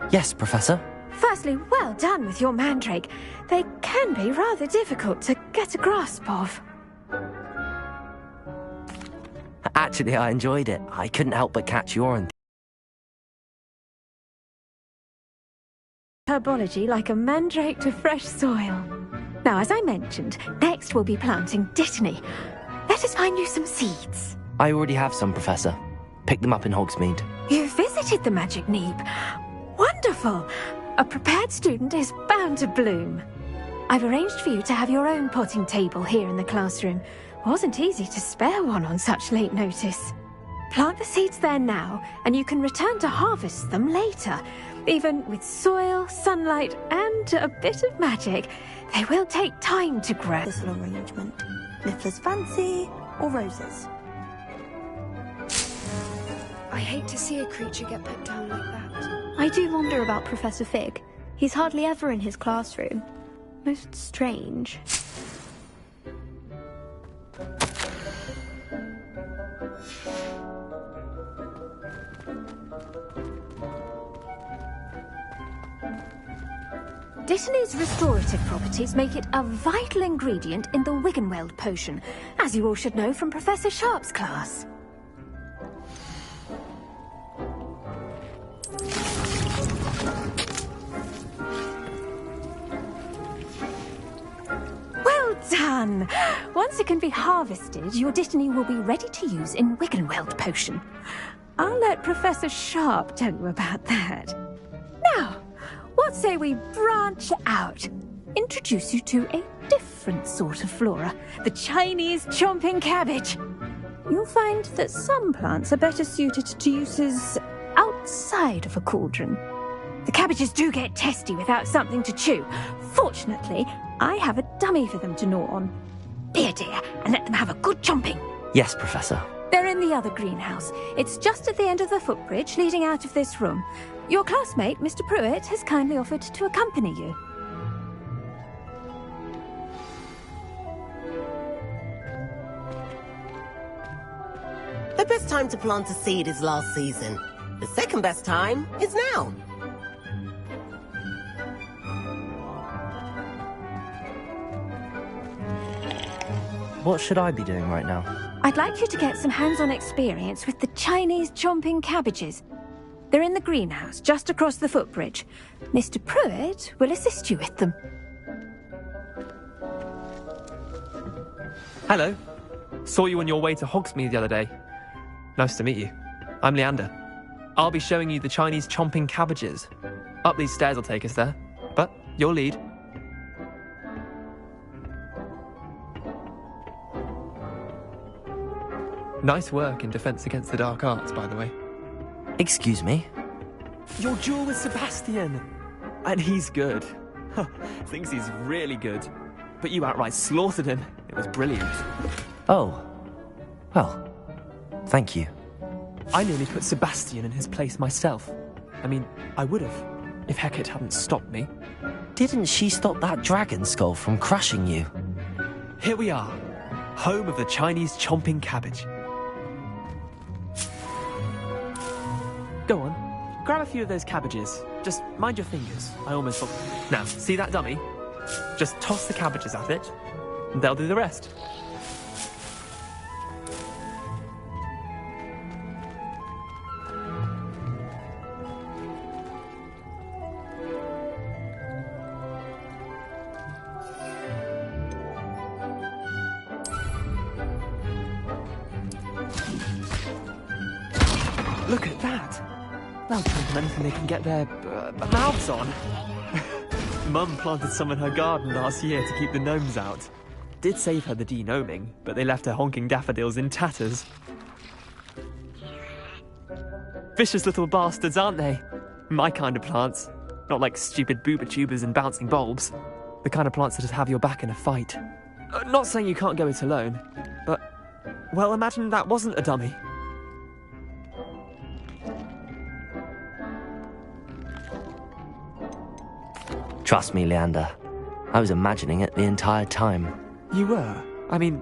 Yes, Professor? Firstly, well done with your mandrake. They can be rather difficult to get a grasp of. Actually, I enjoyed it. I couldn't help but catch your Herbology like a mandrake to fresh soil. Now, as I mentioned, next we'll be planting dittany. Let us find you some seeds. I already have some, Professor. Picked them up in Hogsmeade. You visited the Magic Neep. Wonderful! A prepared student is bound to bloom. I've arranged for you to have your own potting table here in the classroom. Wasn't easy to spare one on such late notice. Plant the seeds there now, and you can return to harvest them later. Even with soil, sunlight, and a bit of magic, they will take time to grow. This little arrangement. Niffler's fancy or roses? I hate to see a creature get put down like that. I do wonder about Professor Fig. He's hardly ever in his classroom. Most strange. Dittany's restorative properties make it a vital ingredient in the Wiggenweld potion, as you all should know from Professor Sharp's class. Well done! Once it can be harvested, your Dittany will be ready to use in Wiggenweld potion. I'll let Professor Sharp tell you about that. Now, what say we branch out? Introduce you to a different sort of flora, the Chinese chomping cabbage. You'll find that some plants are better suited to uses outside of a cauldron. The cabbages do get testy without something to chew. Fortunately, I have a dummy for them to gnaw on. Be a dear and let them have a good chomping. Yes, Professor. They're in the other greenhouse. It's just at the end of the footbridge leading out of this room. Your classmate, Mr. Pruitt, has kindly offered to accompany you. The best time to plant a seed is last season. The second best time is now. What should I be doing right now? I'd like you to get some hands-on experience with the Chinese chomping cabbages. They're in the greenhouse, just across the footbridge. Mr. Pruitt will assist you with them. Hello. Saw you on your way to Hogsmeade the other day. Nice to meet you. I'm Leander. I'll be showing you the Chinese chomping cabbages. Up these stairs will take us there, but you'll lead. Nice work in Defense Against the Dark Arts, by the way. Excuse me? Your duel with Sebastian! And he's good. Thinks he's really good. But you outright slaughtered him. It was brilliant. Oh. Well, thank you. I nearly put Sebastian in his place myself. I mean, I would have, if Hecate hadn't stopped me. Didn't she stop that dragon skull from crushing you? Here we are, home of the Chinese chomping cabbage. Go on, grab a few of those cabbages. Just mind your fingers. I almost forgot. Now, see that dummy? Just toss the cabbages at it, and they'll do the rest. Look at that! They'll jump on anything they can get their mouths on. Mum planted some in her garden last year to keep the gnomes out. Did save her the de-gnoming, but they left her honking daffodils in tatters. Vicious little bastards, aren't they? My kind of plants. Not like stupid booba tubers and bouncing bulbs. The kind of plants that just have your back in a fight. Not saying you can't go it alone, but... well, imagine that wasn't a dummy. Trust me, Leander. I was imagining it the entire time. You were? I mean,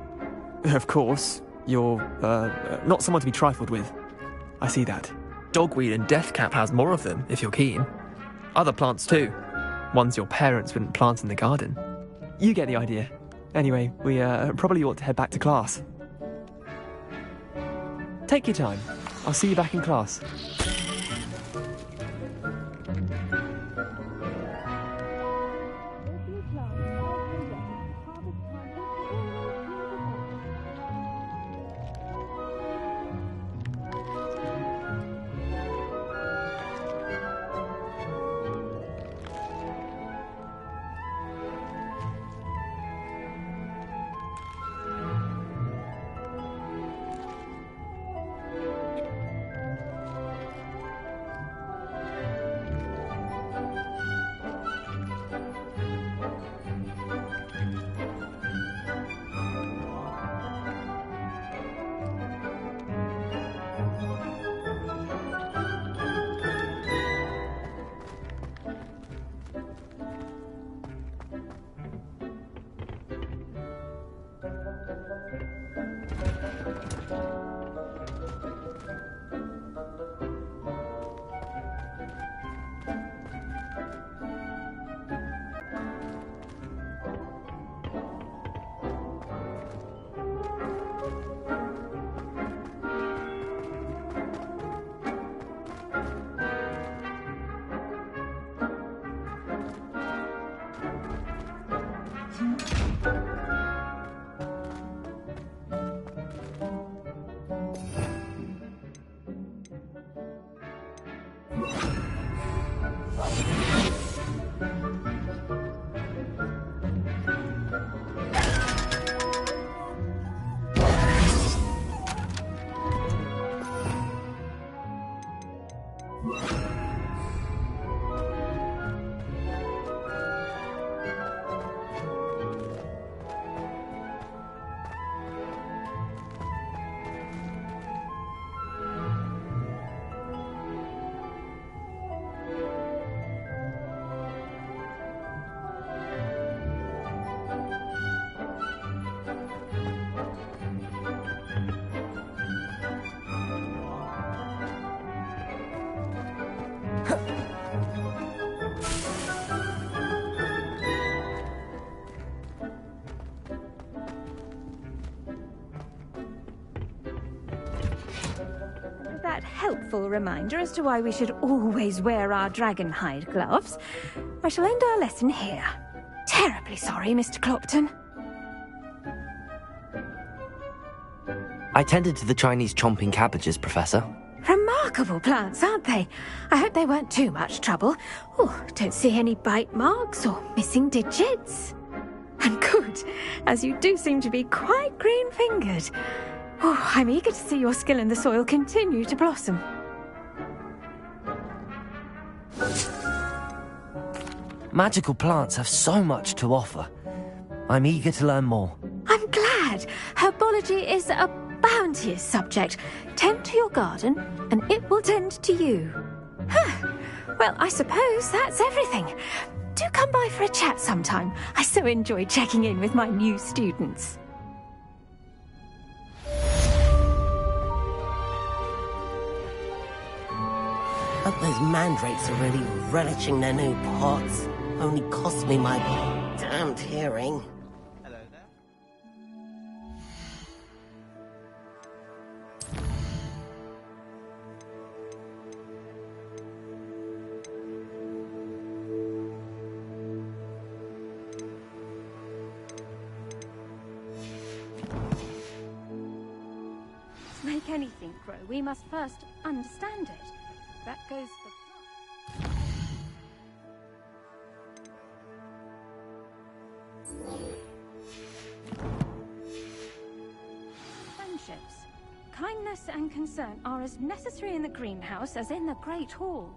of course, you're, not someone to be trifled with. I see that. Dogweed and deathcap has more of them, if you're keen. Other plants too. Ones your parents wouldn't plant in the garden. You get the idea. Anyway, we probably ought to head back to class. Take your time. I'll see you back in class. That helpful reminder as to why we should always wear our dragon hide gloves, I shall end our lesson here. Terribly sorry, Mr. Clopton. I tended to the Chinese chomping cabbages, Professor. Remarkable plants, aren't they? I hope they weren't too much trouble. Oh, don't see any bite marks or missing digits. And good, as you do seem to be quite green-fingered. Oh, I'm eager to see your skill in the soil continue to blossom. Magical plants have so much to offer. I'm eager to learn more. I'm glad. Herbology is a bounteous subject. Tend to your garden, and it will tend to you. Huh. Well, I suppose that's everything. Do come by for a chat sometime. I so enjoy checking in with my new students. Hope those mandrakes are really relishing their new pots. Only cost me my damned hearing. Hello there. To make anything grow, we must first understand it. That goes for... Friendships. Kindness and concern are as necessary in the greenhouse as in the Great Hall.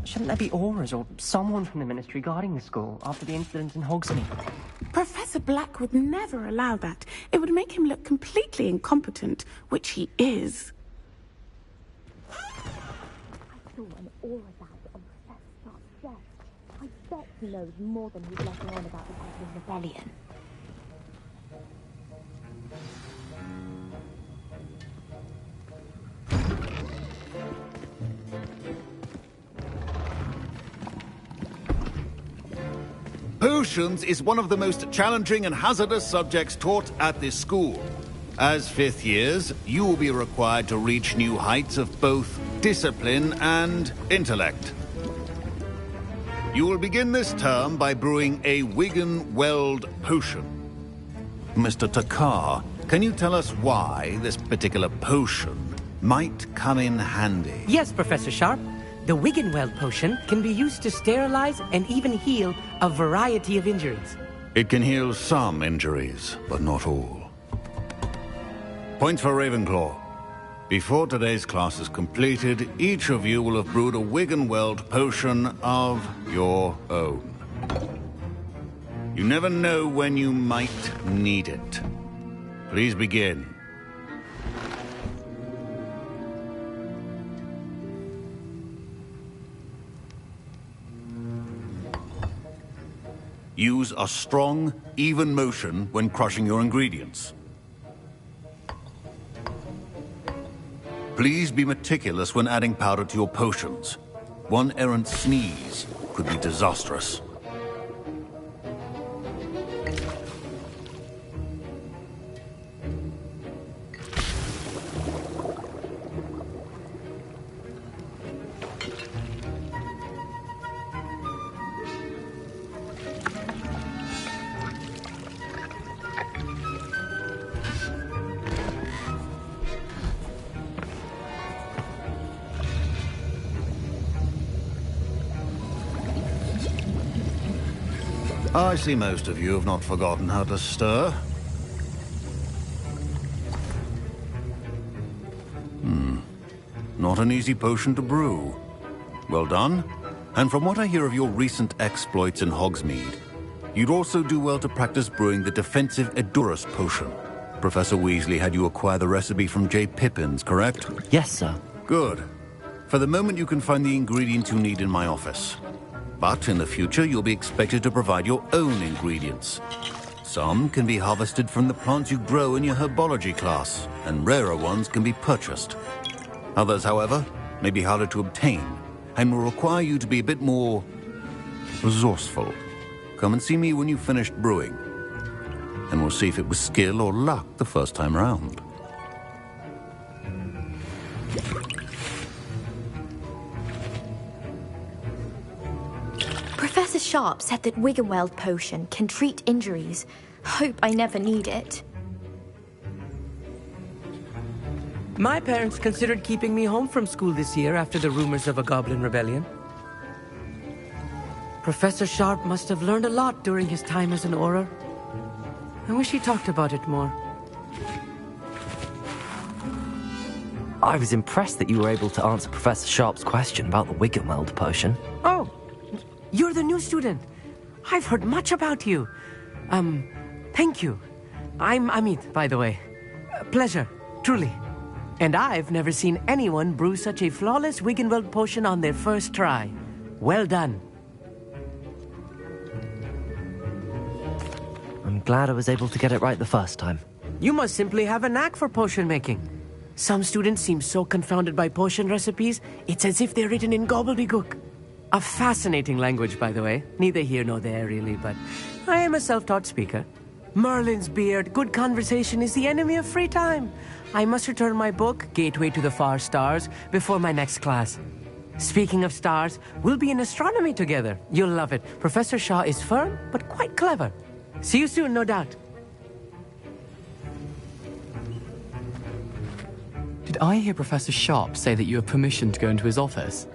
Shouldn't there be auras or someone from the Ministry guarding the school after the incident in Hogsmeade? Professor Black would never allow that. It would make him look completely incompetent, which he is. I saw an aura badge on Professor Sharp's desk. I bet he knows more than he's letting on about the Goblin Rebellion. Potions is one of the most challenging and hazardous subjects taught at this school. As fifth years, you will be required to reach new heights of both discipline and intellect. You will begin this term by brewing a Wiggenweld potion. Mr. Takar, can you tell us why this particular potion might come in handy? Yes, Professor Sharp. The Wiggenweld potion can be used to sterilize and even heal a variety of injuries. It can heal some injuries, but not all. Points for Ravenclaw. Before today's class is completed, each of you will have brewed a Wiggenweld potion of your own. You never know when you might need it. Please begin. Use a strong, even motion when crushing your ingredients. Please be meticulous when adding powder to your potions. One errant sneeze could be disastrous. I see most of you have not forgotten how to stir. Not an easy potion to brew. Well done. And from what I hear of your recent exploits in Hogsmeade, you'd also do well to practice brewing the defensive Edurus potion. Professor Weasley had you acquire the recipe from J. Pippins, correct? Yes, sir. Good. For the moment, you can find the ingredients you need in my office. But in the future, you'll be expected to provide your own ingredients. Some can be harvested from the plants you grow in your herbology class, and rarer ones can be purchased. Others, however, may be harder to obtain, and will require you to be a bit more resourceful. Come and see me when you've finished brewing, and we'll see if it was skill or luck the first time round. Professor Sharp said that Wiggenweld potion can treat injuries. Hope I never need it. My parents considered keeping me home from school this year after the rumors of a Goblin Rebellion. Professor Sharp must have learned a lot during his time as an Auror. I wish he talked about it more. I was impressed that you were able to answer Professor Sharp's question about the Wiggenweld potion. Oh, you're the new student. I've heard much about you. Thank you. I'm Amit, by the way. Pleasure, truly. And I've never seen anyone brew such a flawless Wiggenweld potion on their first try. Well done. I'm glad I was able to get it right the first time. You must simply have a knack for potion making. Some students seem so confounded by potion recipes, it's as if they're written in gobbledygook. A fascinating language, by the way. Neither here nor there, really, but I am a self-taught speaker. Merlin's beard, good conversation is the enemy of free time. I must return my book, Gateway to the Far Stars, before my next class. Speaking of stars, we'll be in astronomy together. You'll love it. Professor Shaw is firm, but quite clever. See you soon, no doubt. Did I hear Professor Sharp say that you have permission to go into his office?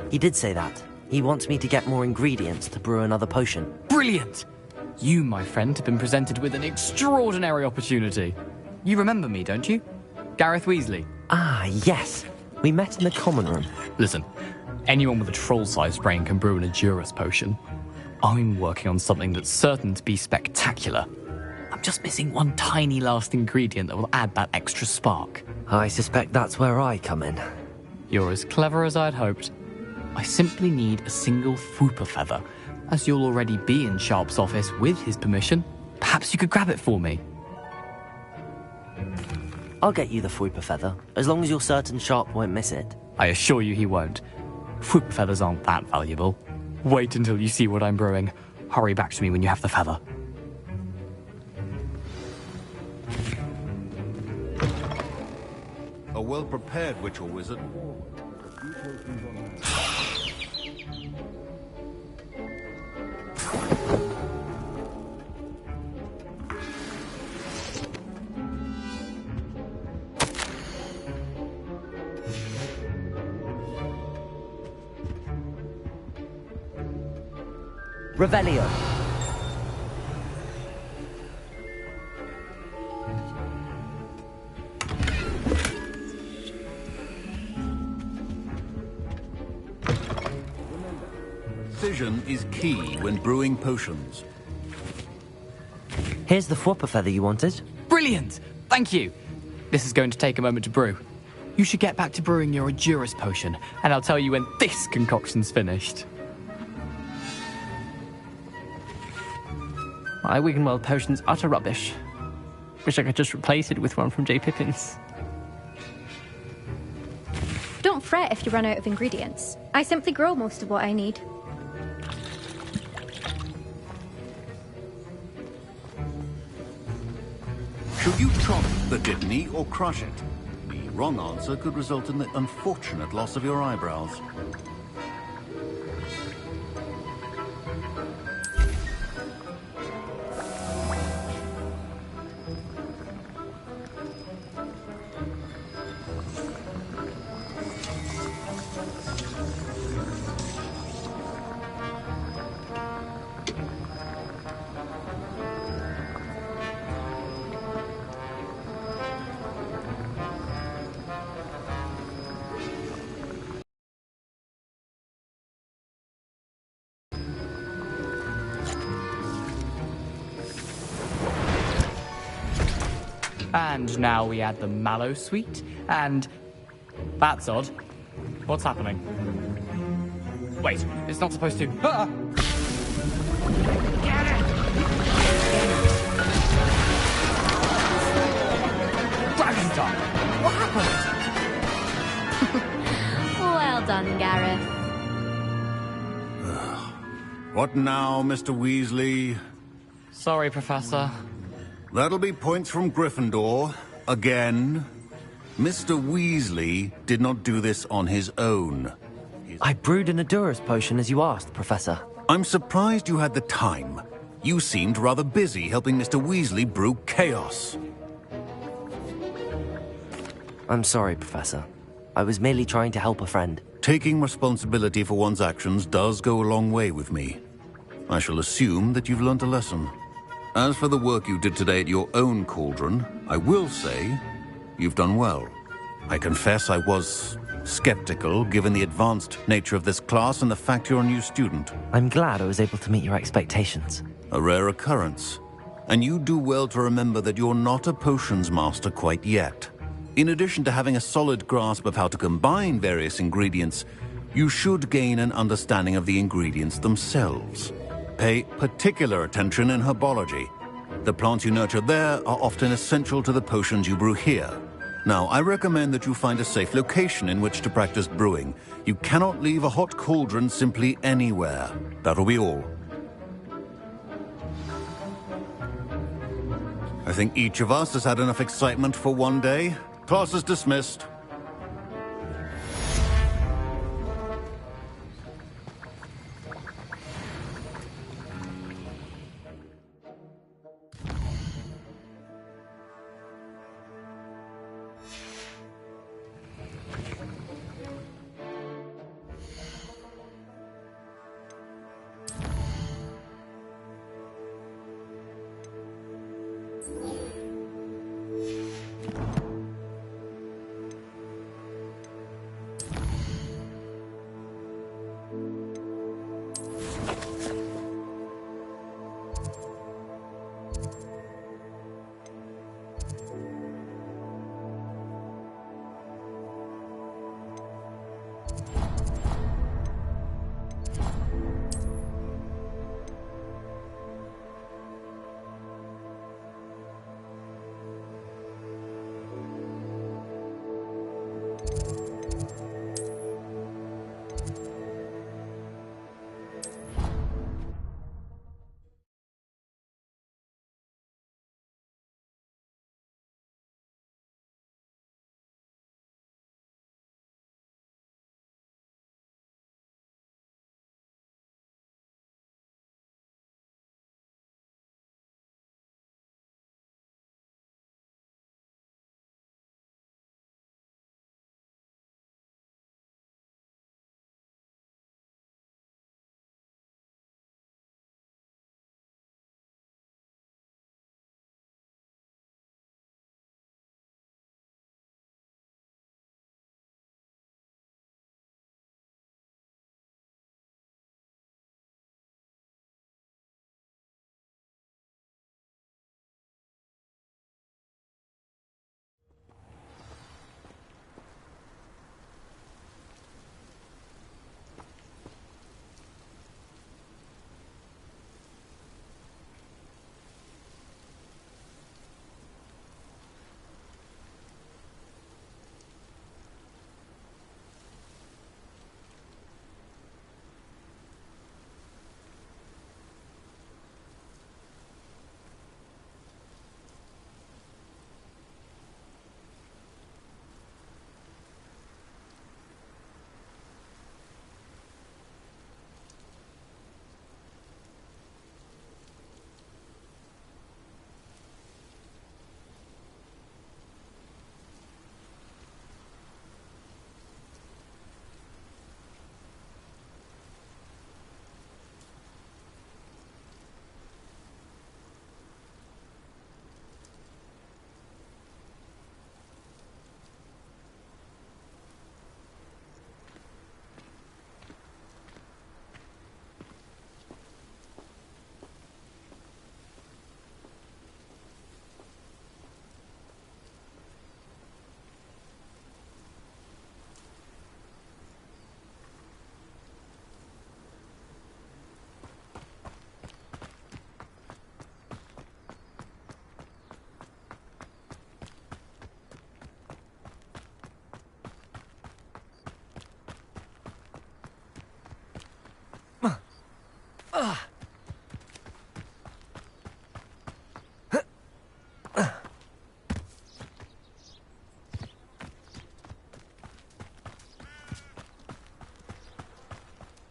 He did say that. He wants me to get more ingredients to brew another potion. Brilliant! You, my friend, have been presented with an extraordinary opportunity. You remember me, don't you? Gareth Weasley. Ah, yes. We met in the common room. Listen, anyone with a troll-sized brain can brew an Endurus potion. I'm working on something that's certain to be spectacular. I'm just missing one tiny last ingredient that will add that extra spark. I suspect that's where I come in. You're as clever as I'd hoped. I simply need a single Fwooper feather. As you'll already be in Sharp's office with his permission, perhaps you could grab it for me. I'll get you the Fwooper feather, as long as you're certain Sharp won't miss it. I assure you he won't. Fwooper feathers aren't that valuable. Wait until you see what I'm brewing. Hurry back to me when you have the feather. A well-prepared witch or wizard. Revelio. Precision is key when brewing potions. Here's the Fwooper feather you wanted. Brilliant! Thank you! This is going to take a moment to brew. You should get back to brewing your Endurus potion, and I'll tell you when this concoction's finished. My Wiggenweld potion's utter rubbish. Wish I could just replace it with one from J. Pippin's. Don't fret if you run out of ingredients. I simply grow most of what I need. Should you chop the kidney or crush it? The wrong answer could result in the unfortunate loss of your eyebrows. And now we add the mallow sweet, and... That's odd. What's happening? Wait, it's not supposed to... Ah! Get it! Gryffindor! What happened? Well done, Gareth. What now, Mr. Weasley? Sorry, Professor. That'll be points from Gryffindor. Again. Mr. Weasley did not do this on his own. I brewed an Endurus potion as you asked, Professor. I'm surprised you had the time. You seemed rather busy helping Mr. Weasley brew chaos. I'm sorry, Professor. I was merely trying to help a friend. Taking responsibility for one's actions does go a long way with me. I shall assume that you've learnt a lesson. As for the work you did today at your own cauldron, I will say you've done well. I confess I was skeptical, given the advanced nature of this class and the fact you're a new student. I'm glad I was able to meet your expectations. A rare occurrence. And you do well to remember that you're not a potions master quite yet. In addition to having a solid grasp of how to combine various ingredients, you should gain an understanding of the ingredients themselves. Pay particular attention in herbology. The plants you nurture there are often essential to the potions you brew here. Now, I recommend that you find a safe location in which to practice brewing. You cannot leave a hot cauldron simply anywhere. That'll be all. I think each of us has had enough excitement for one day. Class is dismissed.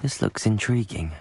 This looks intriguing.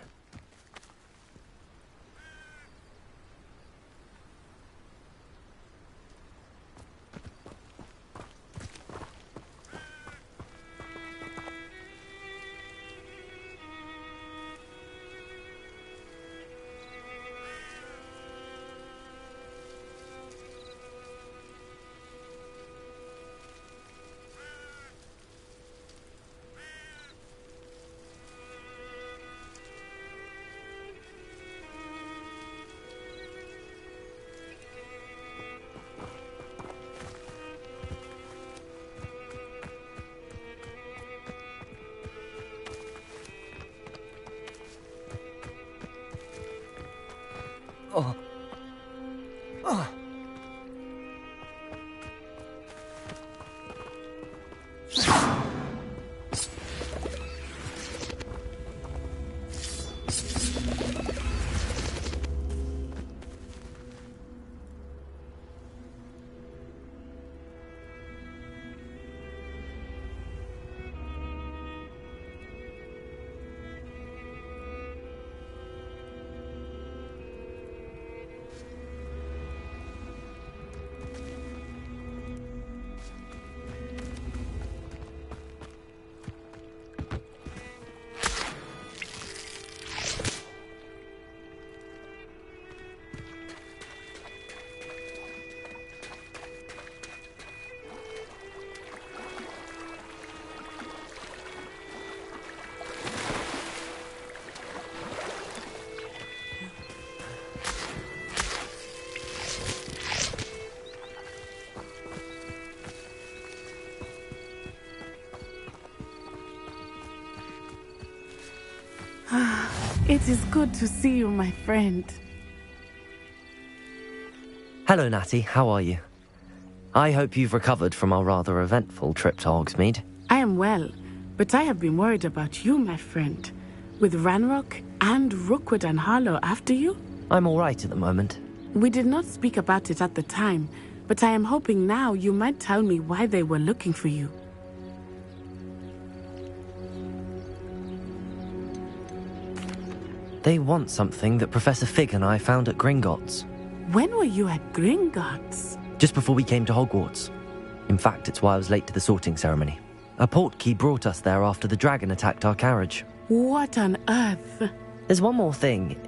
Oh. Oh. It is good to see you, my friend. Hello, Natty. How are you? I hope you've recovered from our rather eventful trip to Hogsmeade. I am well, but I have been worried about you, my friend. With Ranrock and Rookwood and Harlow after you? I'm all right at the moment. We did not speak about it at the time, but I am hoping now you might tell me why they were looking for you. They want something that Professor Fig and I found at Gringotts. When were you at Gringotts? Just before we came to Hogwarts. In fact, it's why I was late to the sorting ceremony. A portkey brought us there after the dragon attacked our carriage. What on earth? There's one more thing.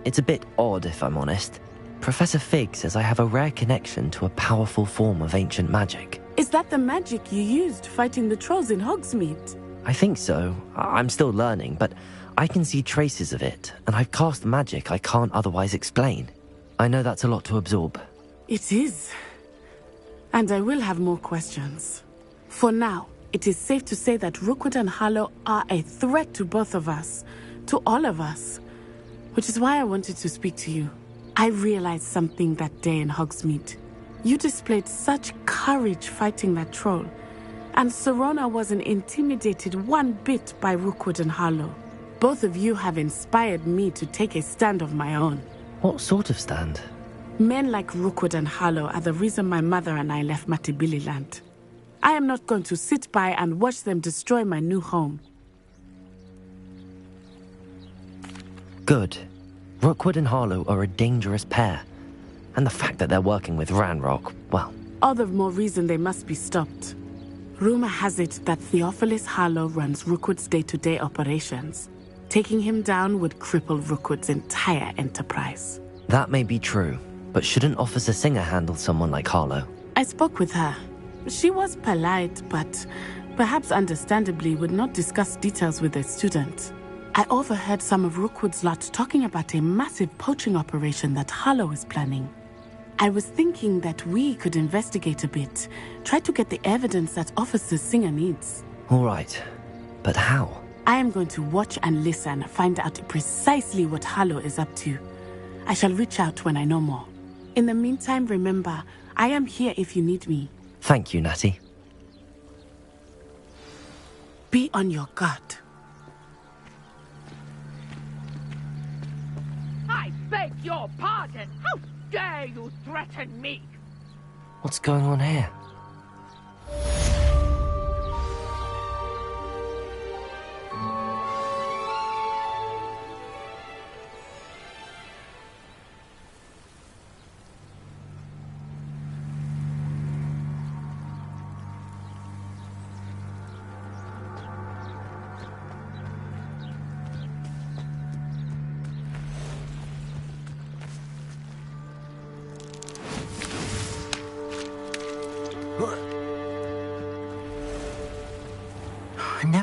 It's a bit odd, if I'm honest. Professor Fig says I have a rare connection to a powerful form of ancient magic. Is that the magic you used fighting the trolls in Hogsmeade? I think so. I'm still learning, but I can see traces of it, and I've cast magic I can't otherwise explain. I know that's a lot to absorb. It is. And I will have more questions. For now, it is safe to say that Rookwood and Harlow are a threat to both of us, to all of us. Which is why I wanted to speak to you. I realized something that day in Hogsmeade. You displayed such courage fighting that troll, and Serona wasn't intimidated one bit by Rookwood and Harlow. Both of you have inspired me to take a stand of my own. What sort of stand? Men like Rookwood and Harlow are the reason my mother and I left Matibili land. I am not going to sit by and watch them destroy my new home. Good. Rookwood and Harlow are a dangerous pair. And the fact that they're working with Ranrock, well... All the more reason they must be stopped. Rumor has it that Theophilus Harlow runs Rookwood's day-to-day operations. Taking him down would cripple Rookwood's entire enterprise. That may be true, but shouldn't Officer Singer handle someone like Harlow? I spoke with her. She was polite, but perhaps understandably would not discuss details with a student. I overheard some of Rookwood's lot talking about a massive poaching operation that Harlow is planning. I was thinking that we could investigate a bit, try to get the evidence that Officer Singer needs. All right, but how? I am going to watch and listen, find out precisely what Harlow is up to. I shall reach out when I know more. In the meantime, remember, I am here if you need me. Thank you, Natty. Be on your guard. I beg your pardon! How dare you threaten me? What's going on here?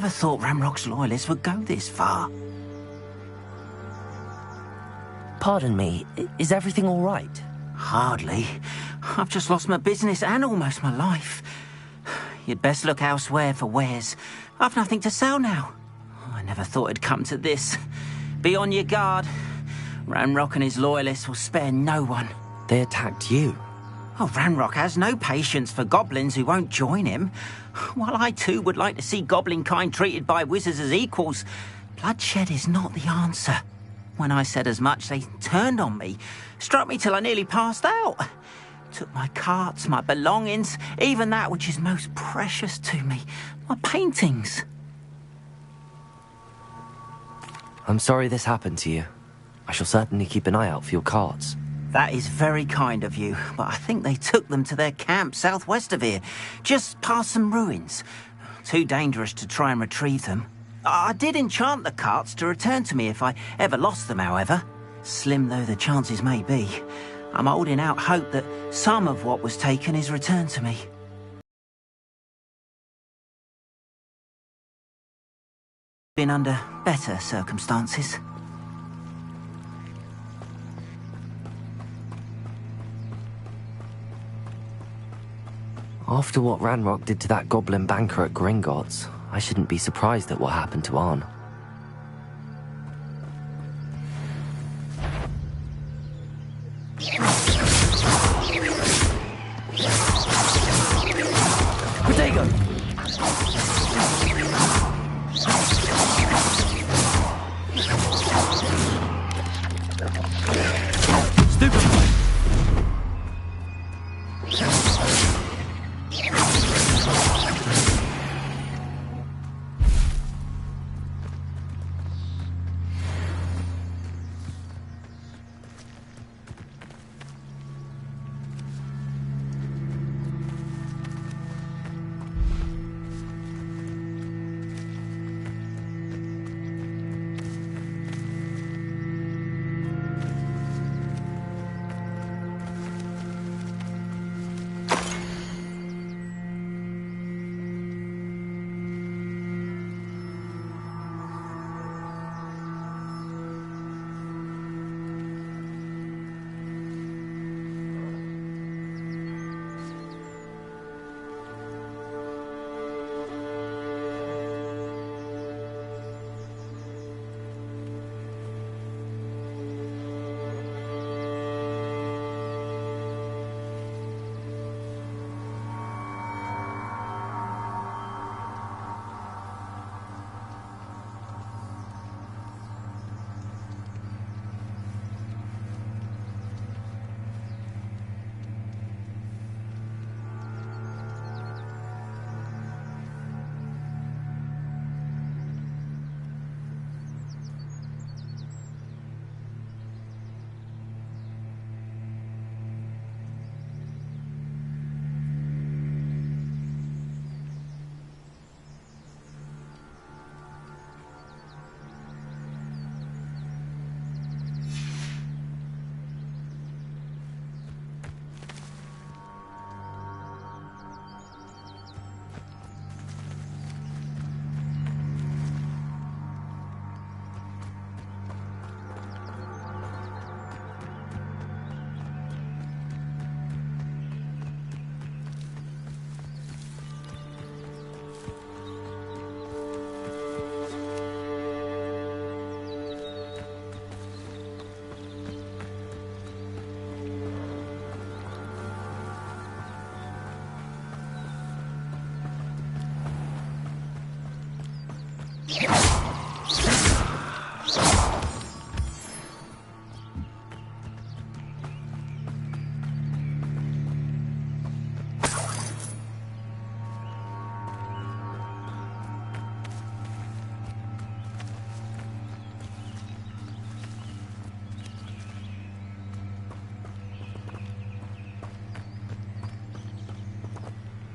never thought Ramrock's loyalists would go this far. Pardon me, is everything all right? Hardly. I've just lost my business and almost my life. You'd best look elsewhere for wares. I've nothing to sell now. I never thought it'd come to this. Be on your guard. Ranrock and his loyalists will spare no one. They attacked you? Oh, Ranrock has no patience for goblins who won't join him. While I too would like to see goblin kind treated by wizards as equals, bloodshed is not the answer. When I said as much, they turned on me, struck me till I nearly passed out. Took my carts, my belongings, even that which is most precious to me, my paintings. I'm sorry this happened to you. I shall certainly keep an eye out for your carts. That is very kind of you, but I think they took them to their camp southwest of here, just past some ruins. Too dangerous to try and retrieve them. I did enchant the carts to return to me if I ever lost them, however. Slim though the chances may be, I'm holding out hope that some of what was taken is returned to me. Been under better circumstances. After what Ranrock did to that goblin banker at Gringotts, I shouldn't be surprised at what happened to Arn. Potato! Stupefy!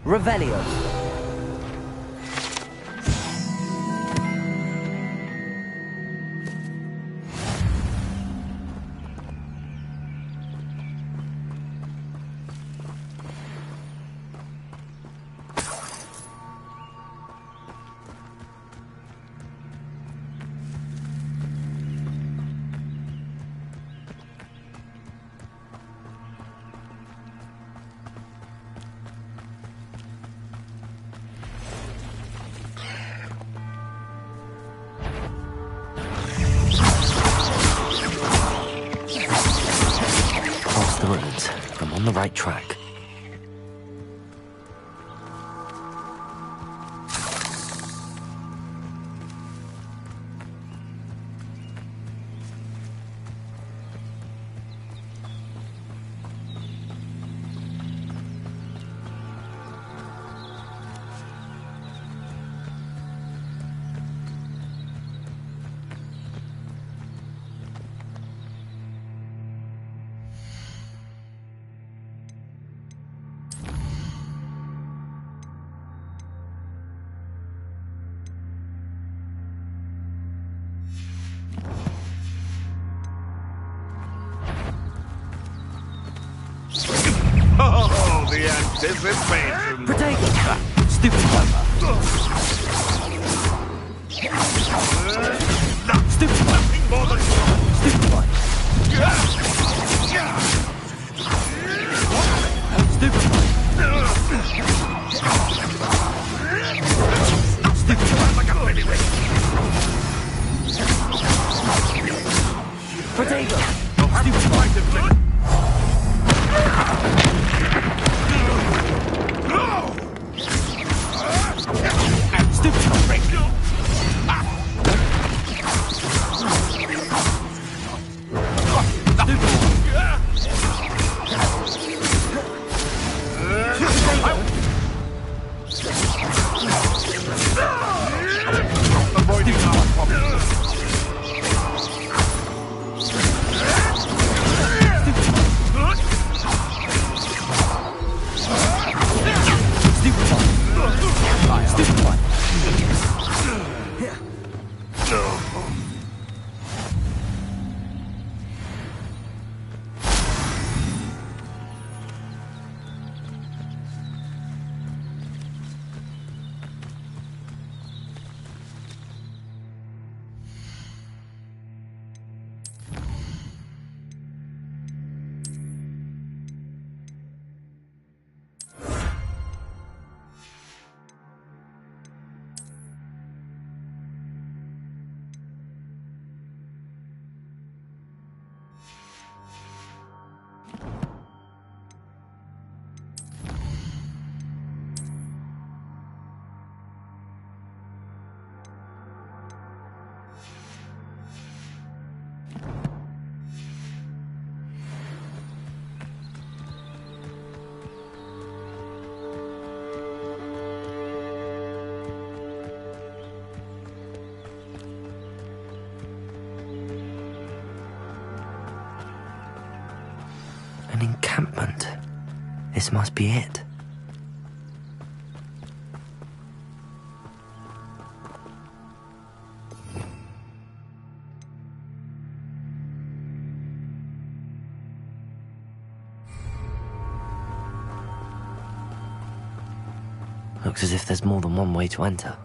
Revelio. Good. I'm on the right track. Oh, the anticipation! Potato trap! Stupid clever! Stupid one! Stupid one! Stupid one! Stupid one! Like a baby. Potato! Stupid one! An encampment. This must be it. Looks as if there's more than one way to enter.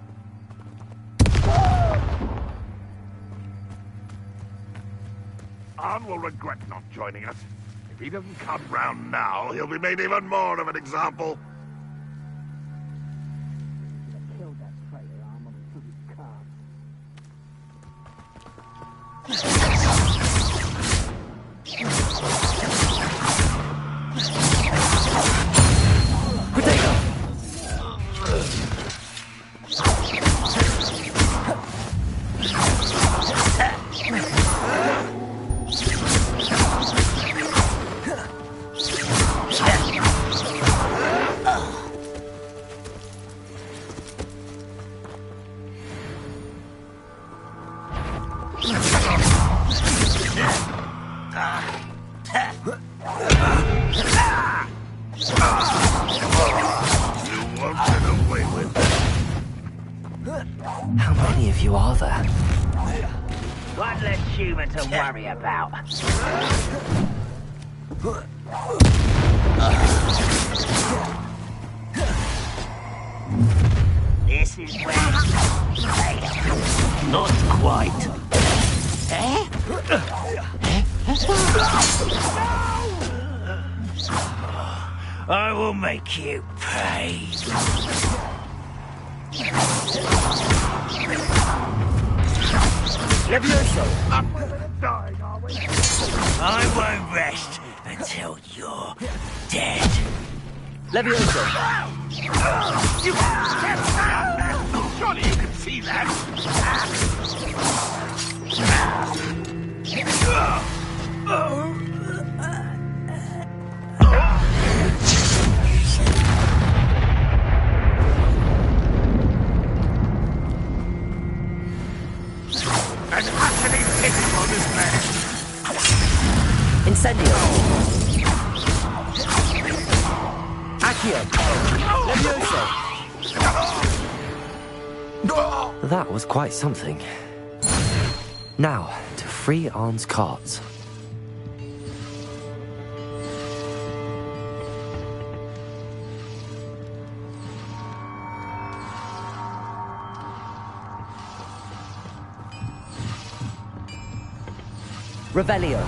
Arn will regret not joining us. If he doesn't come round now, he'll be made even more of an example. How many of you are there? One less human to worry about. This is where not quite. Eh? I will make you pay. Levioso! I won't rest until you're dead. Levioso! You surely you can see that! An utterly pitiful display! Incendio! Accio! Levioso! That was quite something. Now, to free Arn's carts. Revelio!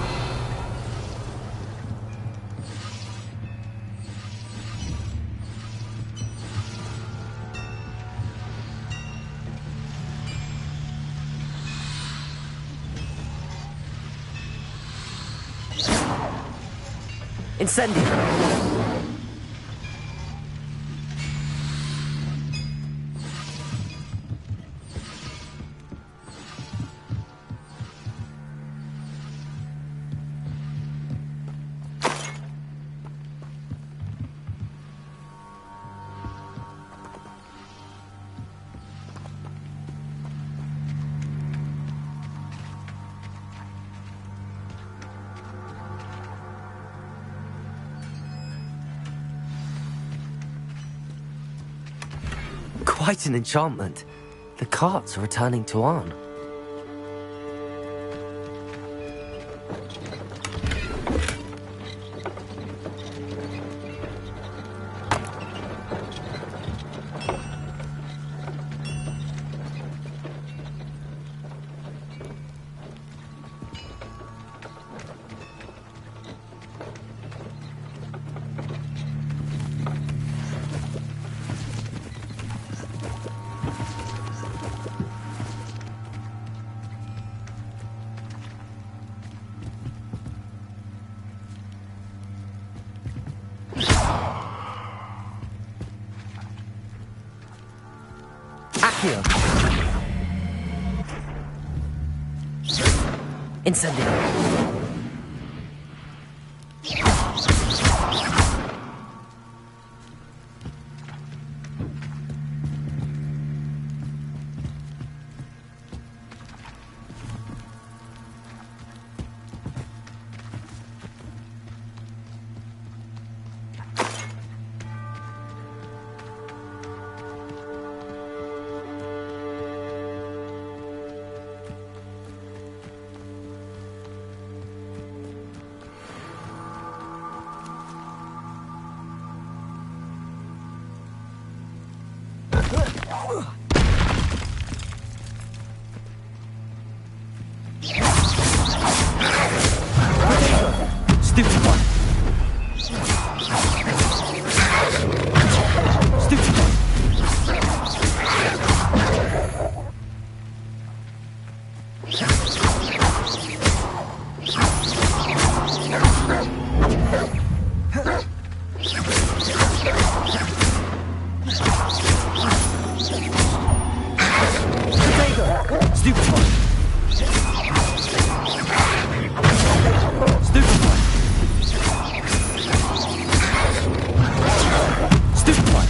Incendio! Quite an enchantment. The carts are returning to Arn. Accio! Incendio! Stupid one! Stupid one! Stupid one! Stupid one! Stupid one!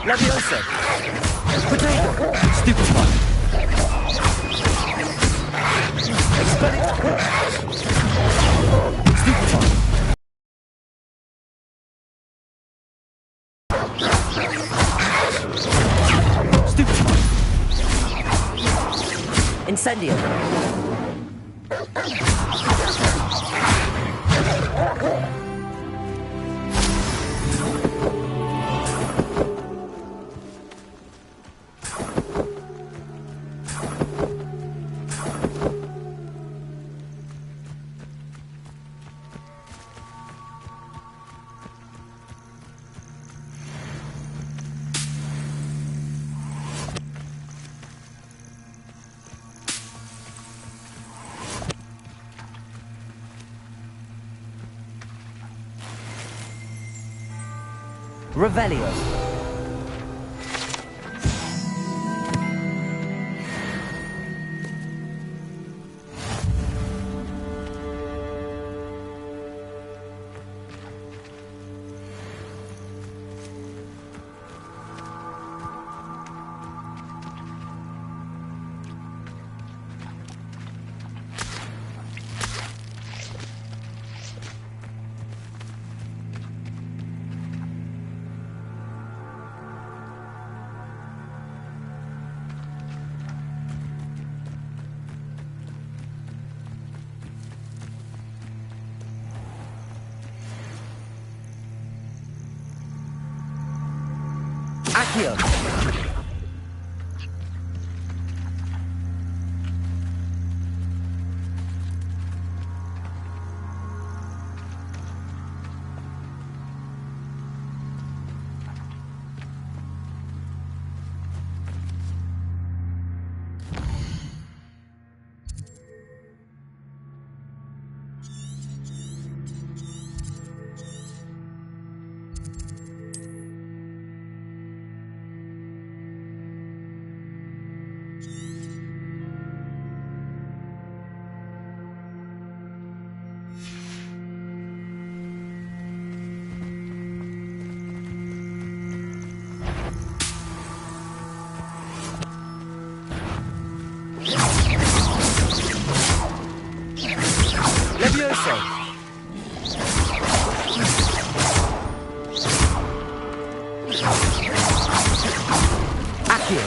Levioso! Potato! Stupefy! Stupefy! Stupefy! Incendio! Revelio. Accio. Levioso! Accio!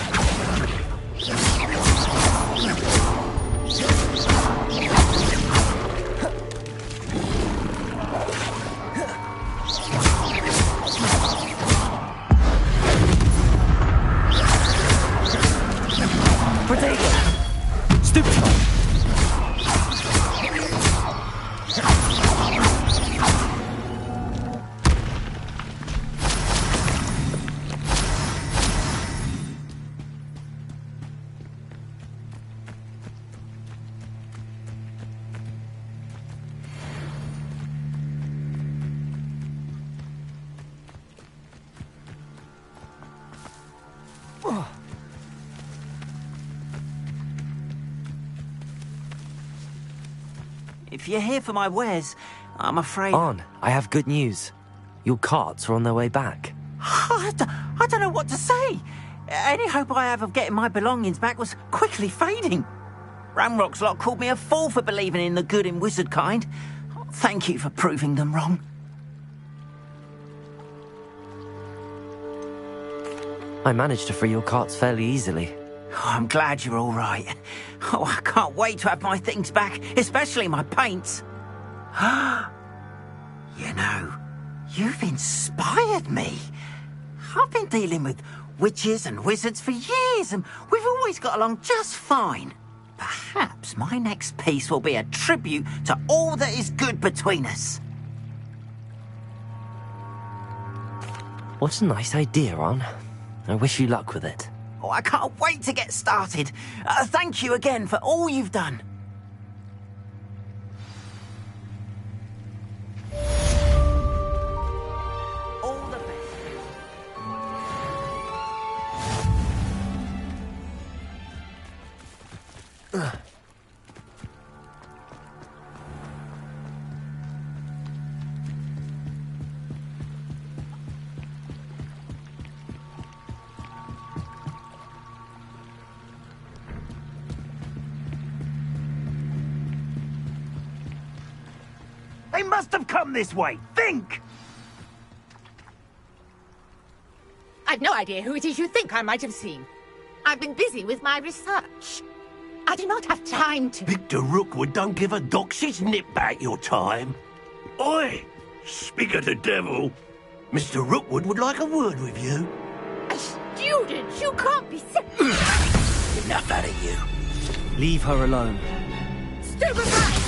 Potato! Stupefy! If you're here for my wares, I'm afraid... On, I have good news. Your carts are on their way back. I don't know what to say. Any hope I have of getting my belongings back was quickly fading. Ramrock's lot called me a fool for believing in the good in wizard kind. Thank you for proving them wrong. I managed to free your carts fairly easily. Oh, I'm glad you're all right. Oh, I can't wait to have my things back, especially my paints. You know, you've inspired me. I've been dealing with witches and wizards for years, and we've always got along just fine. Perhaps my next piece will be a tribute to all that is good between us. What a nice idea, Ron. I wish you luck with it. Oh, I can't wait to get started. Thank you again for all you've done. All the best. They must have come this way. Think! I've no idea who it is you think I might have seen. I've been busy with my research. I do not have time to... Victor Rookwood don't give a doxy's nip back your time. Oi! Speak of the devil. Mr. Rookwood would like a word with you. A student? You can't be serious. Enough out of you. Leave her alone. Stupefy!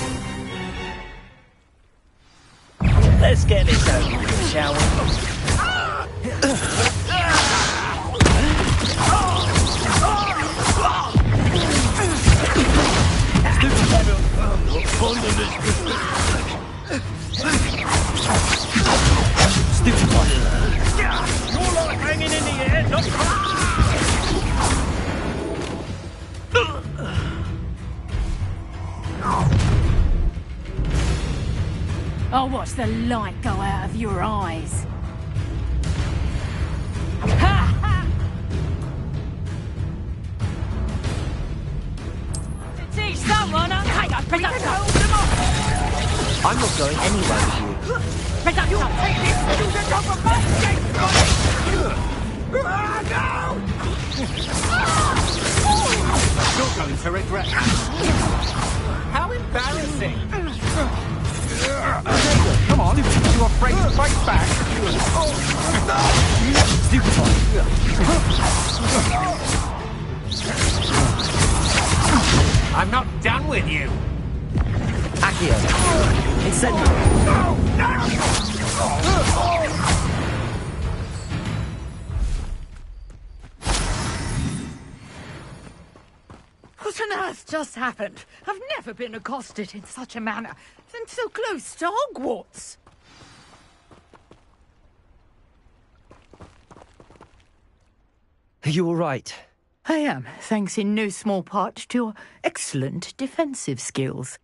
Let's get this over with, shall we? You're like hanging in the air, not... I'll watch the light go out of your eyes. To teach someone, I'm not going anywhere with you. You take this student off of my gate! You're going to regret that. How embarrassing! Come on, you afraid to fight back? I'm not done with you. Accio. Incendio. What on earth just happened? I've never been accosted in such a manner, and so close to Hogwarts. Are you all right? I am, thanks in no small part to your excellent defensive skills.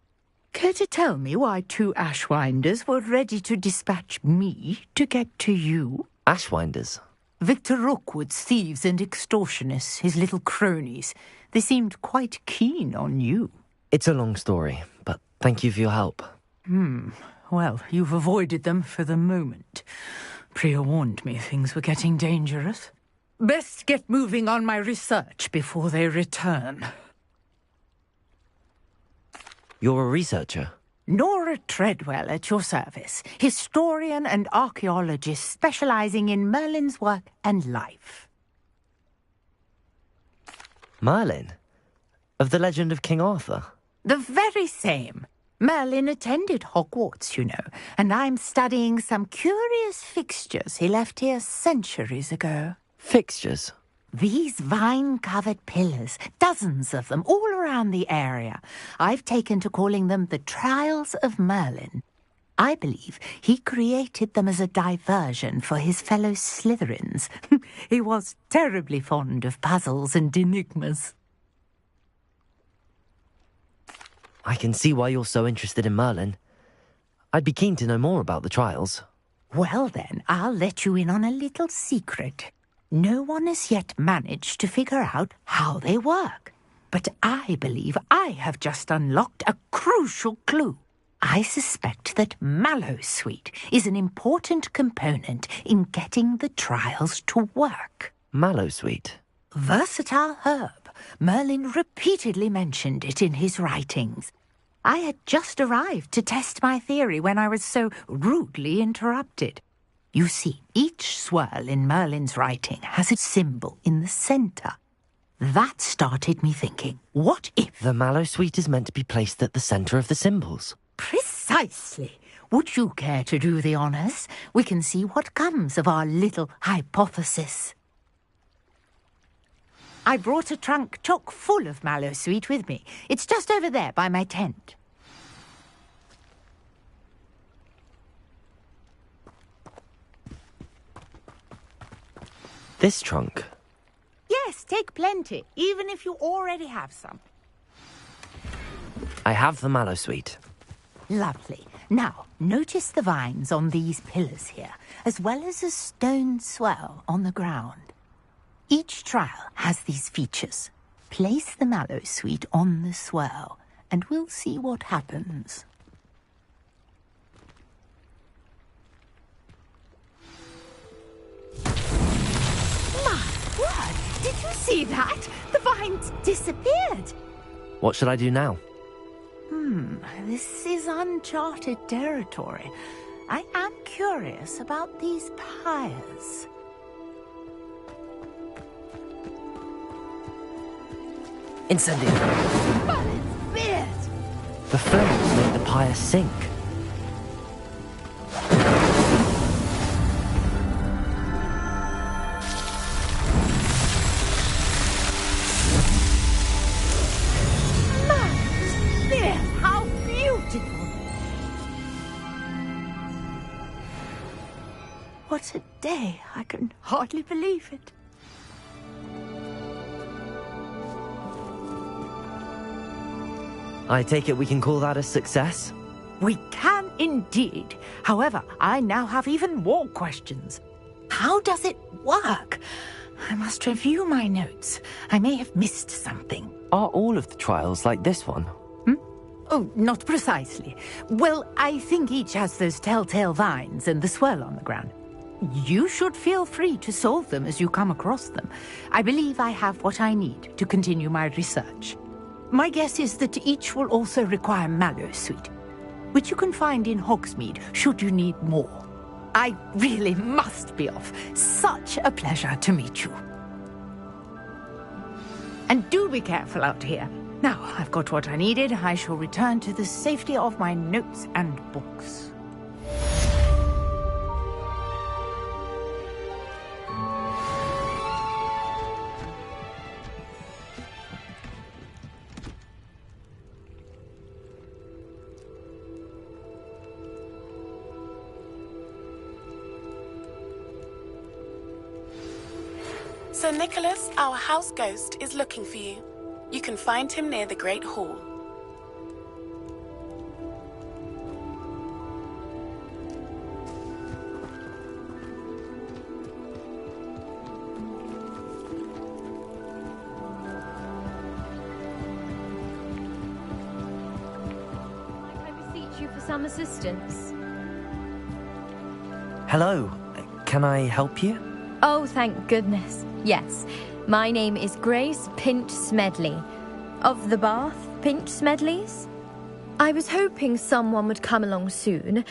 Care to tell me why 2 Ashwinders were ready to dispatch me to get to you? Ashwinders? Victor Rookwood's thieves and extortionists, his little cronies. They seemed quite keen on you. It's a long story, but thank you for your help. Well, you've avoided them for the moment. Priya warned me things were getting dangerous. Best get moving on my research before they return. You're a researcher? Nora Treadwell at your service, historian and archaeologist specializing in Merlin's work and life. Merlin? Of the legend of King Arthur? The very same. Merlin attended Hogwarts, you know, and I'm studying some curious fixtures he left here centuries ago. Fixtures? These vine-covered pillars, dozens of them, all around the area. I've taken to calling them the Trials of Merlin. I believe he created them as a diversion for his fellow Slytherins. He was terribly fond of puzzles and enigmas. I can see why you're so interested in Merlin. I'd be keen to know more about the trials. Well then, I'll let you in on a little secret. No one has yet managed to figure out how they work. But I believe I have just unlocked a crucial clue. I suspect that Mallowsweet is an important component in getting the trials to work. Mallowsweet? Versatile herb. Merlin repeatedly mentioned it in his writings. I had just arrived to test my theory when I was so rudely interrupted. You see, each swirl in Merlin's writing has a symbol in the centre. That started me thinking, what if... The Mallowsweet is meant to be placed at the centre of the symbols. Precisely. Would you care to do the honours? We can see what comes of our little hypothesis. I brought a trunk chock full of Mallowsweet with me. It's just over there by my tent. This trunk? Yes, take plenty, even if you already have some. I have the Mallowsweet. Lovely. Now, notice the vines on these pillars here, as well as a stone swell on the ground. Each trial has these features. Place the Mallowsweet on the swell, and we'll see what happens. see that? The vines disappeared. What should I do now? This is uncharted territory. I am curious about these pyres. Incendio! But it's weird. The flames made the pyre sink. How beautiful! What a day! I can hardly believe it. I take it we can call that a success? We can indeed. However, I now have even more questions. How does it work? I must review my notes. I may have missed something. Are all of the trials like this one? Oh, not precisely. Well, I think each has those telltale vines and the swirl on the ground. You should feel free to solve them as you come across them. I believe I have what I need to continue my research. My guess is that each will also require mallow sweet, which you can find in Hogsmeade should you need more. I really must be off. Such a pleasure to meet you. And do be careful out here. Now, I've got what I needed. I shall return to the safety of my notes and books. Sir Nicholas, our house ghost, is looking for you. You can find him near the Great Hall. I beseech you for some assistance. Hello. Can I help you? Oh, thank goodness. Yes. My name is Grace Pinch Smedley. Of the Bath Pinch Smedleys? I was hoping someone would come along soon.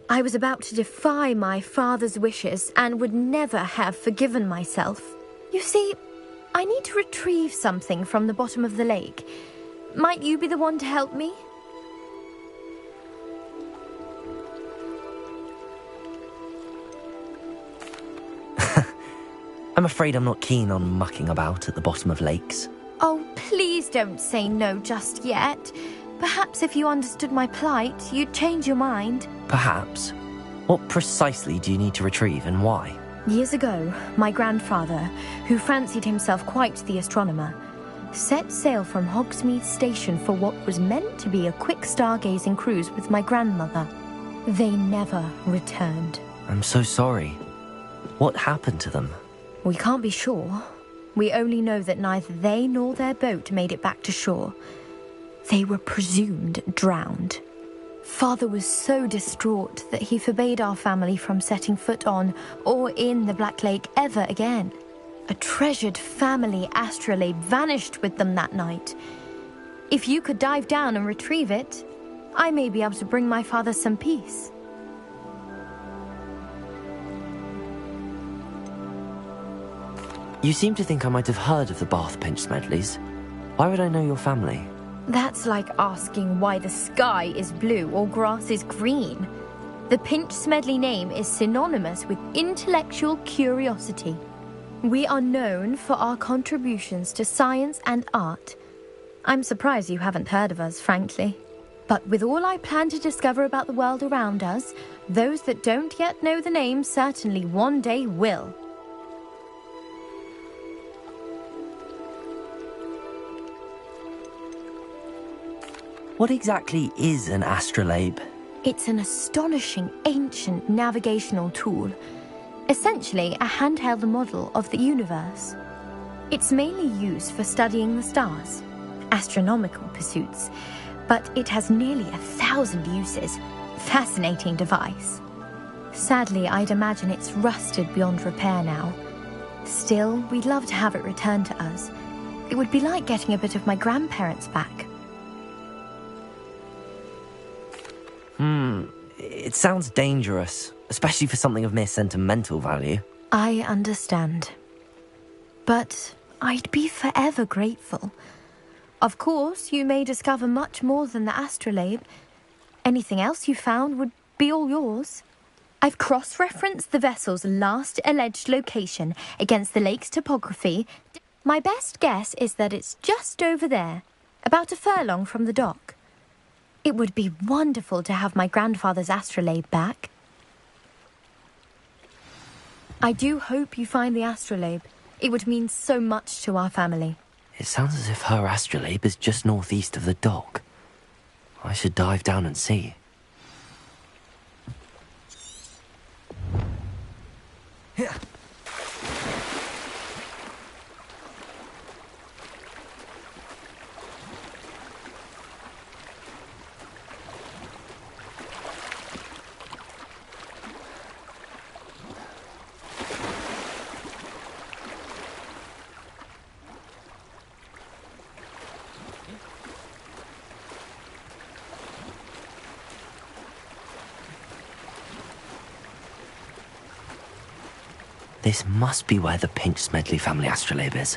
I was about to defy my father's wishes and would never have forgiven myself. You see, I need to retrieve something from the bottom of the lake. Might you be the one to help me? I'm afraid I'm not keen on mucking about at the bottom of lakes. Oh, please don't say no just yet. Perhaps if you understood my plight, you'd change your mind. Perhaps. What precisely do you need to retrieve and why? Years ago, my grandfather, who fancied himself quite the astronomer, set sail from Hogsmeade Station for what was meant to be a quick stargazing cruise with my grandmother. They never returned. I'm so sorry. What happened to them? We can't be sure. We only know that neither they nor their boat made it back to shore. They were presumed drowned. Father was so distraught that he forbade our family from setting foot on or in the Black Lake ever again. A treasured family astrolabe vanished with them that night. If you could dive down and retrieve it, I may be able to bring my father some peace. You seem to think I might have heard of the Bath Pinch Smedleys. Why would I know your family? That's like asking why the sky is blue or grass is green. The Pinch Smedley name is synonymous with intellectual curiosity. We are known for our contributions to science and art. I'm surprised you haven't heard of us, frankly. But with all I plan to discover about the world around us, those that don't yet know the name certainly one day will. What exactly is an astrolabe? It's an astonishing ancient navigational tool. Essentially a handheld model of the universe. It's mainly used for studying the stars, astronomical pursuits, but it has nearly 1,000 uses. Fascinating device. Sadly, I'd imagine it's rusted beyond repair now. Still, we'd love to have it returned to us. It would be like getting a bit of my grandparents back. It sounds dangerous, especially for something of mere sentimental value. I understand. But I'd be forever grateful. Of course, you may discover much more than the astrolabe. Anything else you found would be all yours. I've cross-referenced the vessel's last alleged location against the lake's topography. My best guess is that it's just over there, about a furlong from the dock. It would be wonderful to have my grandfather's astrolabe back. I do hope you find the astrolabe. It would mean so much to our family. It sounds as if her astrolabe is just northeast of the dock. I should dive down and see. This must be where the Pinch-Smedley family astrolabe is.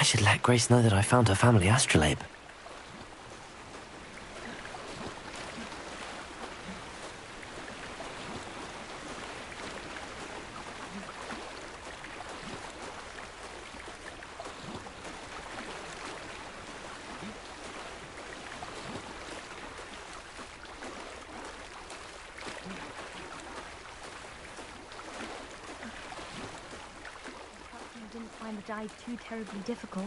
should let Grace know that I found her family astrolabe. You didn't find the dive too terribly difficult.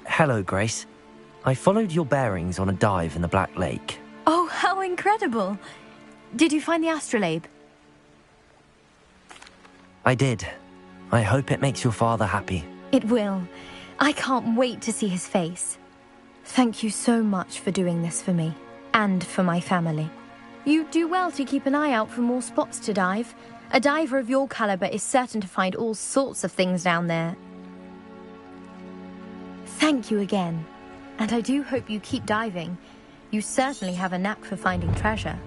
Hello, Grace. I followed your bearings on a dive in the Black Lake. Oh, how incredible! Did you find the astrolabe? I did. I hope it makes your father happy. It will. I can't wait to see his face. Thank you so much for doing this for me, and for my family. You do well to keep an eye out for more spots to dive. A diver of your caliber is certain to find all sorts of things down there. Thank you again, and I do hope you keep diving. You certainly have a knack for finding treasure.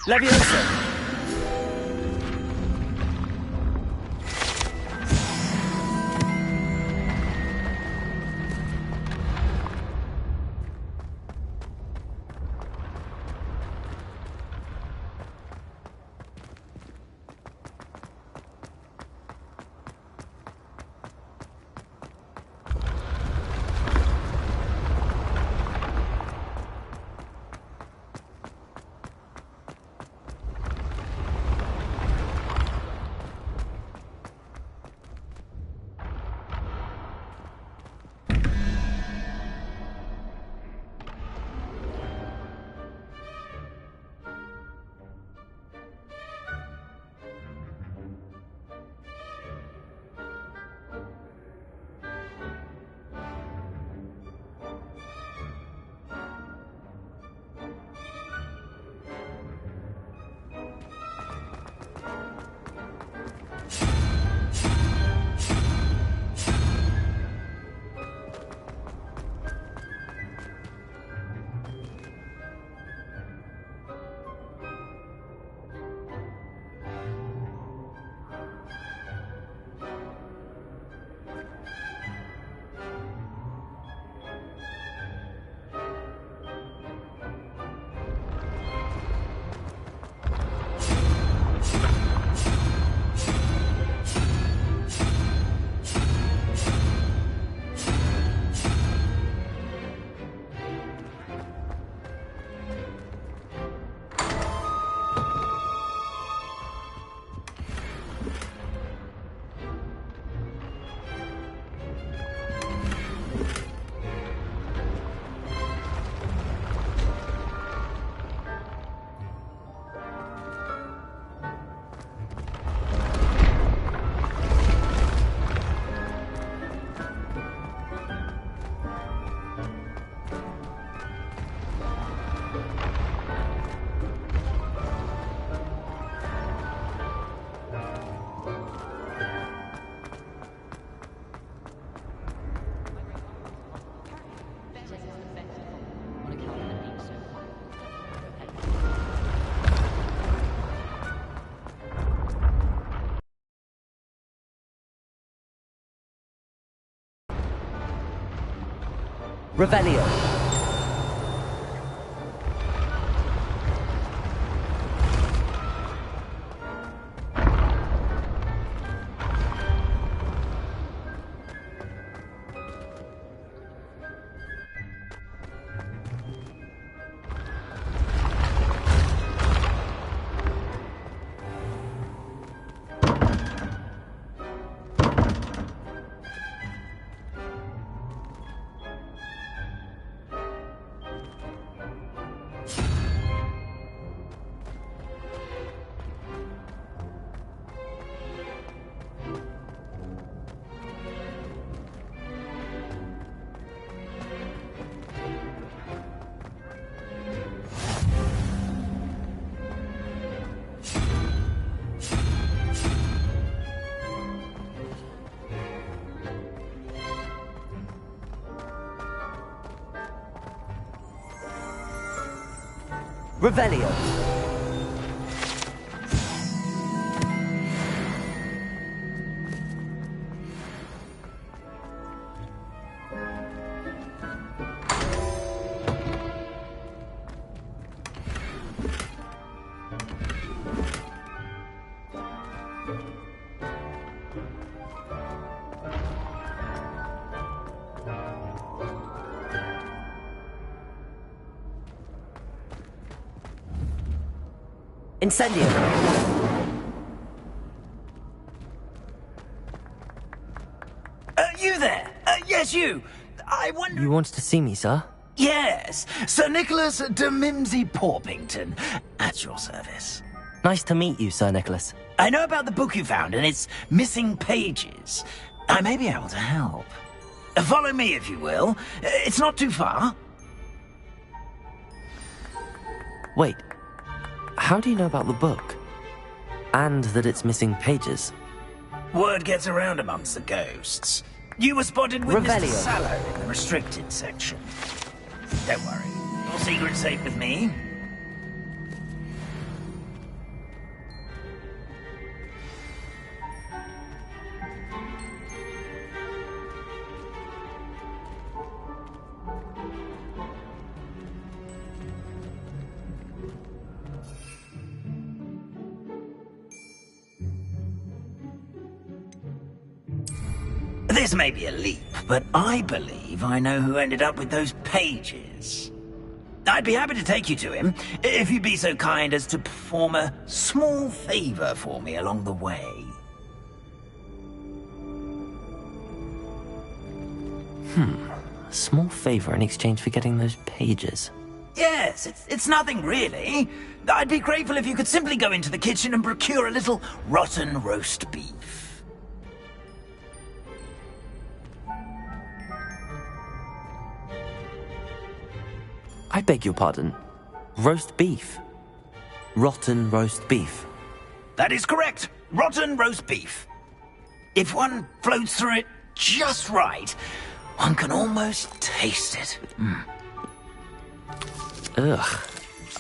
Leviosa! Revelio. Revelio. Incendio. You there? Yes, you. I wonder... You wanted to see me, sir? Yes, Sir Nicholas de Mimsy Porpington, at your service. Nice to meet you, Sir Nicholas. I know about the book you found and its missing pages. I may be able to help. Follow me, if you will. It's not too far. Wait, how do you know about the book? And that it's missing pages? Word gets around amongst the ghosts. You were spotted with Mr. Sallow in the restricted section. Don't worry, your secret's safe with me. This may be a leap, but I believe I know who ended up with those pages. I'd be happy to take you to him, if you'd be so kind as to perform a small favor for me along the way. A small favor in exchange for getting those pages. Yes, it's nothing really. I'd be grateful if you could simply go into the kitchen and procure a little rotten roast beef. I beg your pardon. Roast beef. Rotten roast beef. That is correct. Rotten roast beef. If one floats through it just right, one can almost taste it. Ugh.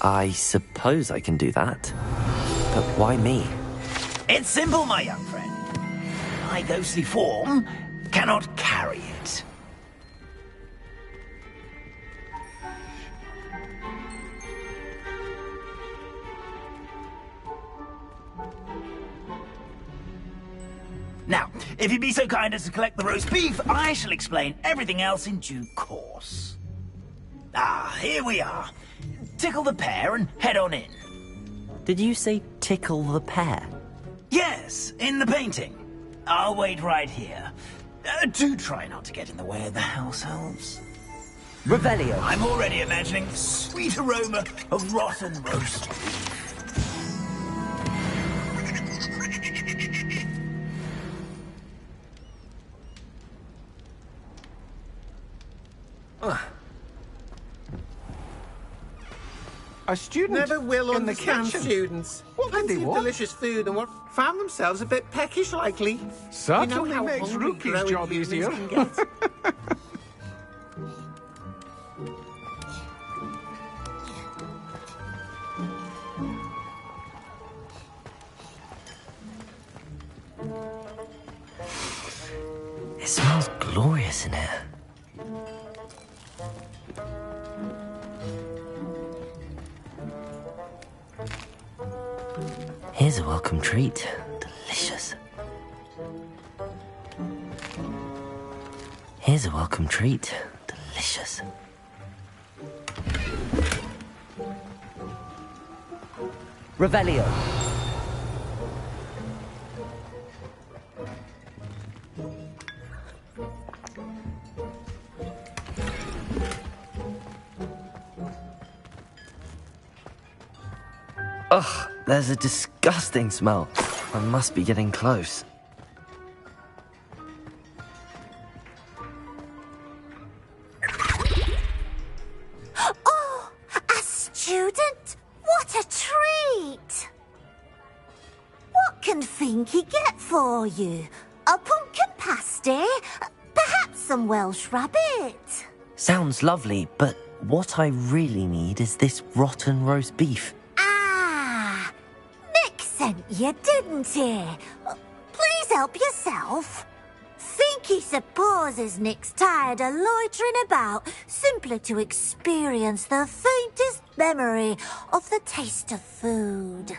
I suppose I can do that. But why me? It's simple, my young friend. My ghostly form cannot carry it. Now, if you'd be so kind as to collect the roast beef, I shall explain everything else in due course. Ah, here we are. Tickle the pear and head on in. Did you say tickle the pear? Yes, in the painting. I'll wait right here. Do try not to get in the way of the house elves. Revelio. I'm already imagining the sweet aroma of rotten roast beef. A student never will in the understand kitchen. students. What did they Plenty of want? delicious food and what found themselves a bit peckish likely. Certainly how makes hungry Rookie's growing job humans easier. can get. It smells glorious in here. Here's a welcome treat. Delicious. Here's a welcome treat. Delicious. Revelio. Ugh, there's a disgusting smell. I must be getting close. Oh, a student? What a treat! What can Finky get for you? A pumpkin pasty? Perhaps some Welsh rabbit? Sounds lovely, but what I really need is this rotten roast beef. Ah, Nick sent you, didn't he? Please help yourself. Finky supposes Nick's tired of loitering about simply to experience the faintest memory of the taste of food.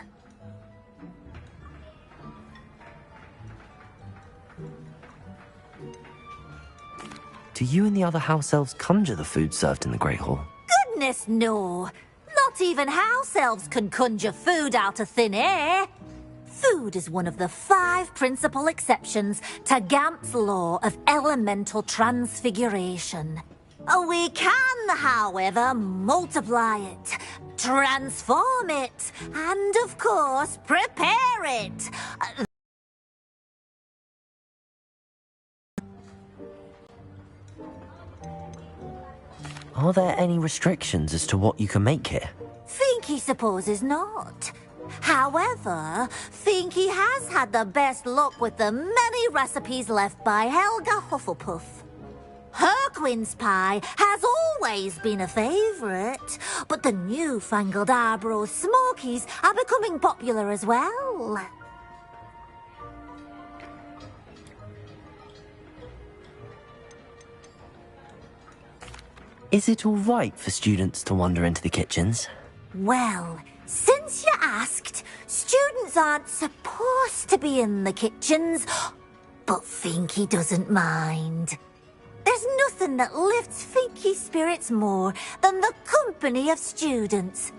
Do you and the other house elves conjure the food served in the Great Hall? Goodness, no. Not even house elves can conjure food out of thin air. Food is one of the 5 principal exceptions to Gamp's law of elemental transfiguration. We can, however, multiply it, transform it, and, of course, prepare it. Are there any restrictions as to what you can make here? Finky supposes not. However, Finky has had the best luck with the many recipes left by Helga Hufflepuff. Her quince pie has always been a favourite, but the newfangled Arbroath Smokies are becoming popular as well. Is it all right for students to wander into the kitchens? Well, since you asked, students aren't supposed to be in the kitchens, But Finky doesn't mind. There's nothing that lifts Finky's spirits more than the company of students.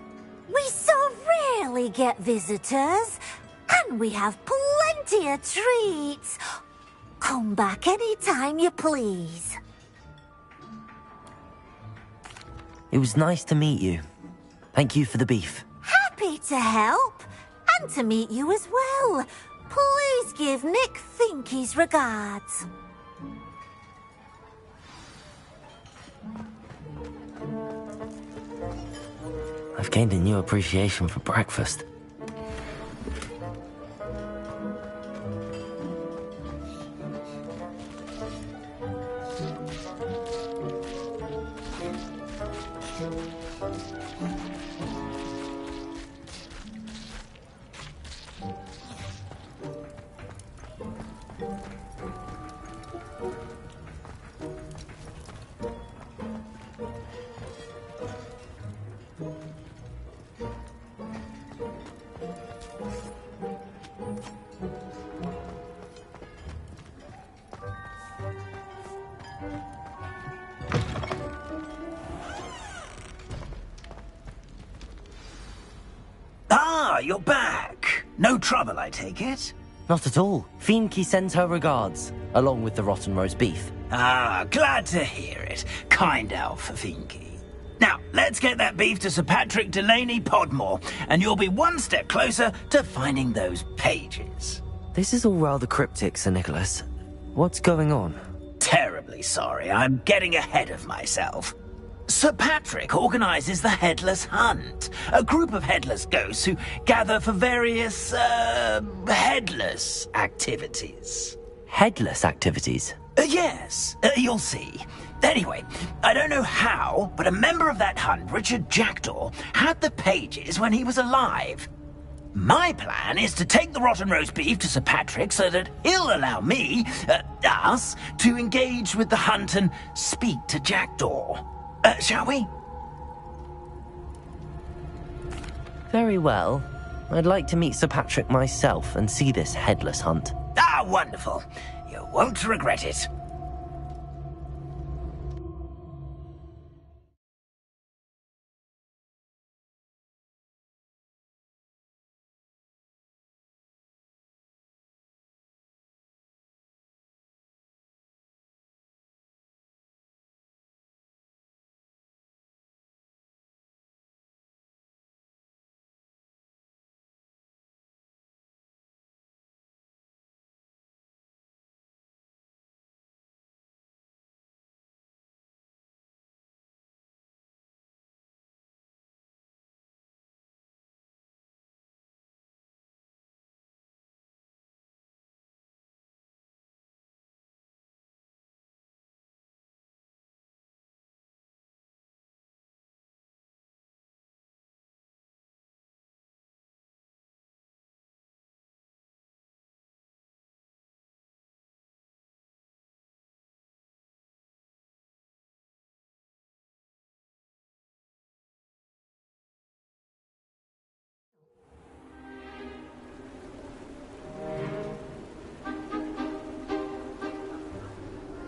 We so rarely get visitors, and we have plenty of treats. Come back anytime you please. It was nice to meet you. Thank you for the beef. Happy to help, and to meet you as well. Please give Nick Finky's regards. I've gained a new appreciation for breakfast. Ah, you're back. No trouble, I take it? Not at all. Finky sends her regards, along with the rotten roast beef. Ah, glad to hear it. Kind elf for Finky. Now, let's get that beef to Sir Patrick Delaney Podmore, and you'll be one step closer to finding those pages. This is all rather cryptic, Sir Nicholas. What's going on? Terribly sorry, I'm getting ahead of myself. Sir Patrick organizes the Headless Hunt, a group of headless ghosts who gather for various, headless activities. Headless activities? Yes, you'll see. Anyway, I don't know how, but a member of that hunt, Richard Jackdaw, had the pages when he was alive. My plan is to take the rotten roast beef to Sir Patrick so that he'll allow me, us, to engage with the hunt and speak to Jackdaw. Shall we? Very well. I'd like to meet Sir Patrick myself and see this headless hunt. Ah, wonderful. You won't regret it.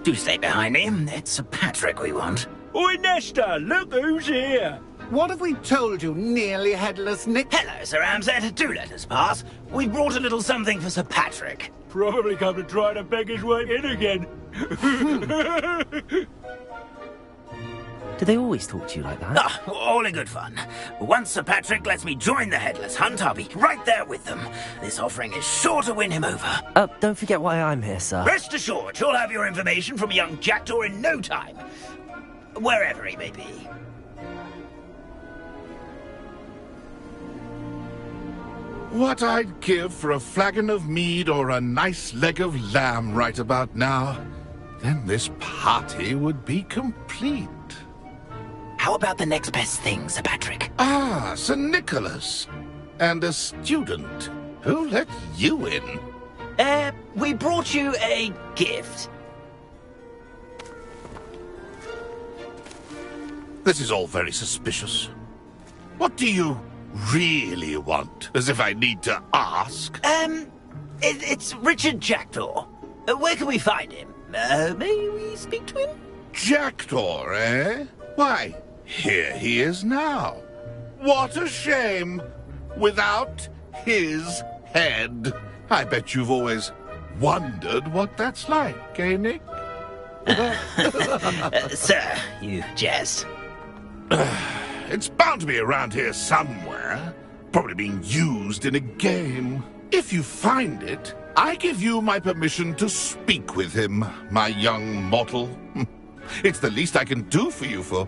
Do stay behind me. It's Sir Patrick we want. Oi, Nesta, look who's here. What have we told you, nearly headless Nick? Hello, Sir Ramsed. Do let us pass. We brought a little something for Sir Patrick. Probably come to try to beg his way in again. Do they always talk to you like that? Ah, all in good fun. Once Sir Patrick lets me join the Headless Hunt, I'll be right there with them. This offering is sure to win him over. Don't forget why I'm here, sir. Rest assured, you'll have your information from young Jackdaw in no time. Wherever he may be. What I'd give for a flagon of mead or a nice leg of lamb right about now. Then this party would be complete. How about the next best thing, Sir Patrick? Ah, Sir Nicholas. And a student. Who let you in? We brought you a gift. This is all very suspicious. What do you really want? As if I need to ask. It's Richard Jackdaw. Where can we find him? May we speak to him? Jackdaw, eh? Why, here he is now. What a shame! Without his head. I bet you've always wondered what that's like, eh, Nick? Sir, you jest. It's bound to be around here somewhere. Probably being used in a game. If you find it, I give you my permission to speak with him, my young mortal. It's the least I can do for you for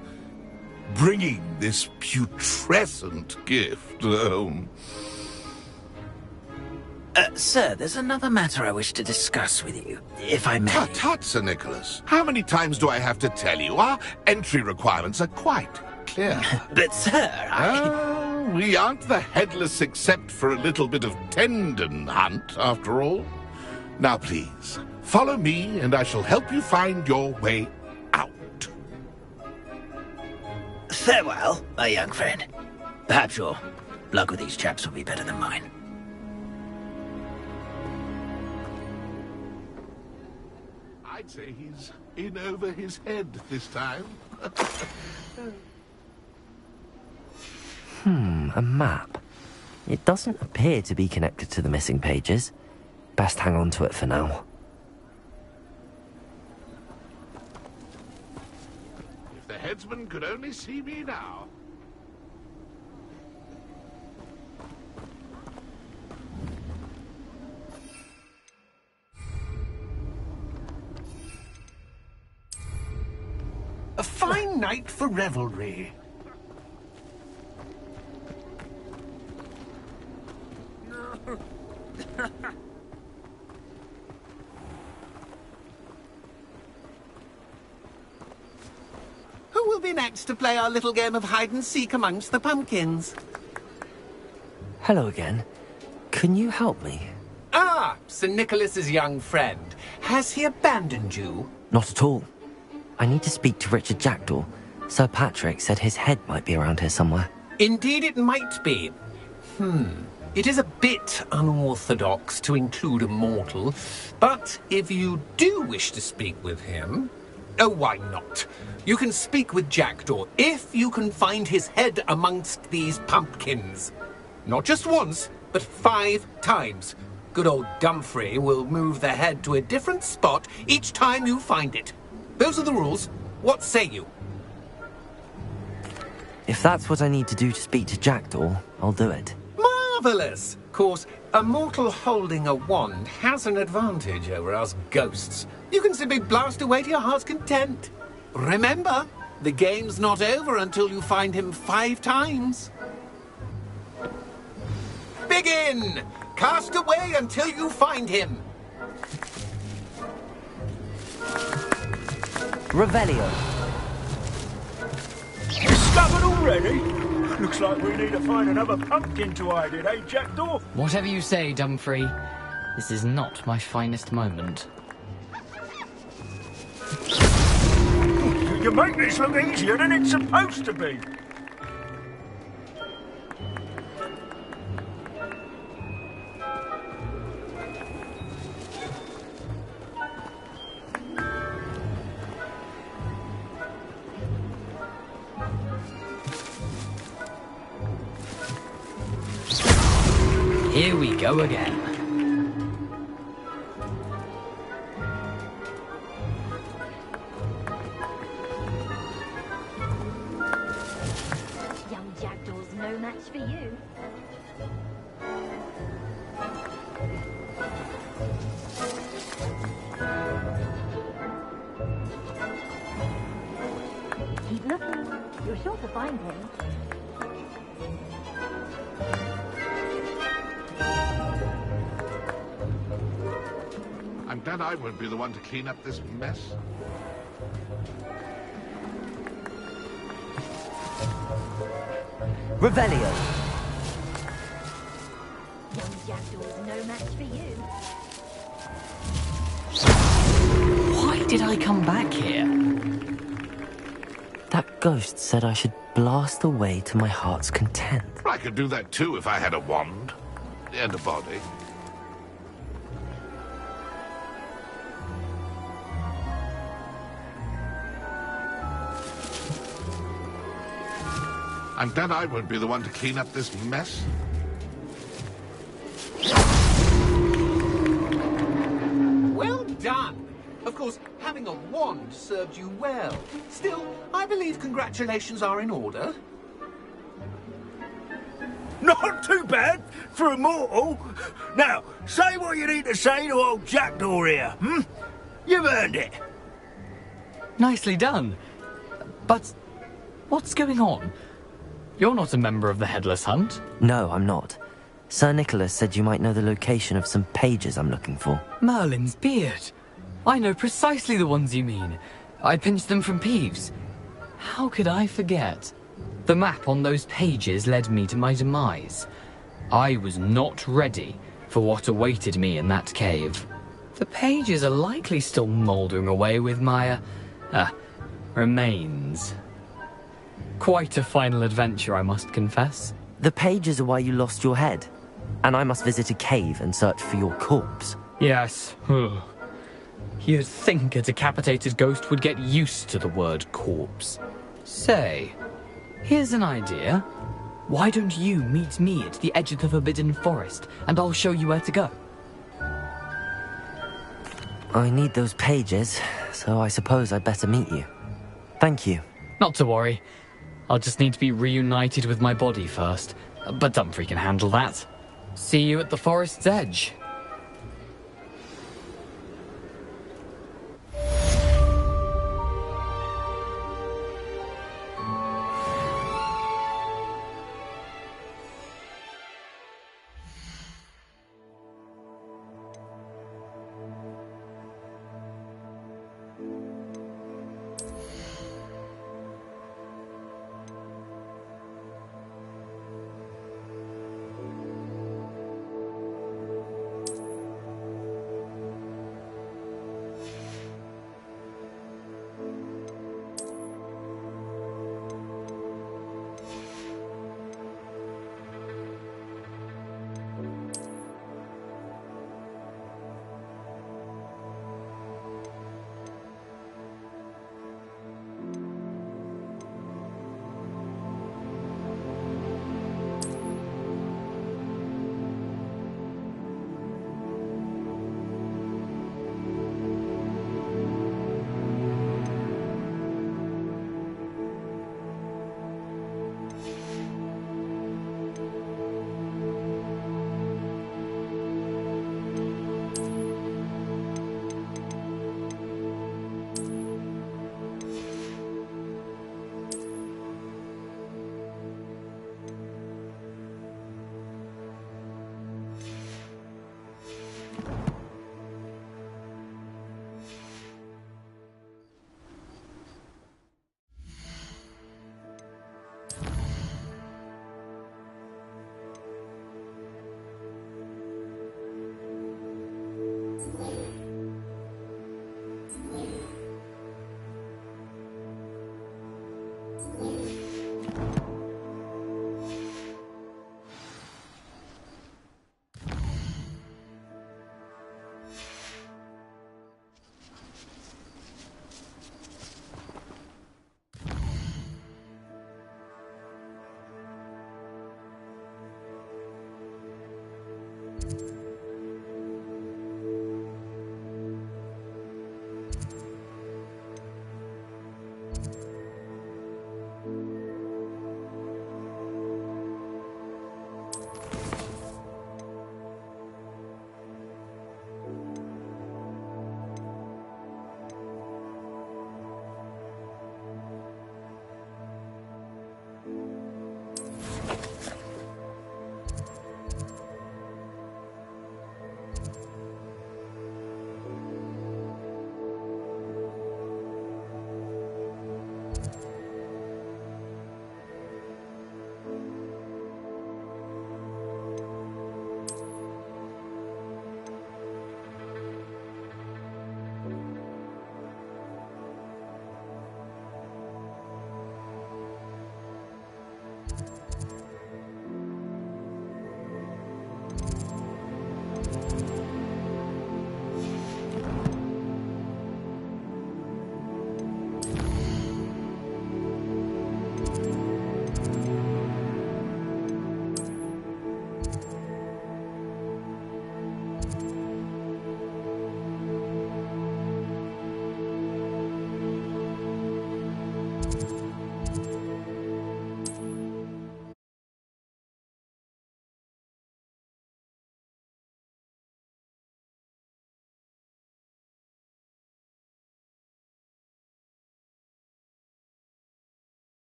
bringing this putrescent gift home. Sir, there's another matter I wish to discuss with you, if I may. Tut, Sir Nicholas. How many times do I have to tell you? Our entry requirements are quite clear. But, sir, we aren't the headless except for a little bit of tendon hunt, after all. Now, please, follow me, and I shall help you find your way out. Farewell, my young friend. Perhaps your luck with these chaps will be better than mine. I'd say he's in over his head this time. A map. It doesn't appear to be connected to the missing pages. Best hang on to it for now. If the headsman could only see me now. A fine night for revelry. Who will be next to play our little game of hide-and-seek amongst the pumpkins? Hello again. Can you help me? Ah, Sir Nicholas's young friend. Has he abandoned you? Not at all. I need to speak to Richard Jackdaw. Sir Patrick said his head might be around here somewhere. Indeed it might be. It is a bit unorthodox to include a mortal, but if you do wish to speak with him... Oh, why not? You can speak with Jackdaw if you can find his head amongst these pumpkins. Not just once, but 5 times. Good old Dumfrey will move the head to a different spot each time you find it. Those are the rules. What say you? If that's what I need to do to speak to Jackdaw, I'll do it. Marvellous! Of course, a mortal holding a wand has an advantage over us ghosts. You can simply blast away to your heart's content. Remember, the game's not over until you find him 5 times. Begin! Cast away until you find him. Revelio. Discovered already? Looks like we need to find another pumpkin to hide in, eh, Jackdaw? Whatever you say, Dumfrey. This is not my finest moment. You make this look easier than it's supposed to be. Here we go again. Young Jackdaw's no match for you. Keep looking. You're sure to find him. I'm glad I won't be the one to clean up this mess. Revelio. Young Jackdaw's no match for you. Why did I come back here? That ghost said I should blast away to my heart's content. I could do that too if I had a wand and a body. I'm glad I won't be the one to clean up this mess. Well done! Of course, having a wand served you well. Still, I believe congratulations are in order. Not too bad for a mortal. Now, say what you need to say to old Jackdaw here, hmm? You've earned it. Nicely done. But what's going on? You're not a member of the Headless Hunt. No, I'm not. Sir Nicholas said you might know the location of some pages I'm looking for. Merlin's beard. I know precisely the ones you mean. I pinched them from Peeves. How could I forget? The map on those pages led me to my demise. I was not ready for what awaited me in that cave. The pages are likely still mouldering away with my, remains. Quite a final adventure, I must confess. The pages are why you lost your head, and I must visit a cave and search for your corpse. Yes. You'd think a decapitated ghost would get used to the word corpse. Say, here's an idea. Why don't you meet me at the edge of the Forbidden Forest, and I'll show you where to go? I need those pages, so I suppose I'd better meet you. Thank you. Not to worry. I'll just need to be reunited with my body first. But Dumfrey can handle that. See you at the forest's edge.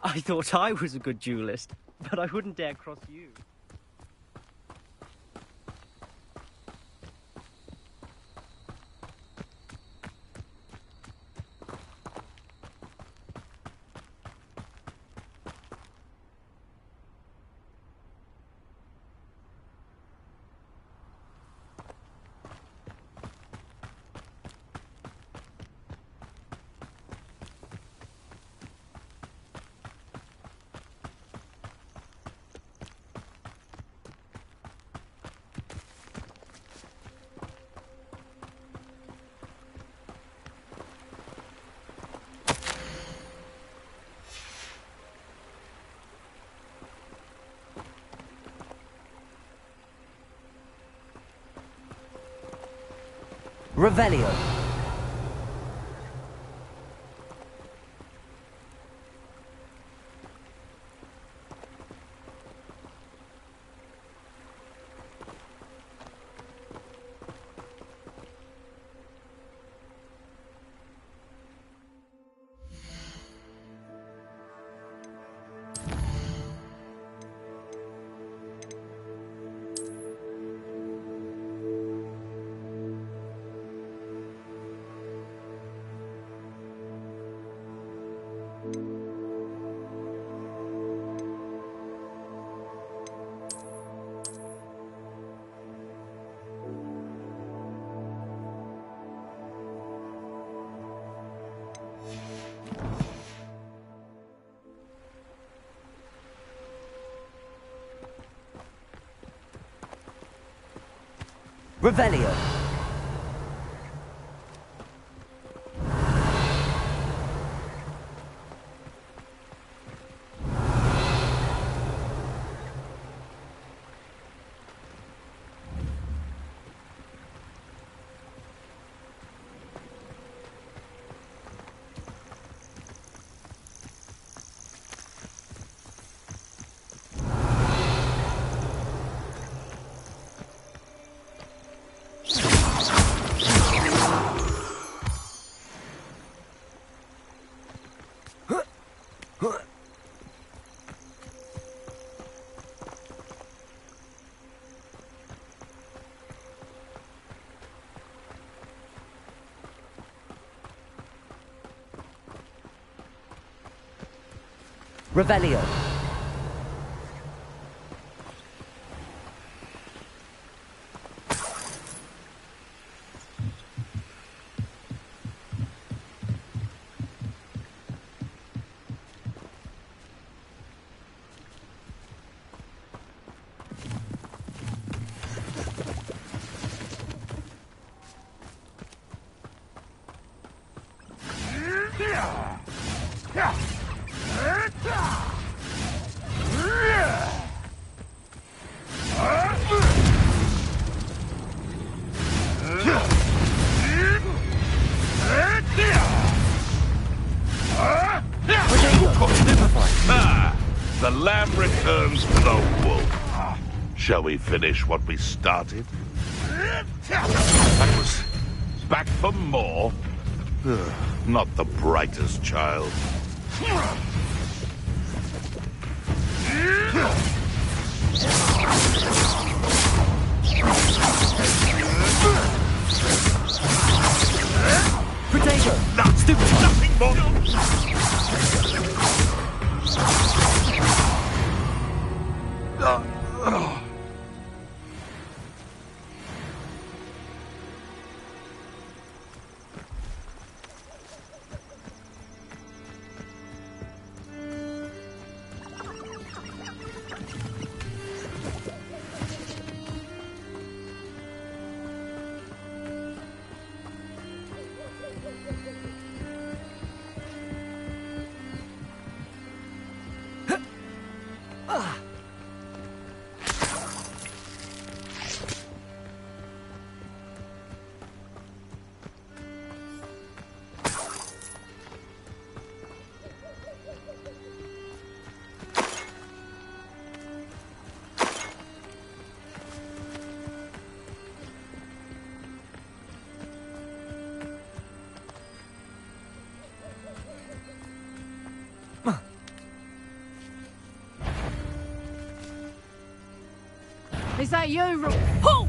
I thought I was a good duelist, but I wouldn't dare cross you. Revelio. Revelio. Revelio. The lamb returns to the wolf. Shall we finish what we started? That was back for more. Not the brightest child. Potato! Not stupid! Nothing more! Is that you, Oh!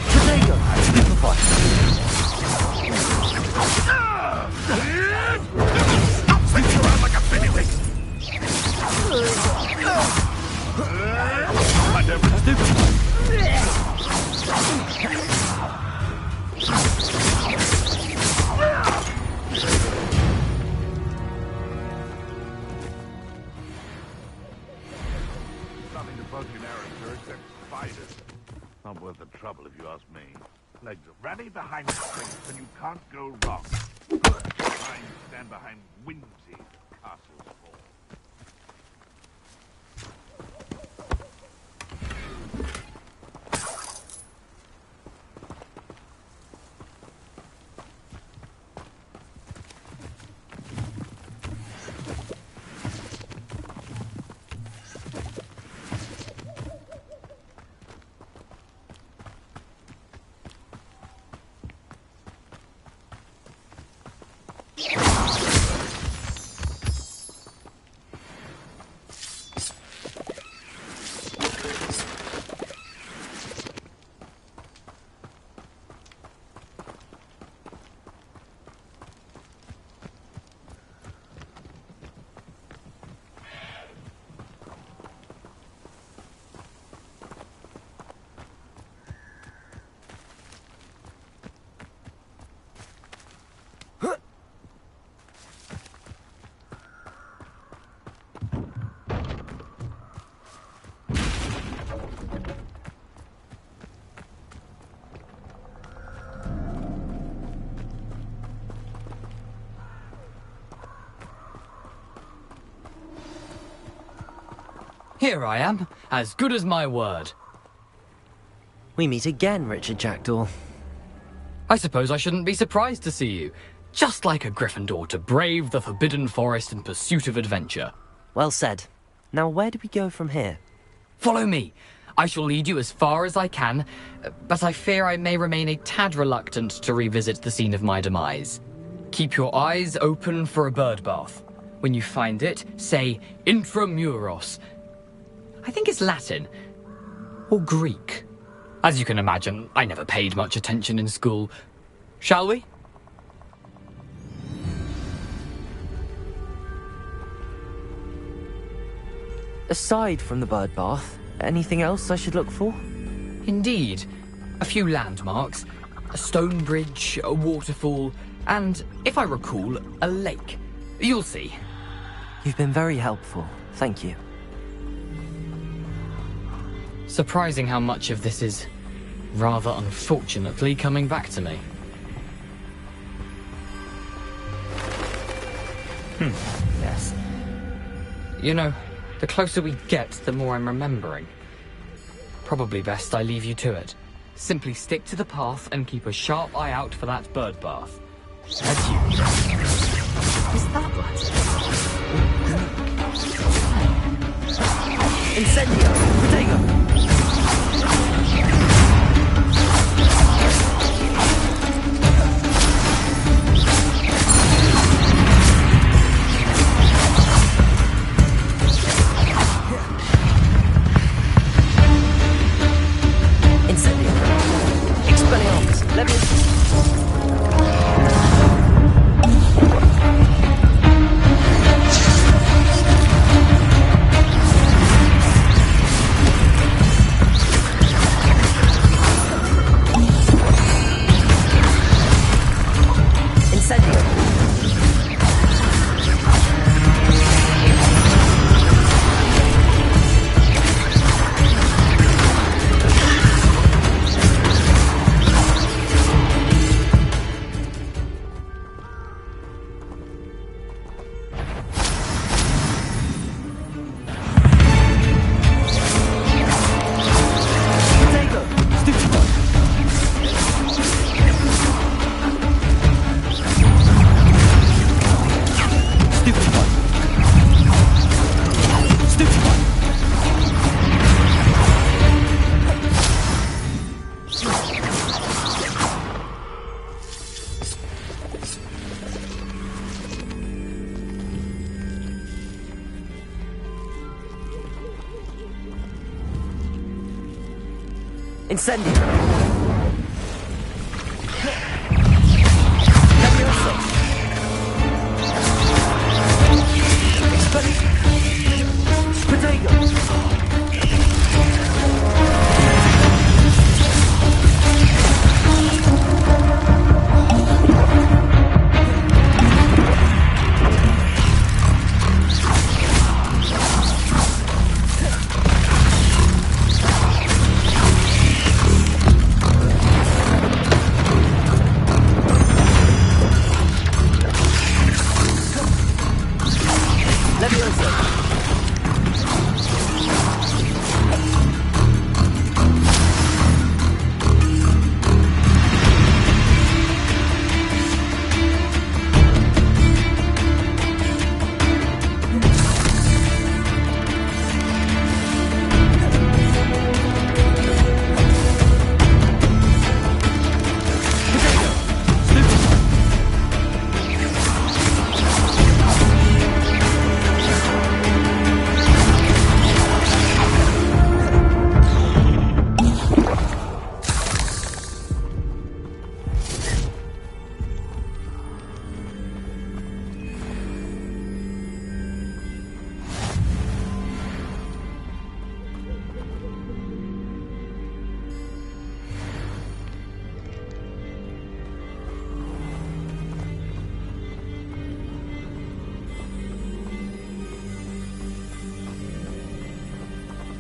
Potato! Stupefy! Stop swinging around like a baby. Nothing to bug your narrator except spiders. Not worth the trouble if you ask me. Legs are rally behind strength and you can't go wrong. Mine stand behind whimsy. Castles fall. Here I am, as good as my word. We meet again, Richard Jackdaw. I suppose I shouldn't be surprised to see you. Just like a Gryffindor to brave the Forbidden Forest in pursuit of adventure. Well said. Now where do we go from here? Follow me. I shall lead you as far as I can, but I fear I may remain a tad reluctant to revisit the scene of my demise. Keep your eyes open for a bird bath. When you find it, say Intramuros. I think it's Latin. Or Greek. As you can imagine, I never paid much attention in school. Shall we? Aside from the bird bath, anything else I should look for? Indeed. A few landmarks. A stone bridge, a waterfall, and, if I recall, a lake. You'll see. You've been very helpful. Thank you. Surprising how much of this is, rather unfortunately, coming back to me. Yes. You know, the closer we get, the more I'm remembering. Probably best I leave you to it. Simply stick to the path and keep a sharp eye out for that bird bath. Adieu. Is that Incendio! Protego! Incendio.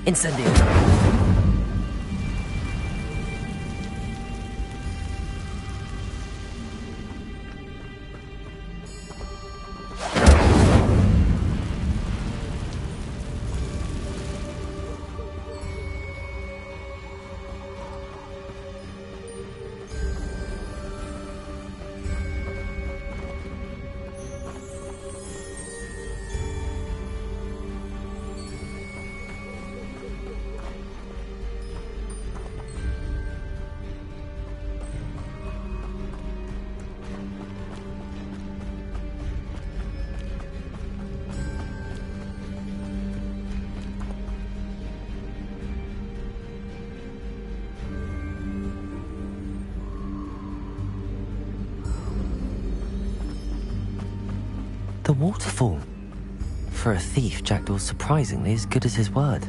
Incendio. The waterfall. For a thief, Jackdaw's surprisingly as good as his word.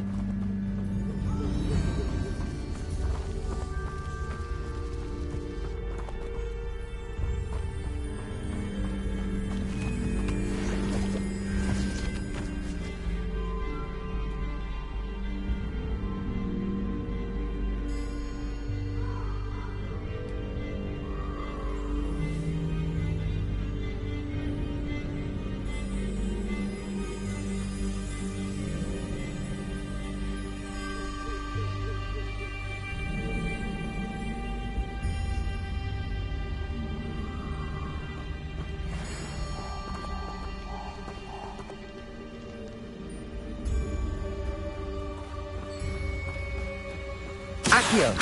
Accio.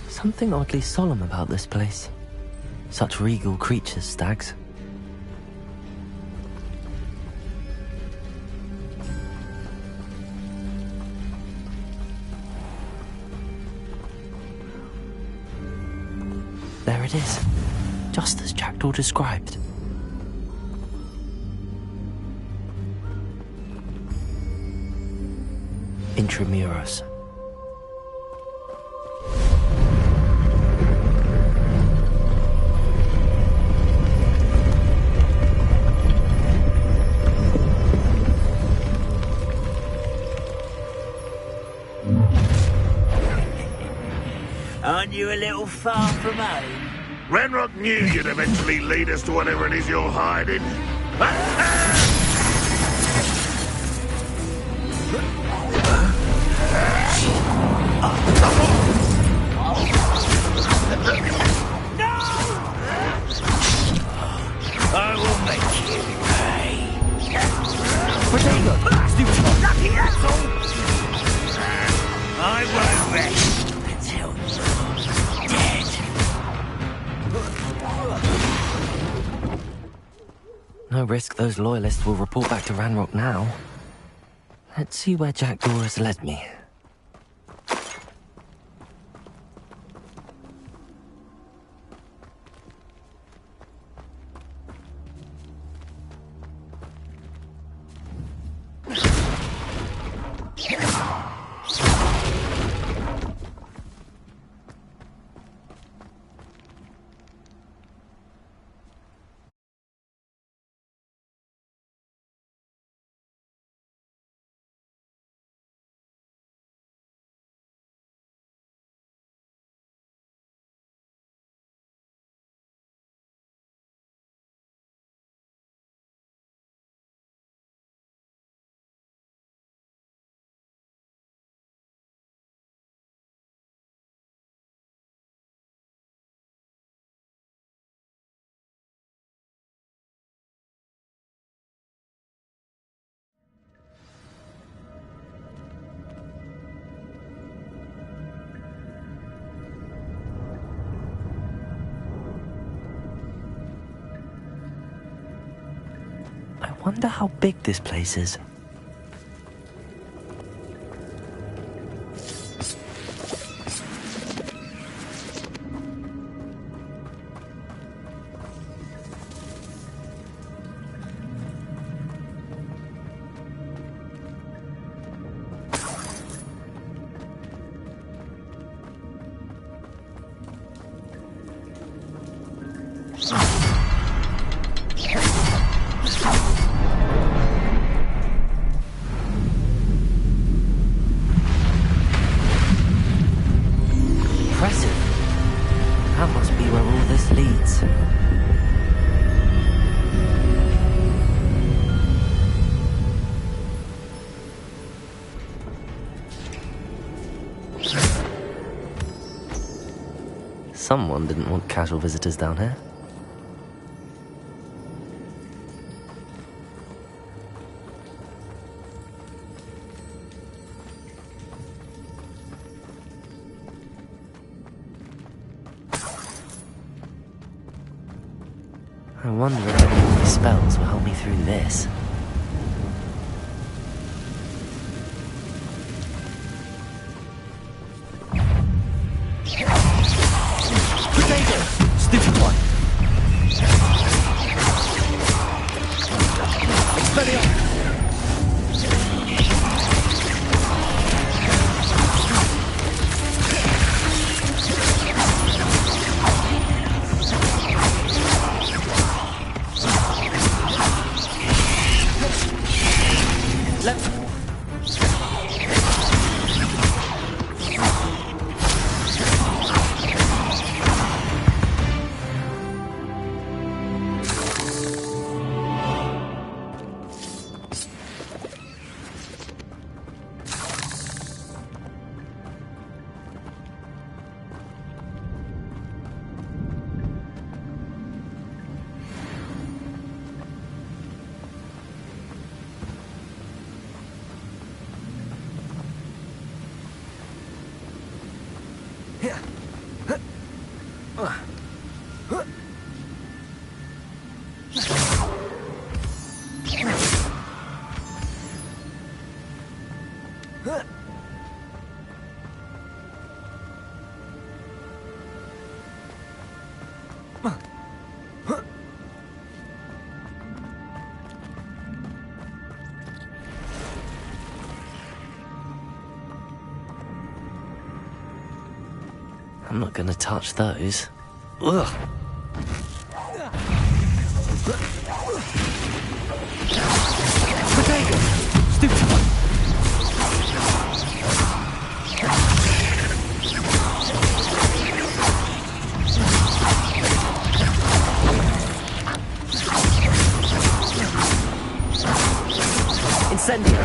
Something oddly solemn about this place. Such regal creatures, stags. There it is, just as Jackdaw described. Intramuros. Aren't you a little far from home? Renrock knew you'd eventually lead us to whatever it is you're hiding. I will make you pay. Protego! Stupid! Lucky, that's all! I won't rest until you're dead. No risk those loyalists will report back to Ranrock now. Let's see where Jackdaw has led me. I wonder how big this place is. Someone didn't want casual visitors down here. I wonder if any of these spells will help me through this. Stupid one. Expelliarmus. I'm not gonna touch those. Ugh. Potato! Stupid one! Incendio!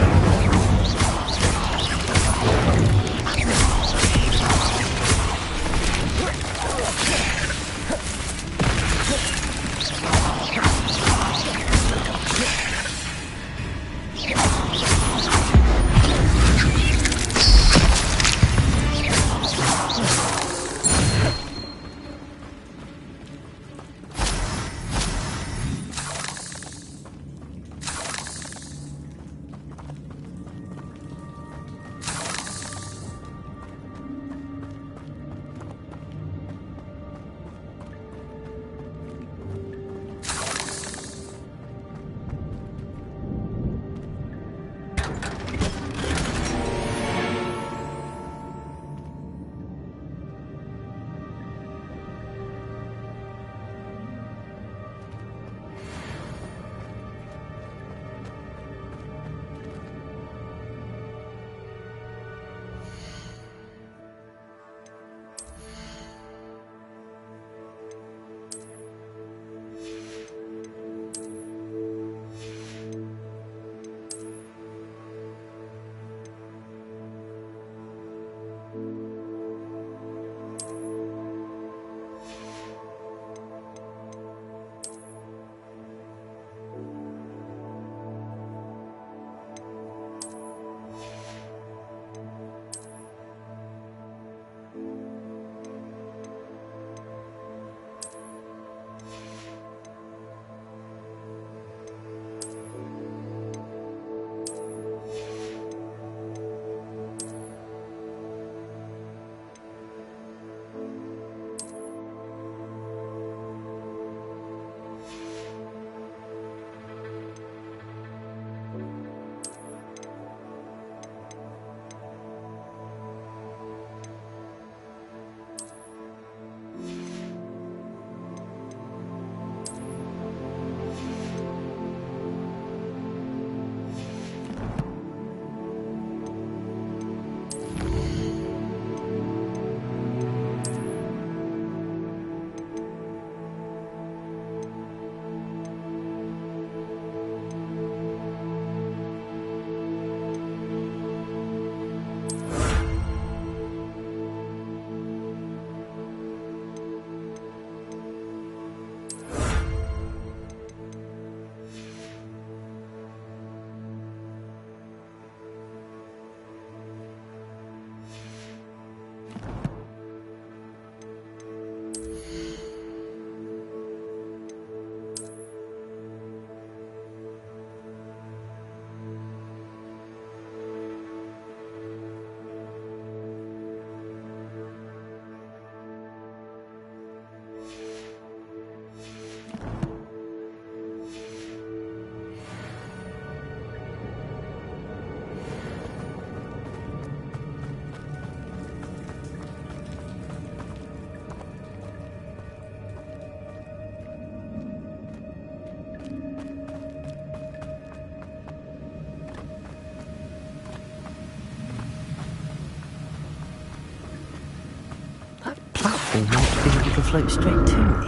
Or won't be able to float straight to me.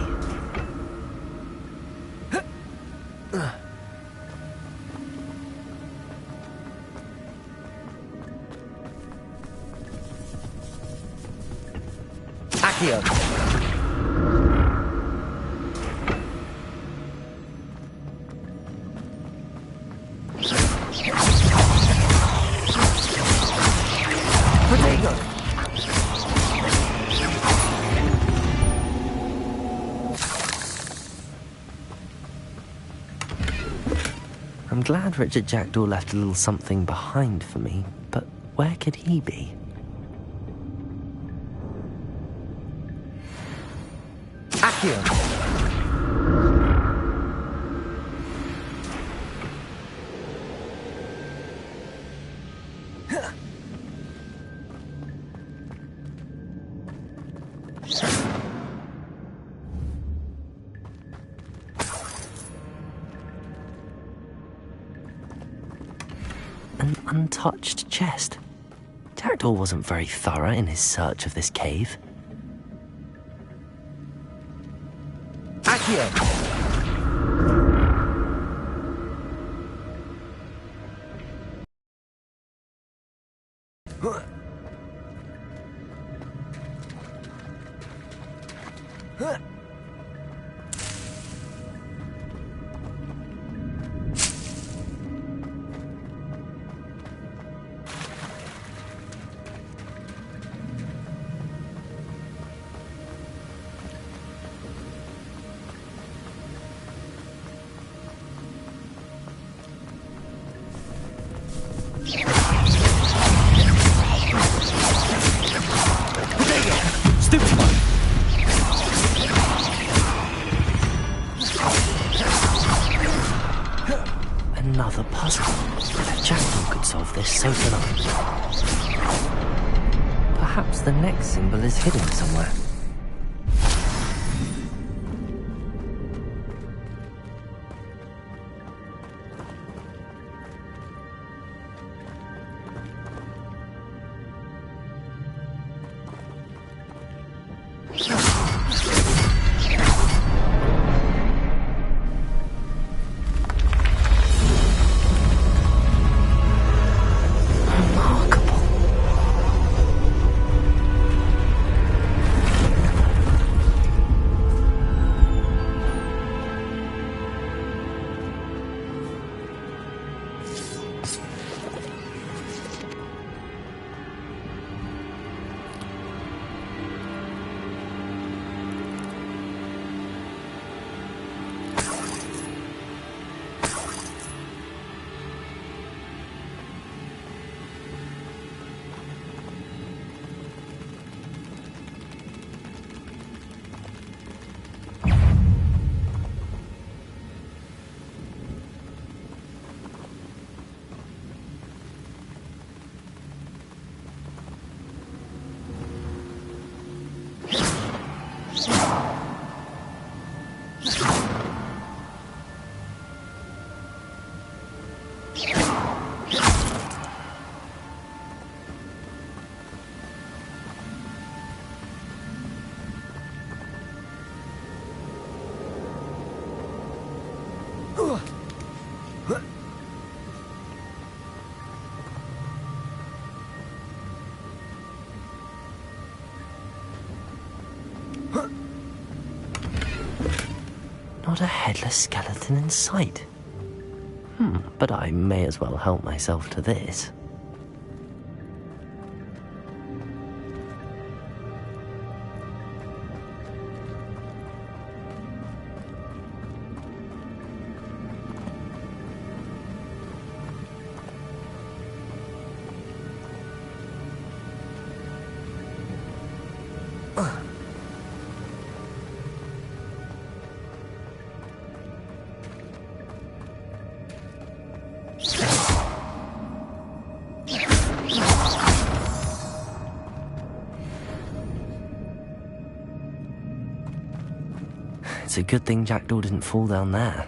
Accio! I'm glad Richard Jackdaw left a little something behind for me, but where could he be? Accio! An untouched chest. Jackdaw wasn't very thorough in his search of this cave. Accio! Another puzzle. If Jackdaw could solve this, so can I. Perhaps the next symbol is hidden somewhere. Not a headless skeleton in sight. But I may as well help myself to this. It's a good thing Jackdaw didn't fall down there.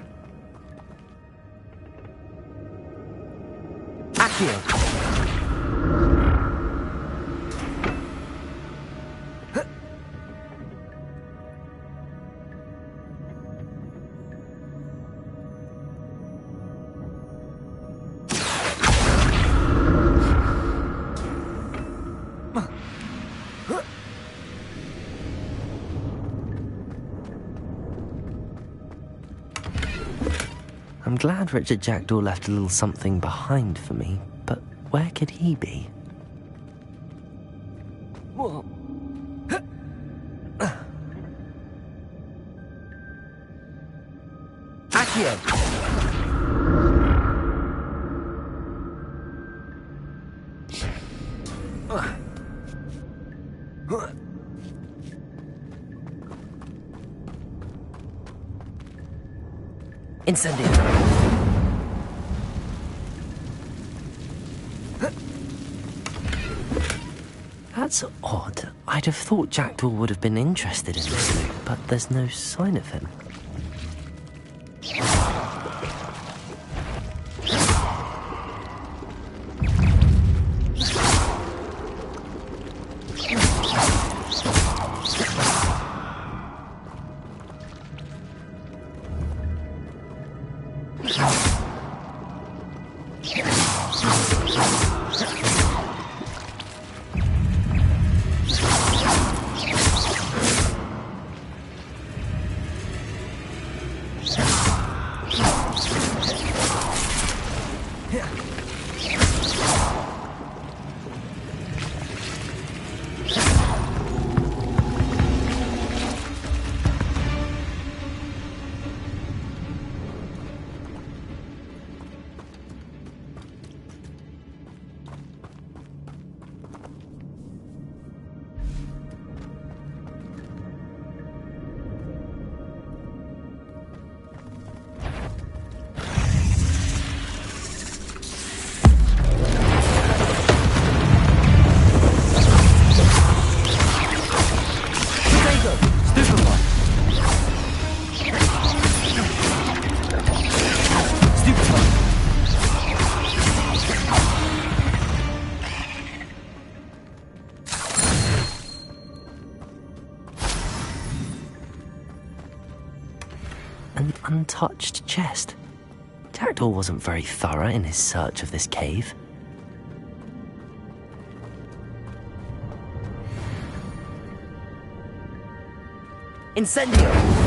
Accio! I'm glad Richard Jackdaw left a little something behind for me, but where could he be? Whoa. Accio! Incendio! That's odd. I'd have thought Jackdaw would have been interested in this loot, but there's no sign of him. An untouched chest. Jackdaw wasn't very thorough in his search of this cave. Incendio!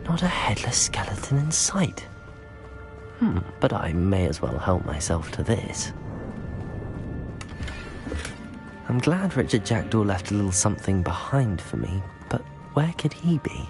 Not a headless skeleton in sight. But I may as well help myself to this. I'm glad Richard Jackdaw left a little something behind for me, but where could he be?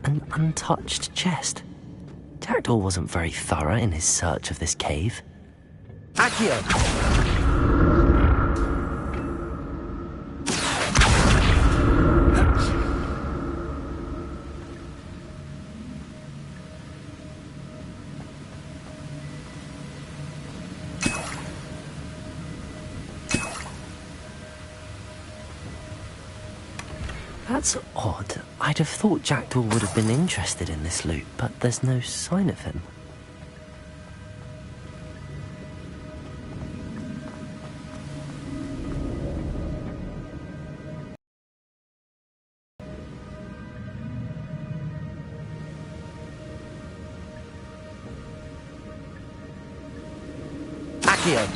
An untouched chest. Jackdaw wasn't very thorough in his search of this cave. Accio! That's odd. I'd have thought Jackdaw would have been interested in this loot, but there's no sign of him. Accio!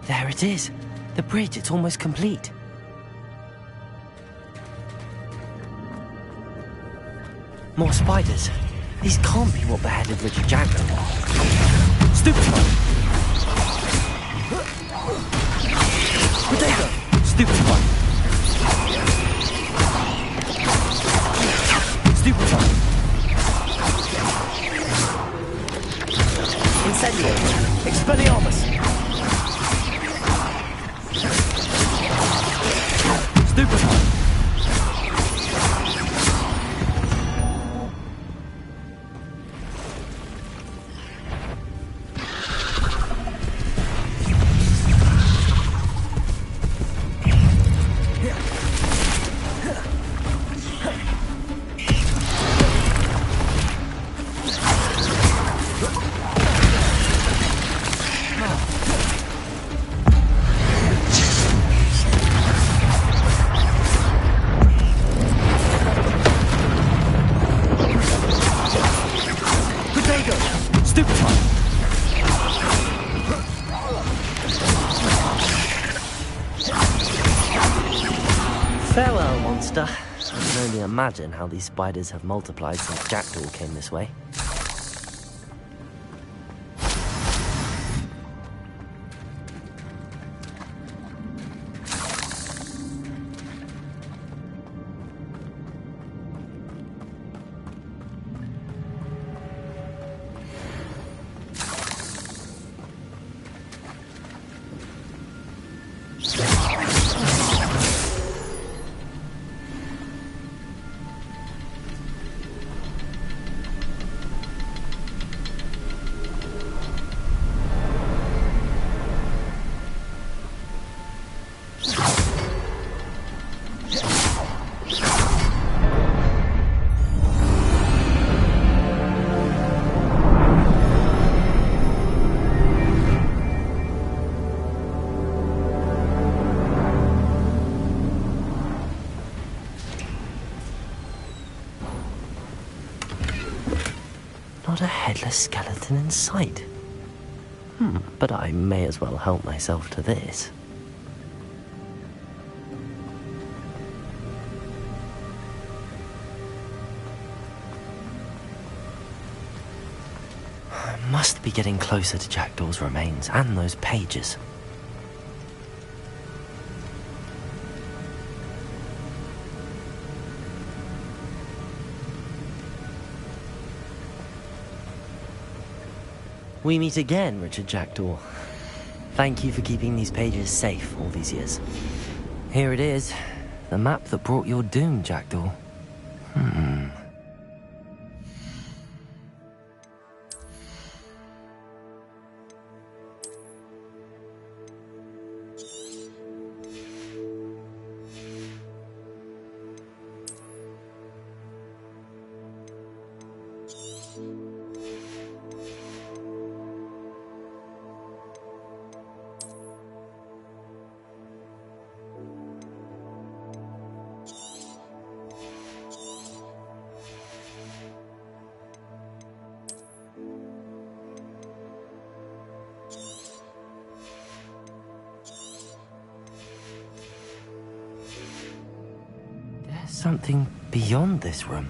There it is. The bridge, it's almost complete. More spiders. These can't be what beheaded Richard Jackdaw. Stupid one! Potato! Stupid one! Stupid one! Incendio! Expelliarmus! Stupid one! Farewell, monster. I can only imagine how these spiders have multiplied since Jackdaw came this way. Not a headless skeleton in sight. But I may as well help myself to this. I must be getting closer to Jackdaw's remains and those pages. We meet again, Richard Jackdaw. Thank you for keeping these pages safe all these years. Here it is, the map that brought your doom, Jackdaw. Something beyond this room.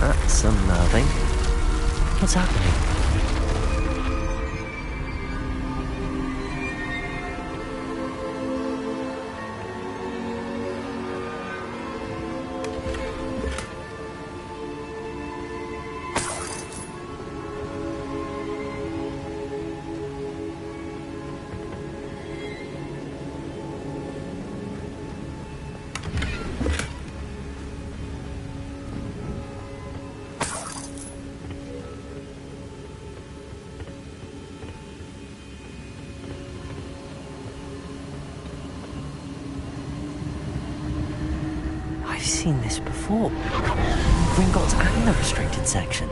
That's unnerving. What's happening? I've seen this before. Gringotts and the restricted section.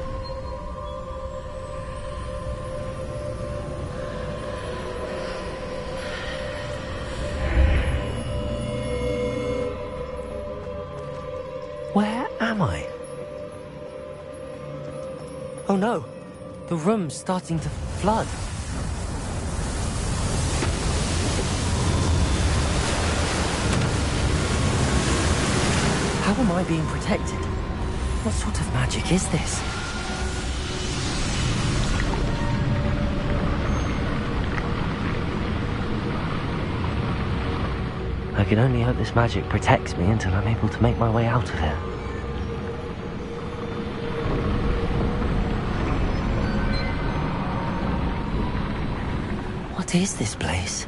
Where am I? Oh no! The room's starting to flood. How am I being protected? What sort of magic is this? I can only hope this magic protects me until I'm able to make my way out of here. What is this place?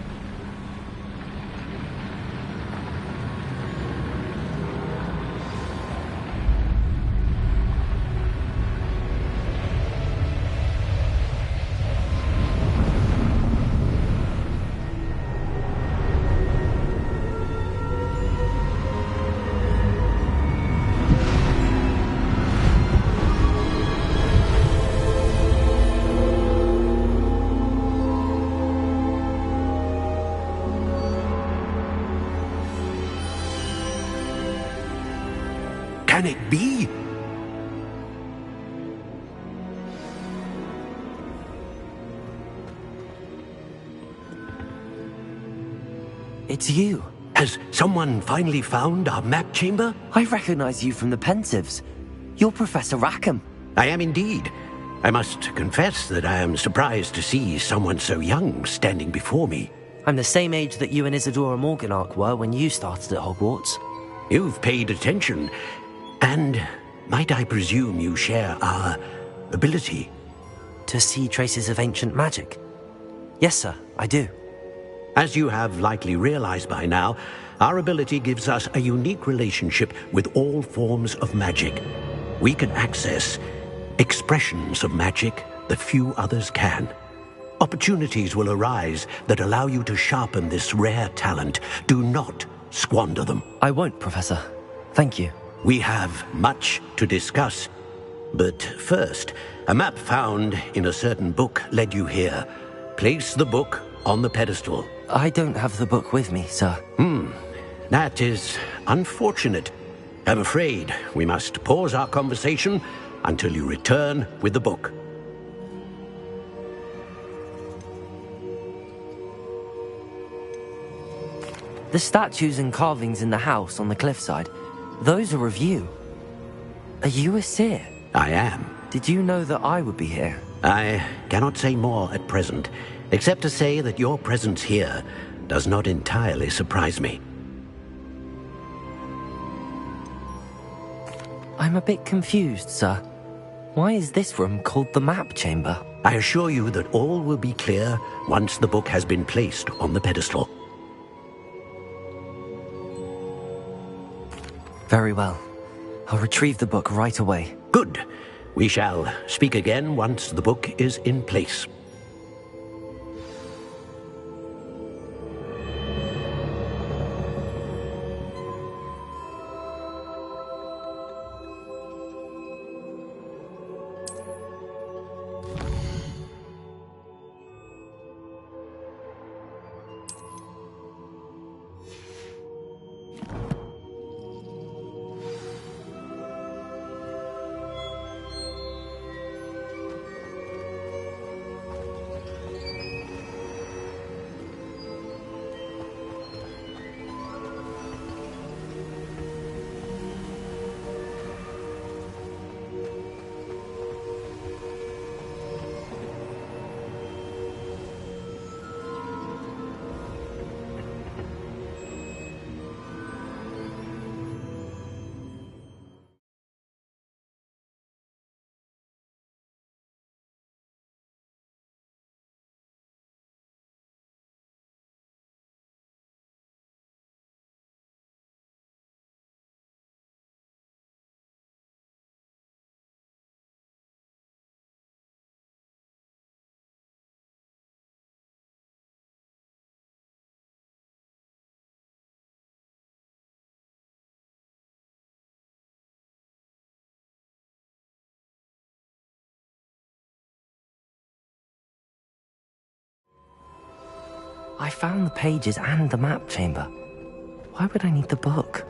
Can it be? It's you. Has someone finally found our map chamber? I recognize you from the Pensives. You're Professor Rackham. I am indeed. I must confess that I am surprised to see someone so young standing before me. I'm the same age that you and Isadora Morganach were when you started at Hogwarts. You've paid attention, and might I presume you share our ability? To see traces of ancient magic? Yes, sir, I do. As you have likely realized by now, our ability gives us a unique relationship with all forms of magic. We can access expressions of magic that few others can. Opportunities will arise that allow you to sharpen this rare talent. Do not squander them. I won't, Professor. Thank you. We have much to discuss. But first, a map found in a certain book led you here. Place the book on the pedestal. I don't have the book with me, sir. That is unfortunate. I'm afraid we must pause our conversation until you return with the book. The statues and carvings in the house on the cliffside, those are of you. Are you a seer? I am. Did you know that I would be here? I cannot say more at present, except to say that your presence here does not entirely surprise me. I'm a bit confused, sir. Why is this room called the map chamber? I assure you that all will be clear once the book has been placed on the pedestal. Very well. I'll retrieve the book right away. Good. We shall speak again once the book is in place. I found the pages and the map chamber. Why would I need the book?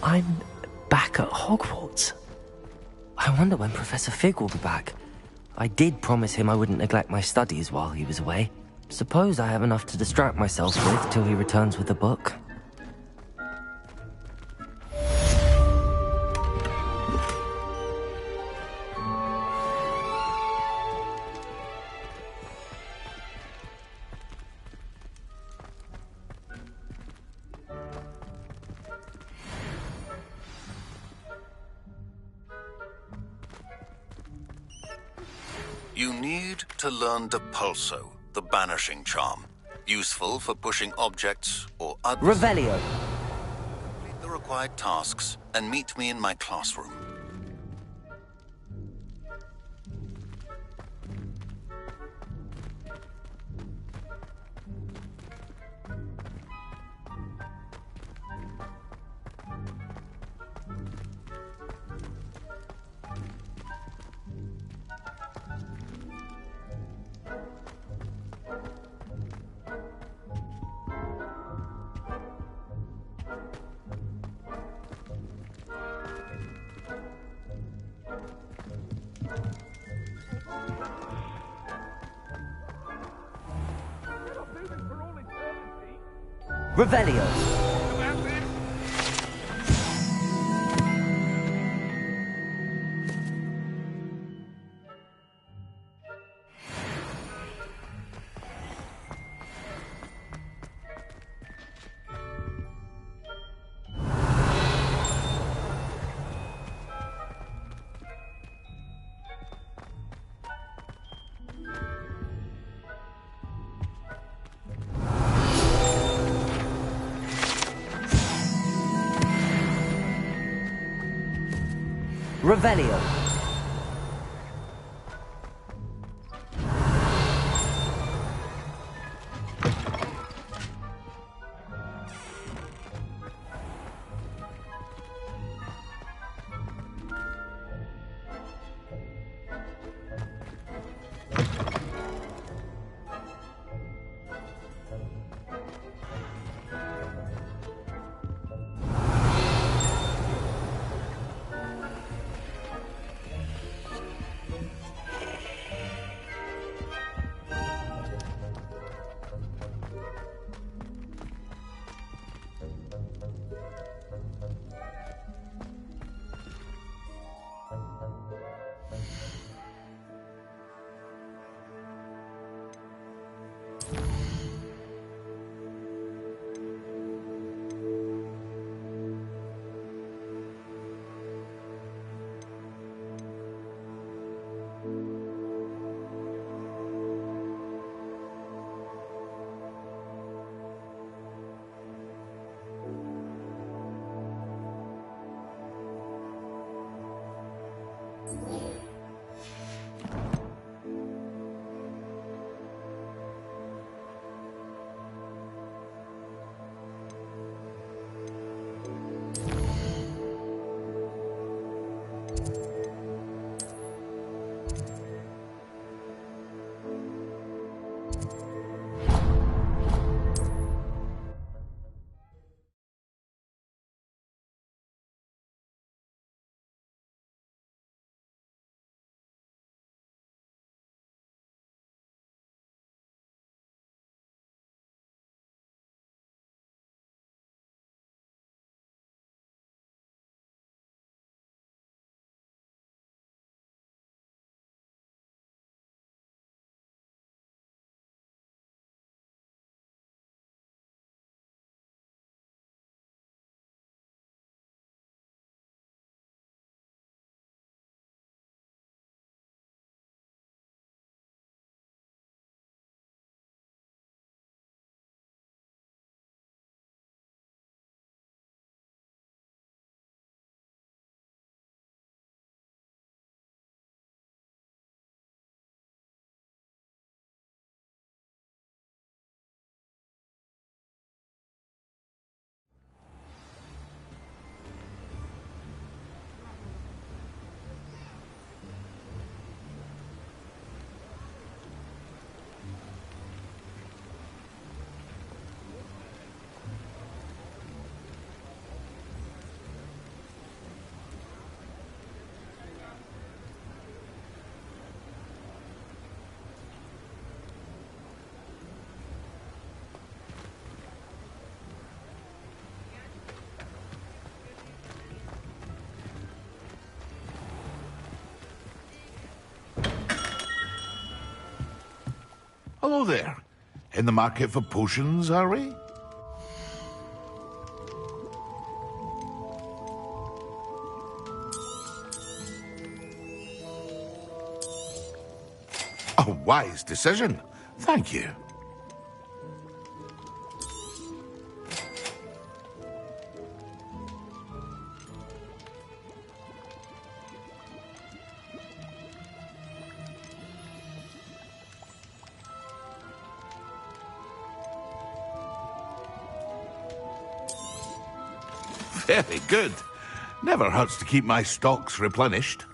I'm back at Hogwarts. I wonder when Professor Fig will be back. I did promise him I wouldn't neglect my studies while he was away. Suppose I have enough to distract myself with till he returns with the book. You need to learn Depulso, the banishing charm. Useful for pushing objects or others. Revelio. Complete the required tasks and meet me in my classroom. Revelio. Revelio. Hello there. In the market for potions, are we? A wise decision. Thank you. Very good. Never hurts to keep my stocks replenished.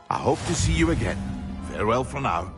I hope to see you again. Farewell for now.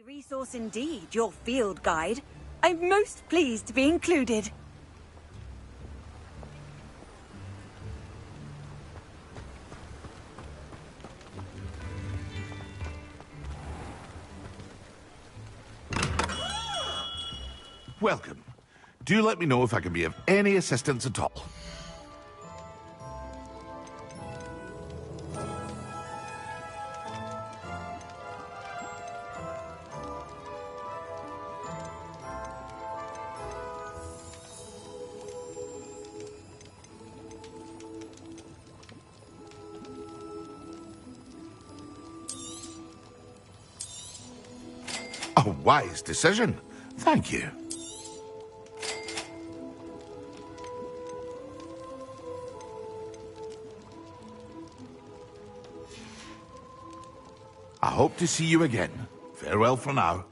Resource indeed, your field guide. I'm most pleased to be included. Welcome. Do let me know if I can be of any assistance at all. A wise decision. Thank you. I hope to see you again. Farewell for now.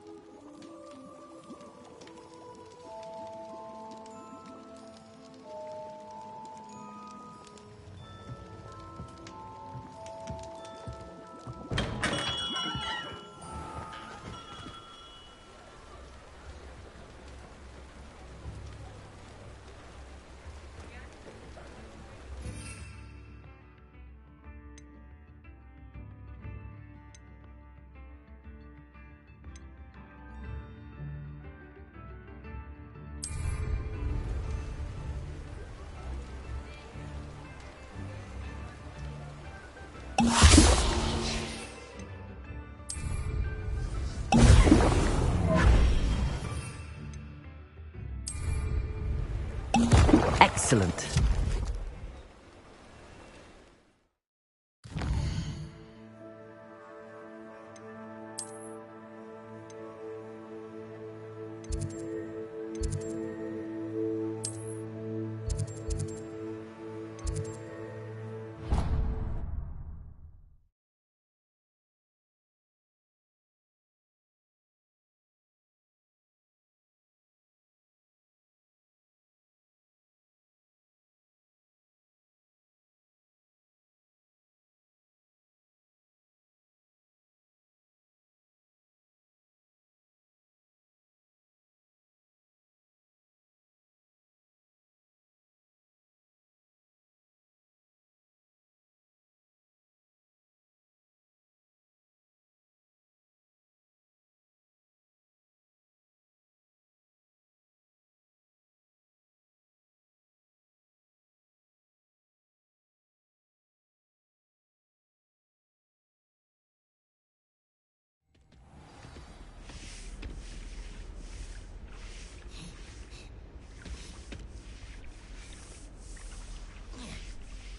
Excellent.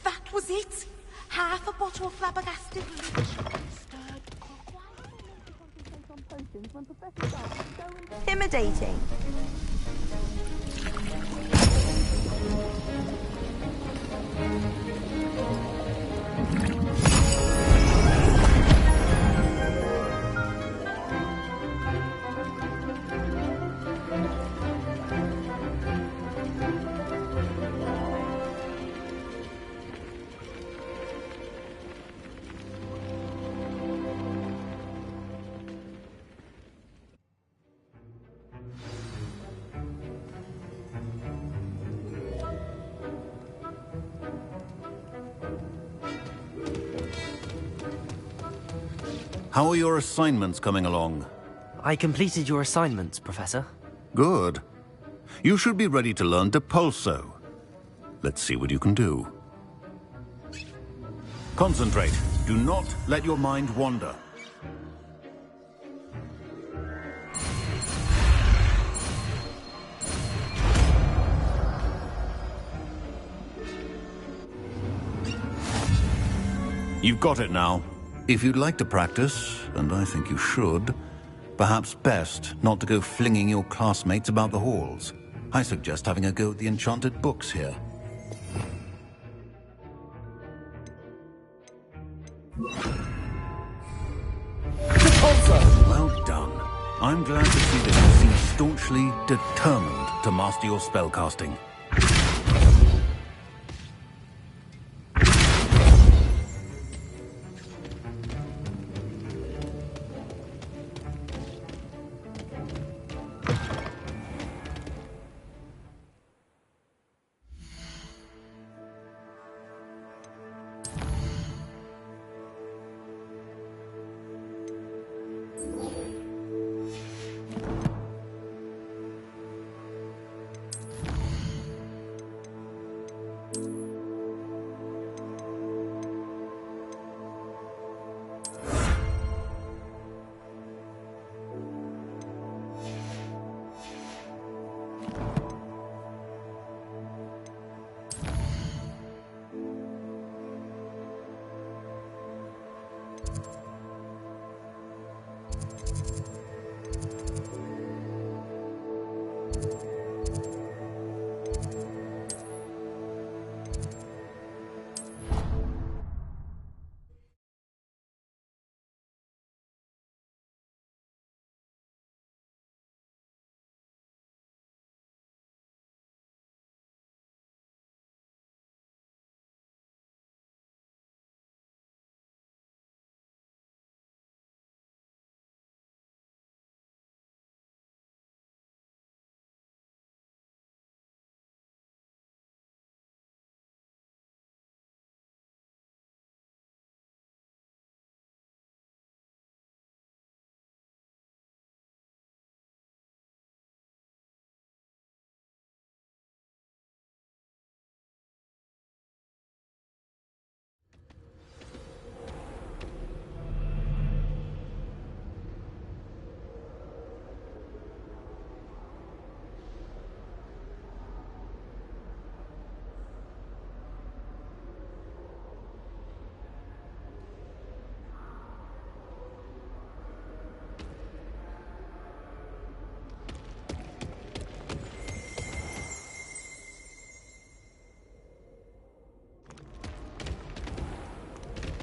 That was it. Half a bottle of flabbergasted leech. Intimidating. How are your assignments coming along? I completed your assignments, Professor. Good. You should be ready to learn Depulso. Let's see what you can do. Concentrate. Do not let your mind wander. You've got it now. If you'd like to practice, and I think you should, perhaps best not to go flinging your classmates about the halls. I suggest having a go at the enchanted books here. Well done. I'm glad to see that you seem staunchly determined to master your spellcasting.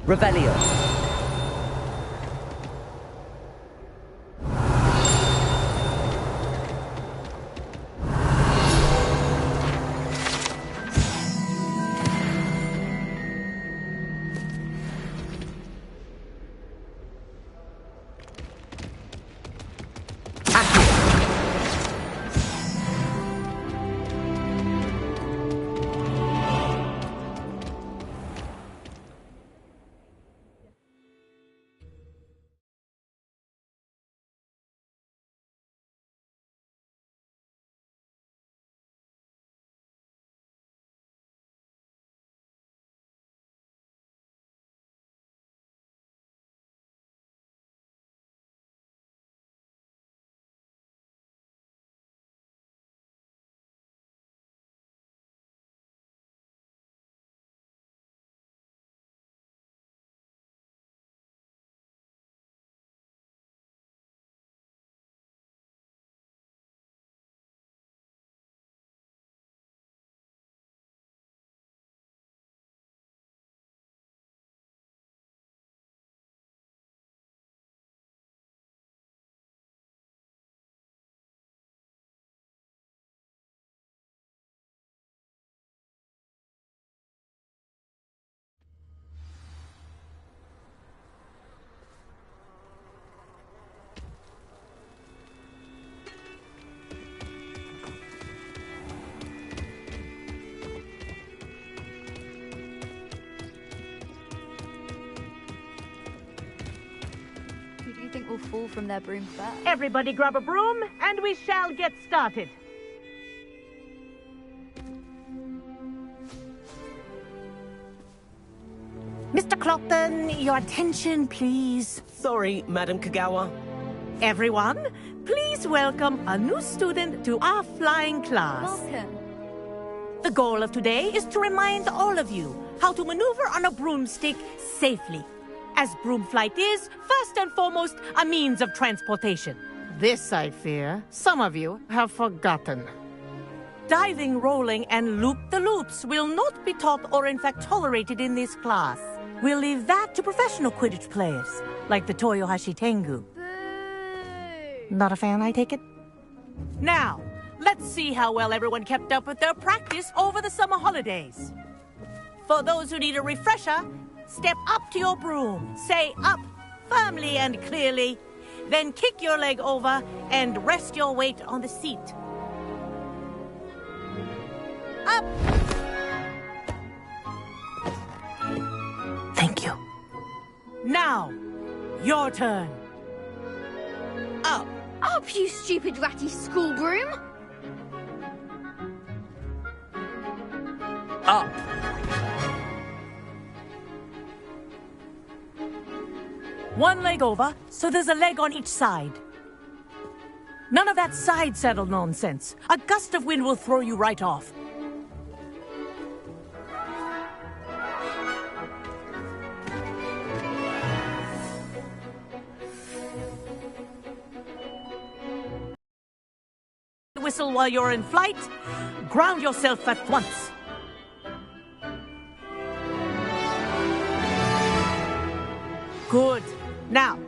Revelio. Who do you think will fall from their broom first? Everybody grab a broom, and we shall get started. Mr. Clockton, your attention, please. Sorry, Madam Kagawa. Everyone, please welcome a new student to our flying class. Welcome. The goal of today is to remind all of you how to maneuver on a broomstick safely, as broom flight is, first and foremost, a means of transportation. This, I fear, some of you have forgotten. Diving, rolling, and loop-the-loops will not be taught or in fact tolerated in this class. We'll leave that to professional Quidditch players, like the Toyohashi Tengu. Not a fan, I take it? Now, let's see how well everyone kept up with their practice over the summer holidays. For those who need a refresher, step up to your broom, say up firmly and clearly, then kick your leg over and rest your weight on the seat. Up! Thank you. Now, your turn. Up. Up, you stupid ratty school broom! Up. One leg over, so there's a leg on each side. None of that side saddle nonsense. A gust of wind will throw you right off. Whistle while you're in flight. Ground yourself at once. Good. Now,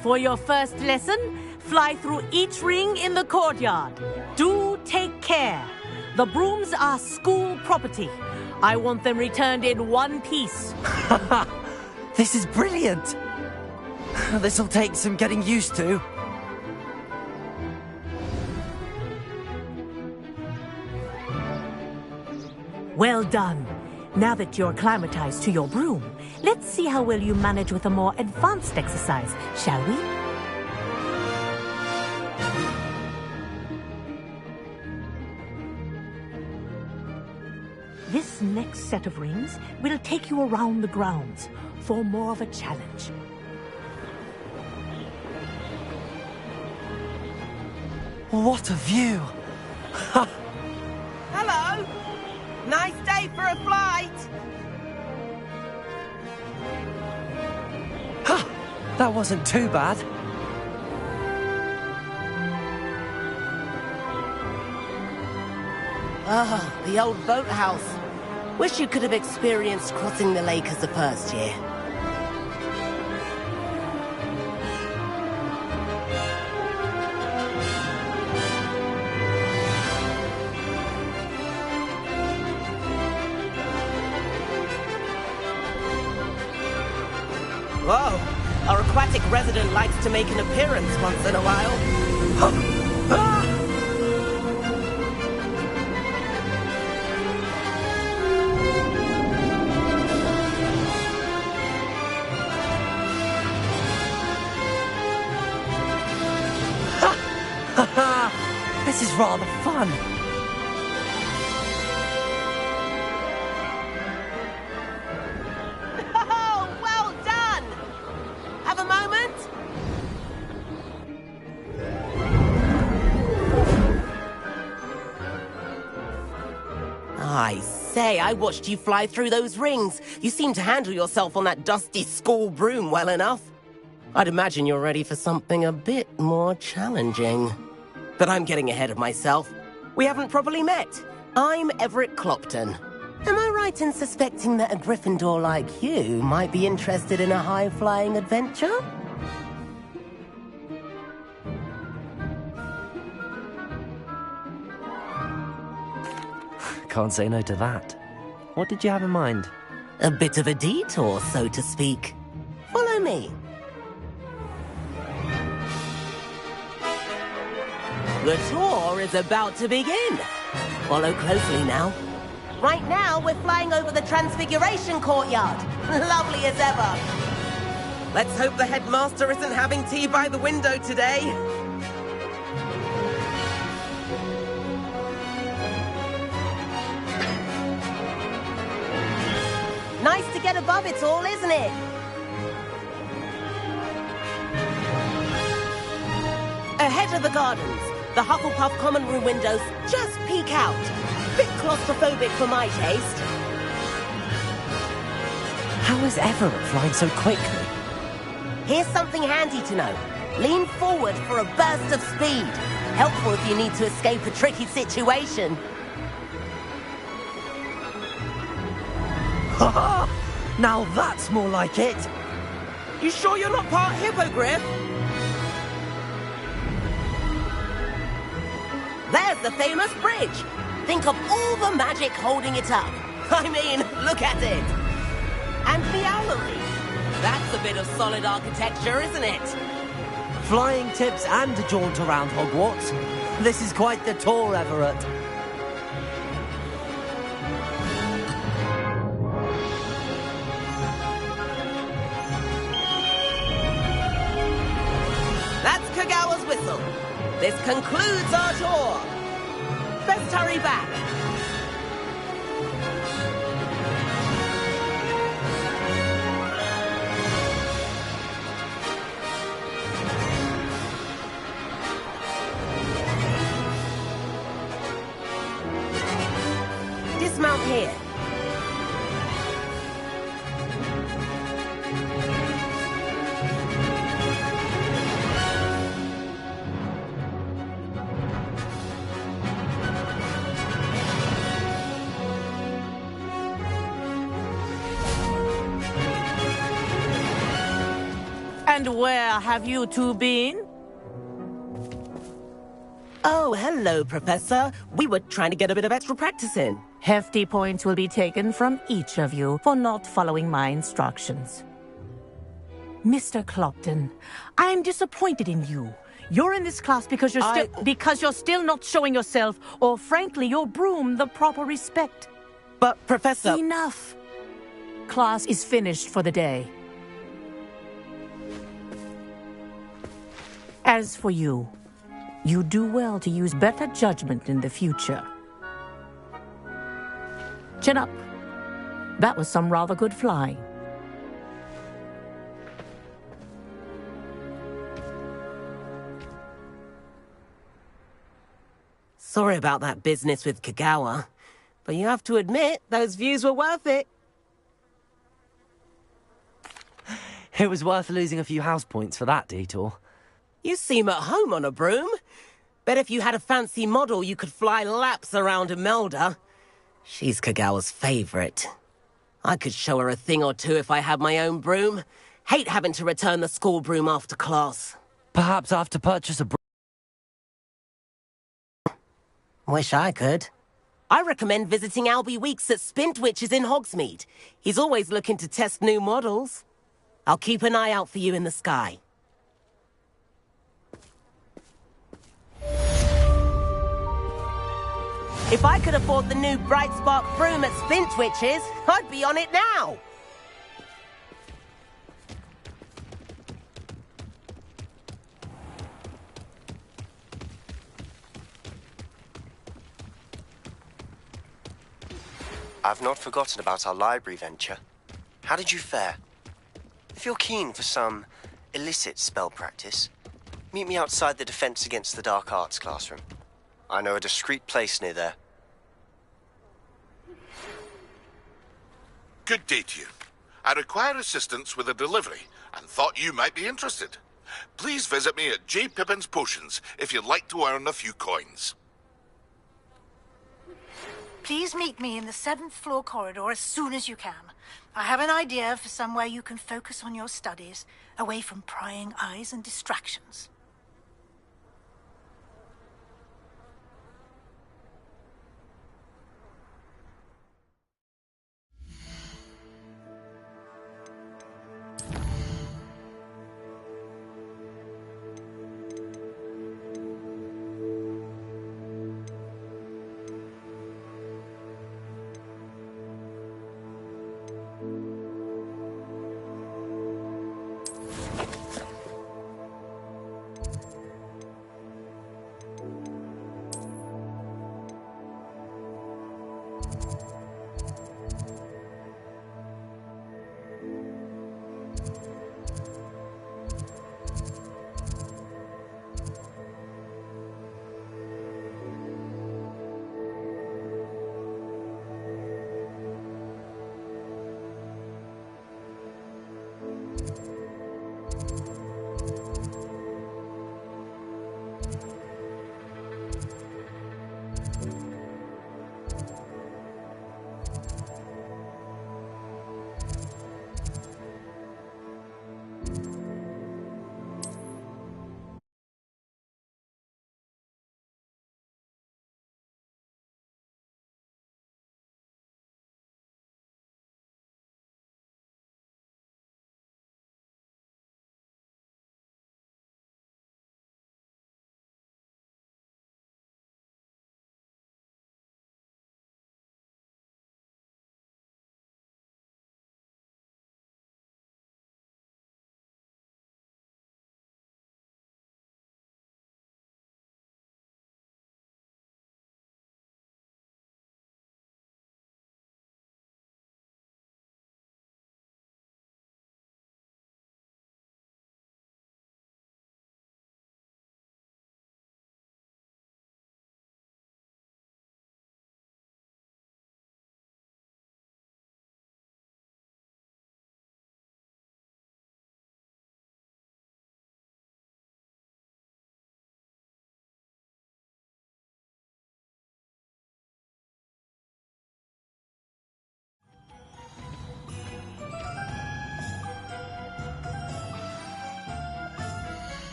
for your first lesson, fly through each ring in the courtyard. Do take care. The brooms are school property. I want them returned in one piece. This is brilliant! This'll take some getting used to. Well done. Now that you're acclimatized to your broom, let's see how well you manage with a more advanced exercise, shall we? This next set of rings will take you around the grounds for more of a challenge. What a view! Hello! Nice day for a flight! That wasn't too bad. Ah, the old boathouse. Wish you could have experienced crossing the lake as a first year. president likes to make an appearance once in a while. This is rather fun. Oh, well done! Have a moment? I say, I watched you fly through those rings. You seem to handle yourself on that dusty school broom well enough. I'd imagine you're ready for something a bit more challenging. But I'm getting ahead of myself. We haven't properly met. I'm Everett Clopton. Am I right in suspecting that a Gryffindor like you might be interested in a high-flying adventure? Can't say no to that. What did you have in mind? A bit of a detour, so to speak. Follow me. The tour is about to begin. Follow closely now. Right now, we're flying over the Transfiguration Courtyard. Lovely as ever. Let's hope the headmaster isn't having tea by the window today. Nice to get above it all, isn't it? Ahead of the gardens, the Hufflepuff common room windows just peek out. Bit claustrophobic for my taste. How is Everett flying so quickly? Here's something handy to know. Lean forward for a burst of speed. Helpful if you need to escape a tricky situation. Ha! Now that's more like it. You sure you're not part hippogriff? There's the famous bridge. Think of all the magic holding it up. I mean, look at it. And the owlery. That's a bit of solid architecture, isn't it? Flying tips and a jaunt around Hogwarts. This is quite the tour, Everett. That's Kagawa's whistle. This concludes our tour. Best hurry back. Dismount here. And where have you two been? Oh, hello, Professor. We were trying to get a bit of extra practice in. Hefty points will be taken from each of you for not following my instructions. Mr. Clopton, I'm disappointed in you. You're in this class because you're still not showing yourself, or frankly, your broom the proper respect. But, Professor... Enough. Class is finished for the day. As for you, you do well to use better judgment in the future. Chin up. That was some rather good flying. Sorry about that business with Kagawa, but you have to admit, those views were worth it. It was worth losing a few house points for that detour. You seem at home on a broom. Bet if you had a fancy model, you could fly laps around Imelda. She's Kagawa's favorite. I could show her a thing or two if I had my own broom. Hate having to return the school broom after class. Perhaps I have to purchase a broom. Wish I could. I recommend visiting Albie Weeks at Spintwitches in Hogsmeade. He's always looking to test new models. I'll keep an eye out for you in the sky. If I could afford the new Bright Spark broom at Splintwitch's, I'd be on it now. I've not forgotten about our library venture. How did you fare? If you're keen for some illicit spell practice, meet me outside the Defense Against the Dark Arts classroom. I know a discreet place near there. Good day to you. I require assistance with a delivery and thought you might be interested. Please visit me at J. Pippin's Potions if you'd like to earn a few coins. Please meet me in the 7th floor corridor as soon as you can. I have an idea for somewhere you can focus on your studies, away from prying eyes and distractions.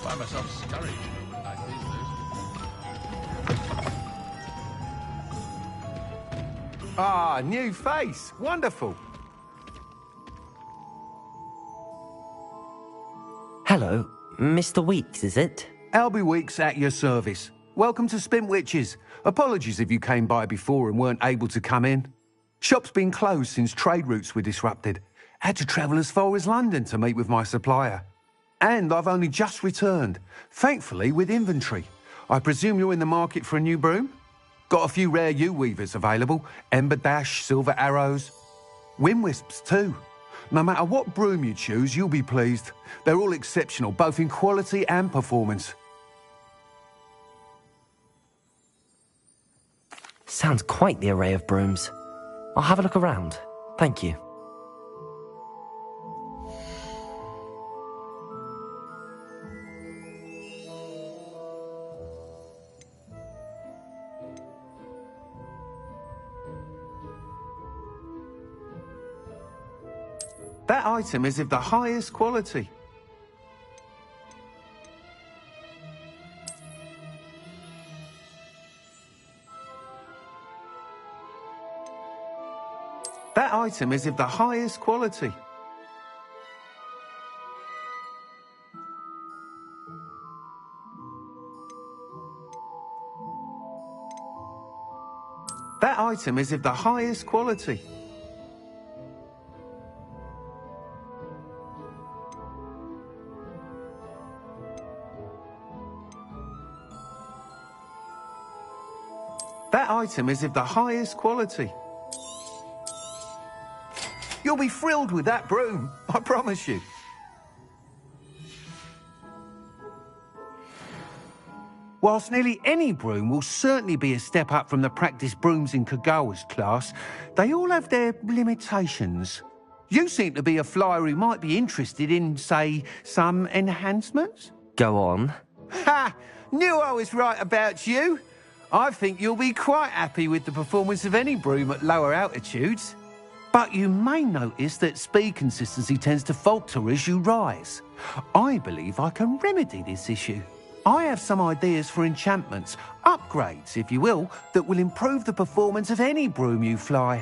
Find myself scurrying like these days. Ah, new face. Wonderful. Hello, Mr. Weeks, is it? Albie Weeks at your service. Welcome to Spintwitches. Apologies if you came by before and weren't able to come in. Shop's been closed since trade routes were disrupted. Had to travel as far as London to meet with my supplier. And I've only just returned, thankfully with inventory. I presume you're in the market for a new broom? Got a few rare U-weavers available, Ember Dash, Silver Arrows, Wind Wisps too. No matter what broom you choose, you'll be pleased. They're all exceptional, both in quality and performance. Sounds quite the array of brooms. I'll have a look around. Thank you. That item is of the highest quality. item is of the highest quality. That item is of the highest quality. That item is of the highest quality. You'll be thrilled with that broom, I promise you. Whilst nearly any broom will certainly be a step up from the practice brooms in Kagawa's class, they all have their limitations. You seem to be a flyer who might be interested in, say, some enhancements? Go on. Ha! Knew I was right about you. I think you'll be quite happy with the performance of any broom at lower altitudes. But you may notice that speed consistency tends to falter as you rise. I believe I can remedy this issue. I have some ideas for enchantments, upgrades, if you will, that will improve the performance of any broom you fly.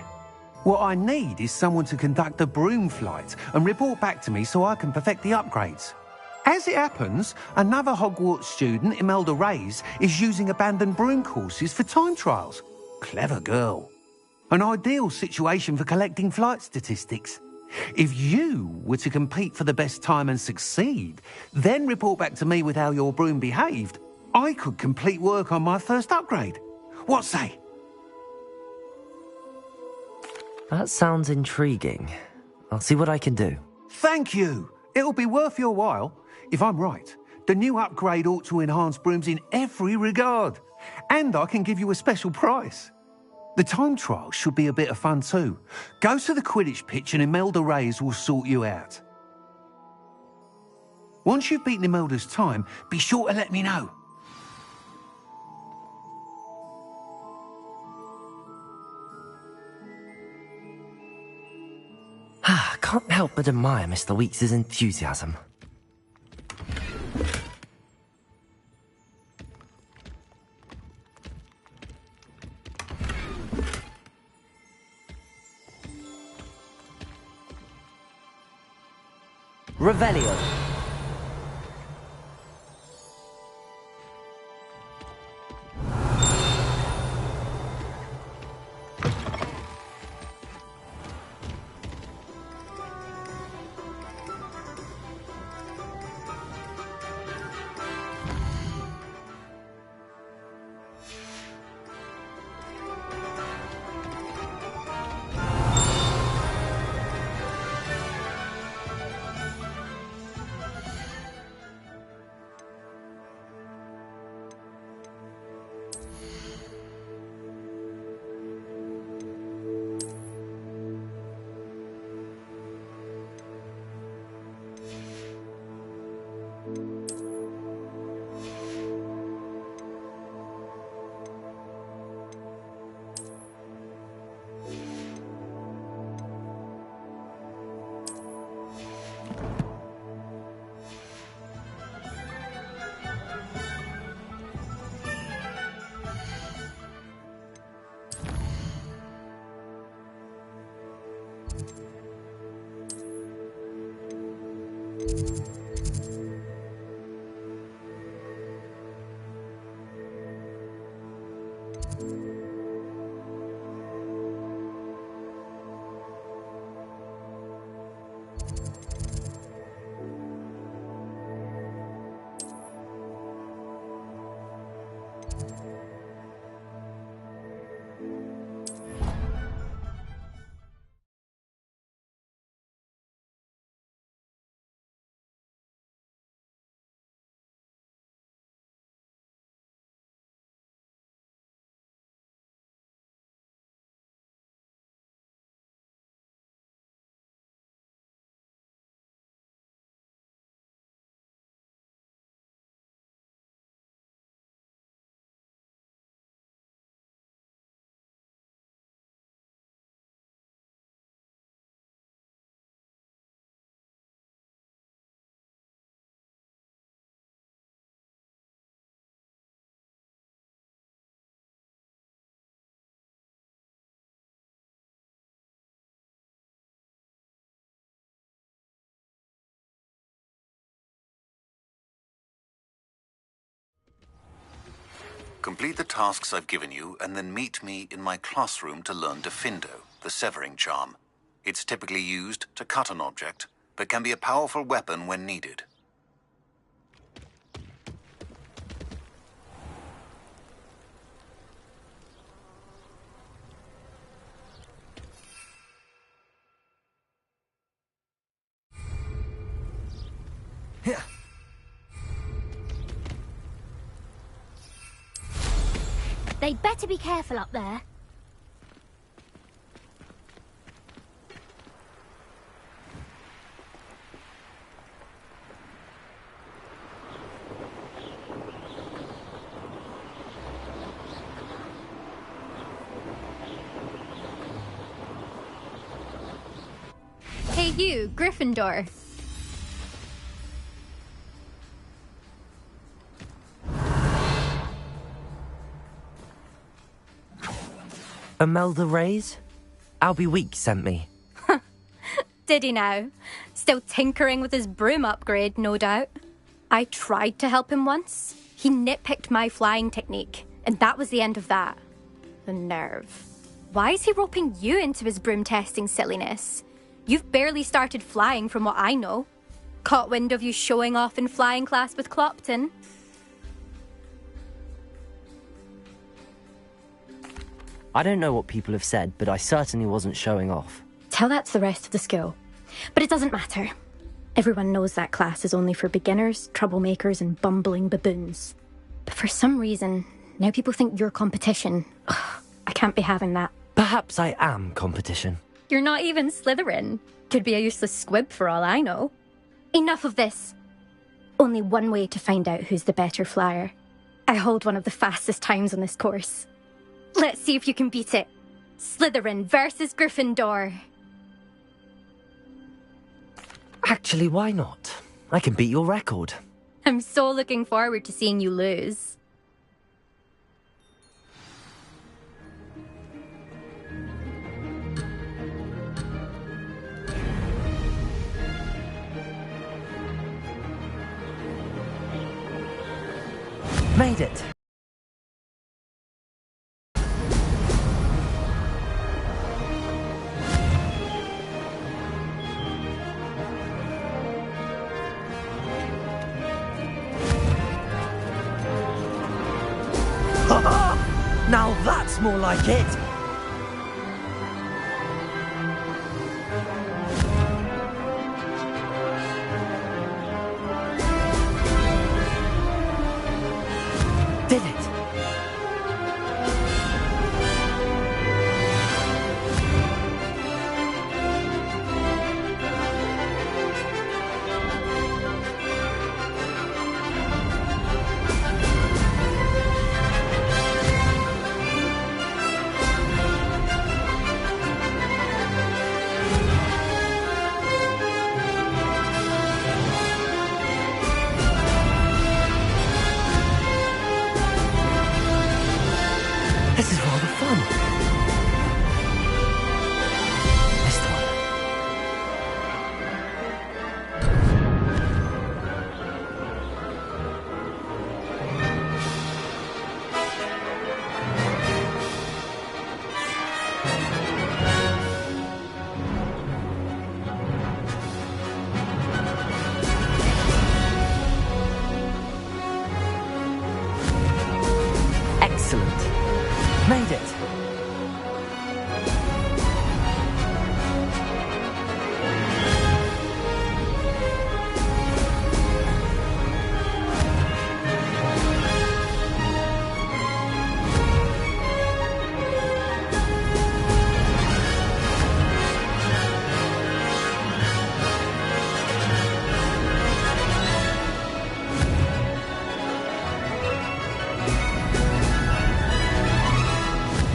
What I need is someone to conduct a broom flight and report back to me so I can perfect the upgrades. As it happens, another Hogwarts student, Imelda Reyes, is using abandoned broom courses for time trials. Clever girl. An ideal situation for collecting flight statistics. If you were to compete for the best time and succeed, then report back to me with how your broom behaved, I could complete work on my first upgrade. What say? That sounds intriguing. I'll see what I can do. Thank you. It'll be worth your while. If I'm right, the new upgrade ought to enhance brooms in every regard. And I can give you a special price. The time trial should be a bit of fun too. Go to the Quidditch pitch and Imelda Reyes will sort you out. Once you've beaten Imelda's time, be sure to let me know. Can't help but admire Mr. Weeks' enthusiasm. Revelio. Complete the tasks I've given you, and then meet me in my classroom to learn Diffindo, the severing charm. It's typically used to cut an object, but can be a powerful weapon when needed. They'd better be careful up there. Hey you, Gryffindor. Imelda Reyes? Albie Weeks sent me. Did he now? Still tinkering with his broom upgrade, no doubt. I tried to help him once. He nitpicked my flying technique, and that was the end of that. The nerve. Why is he roping you into his broom testing silliness? You've barely started flying from what I know. Caught wind of you showing off in flying class with Clopton. I don't know what people have said, but I certainly wasn't showing off. Tell that to the rest of the school. But it doesn't matter. Everyone knows that class is only for beginners, troublemakers, and bumbling baboons. But for some reason, now people think you're competition. Ugh, I can't be having that. Perhaps I am competition. You're not even Slytherin. Could be a useless squib for all I know. Enough of this. Only one way to find out who's the better flyer. I hold one of the fastest times on this course. Let's see if you can beat it. Slytherin versus Gryffindor. Actually, why not? I can beat your record. I'm so looking forward to seeing you lose. Made it! Now that's more like it! Did it! This is rather fun. Missed one. Excellent. Made it.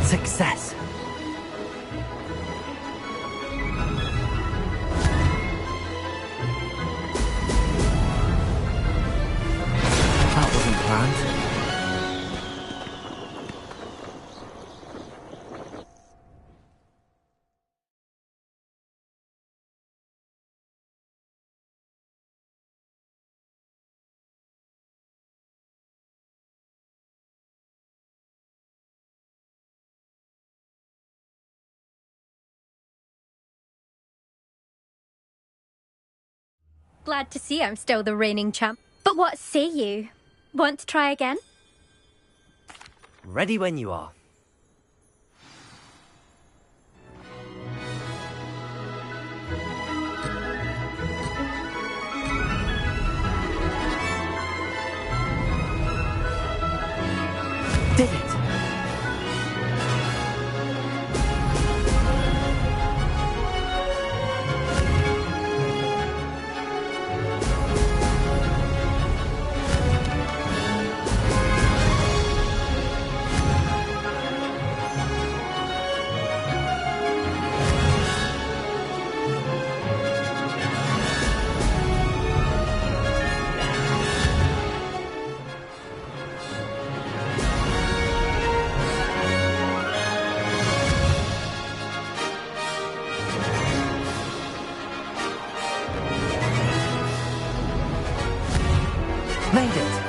Success. That wasn't planned. Glad to see I'm still the reigning champ. But what say you? Want to try again? Ready when you are. Did it! Made it!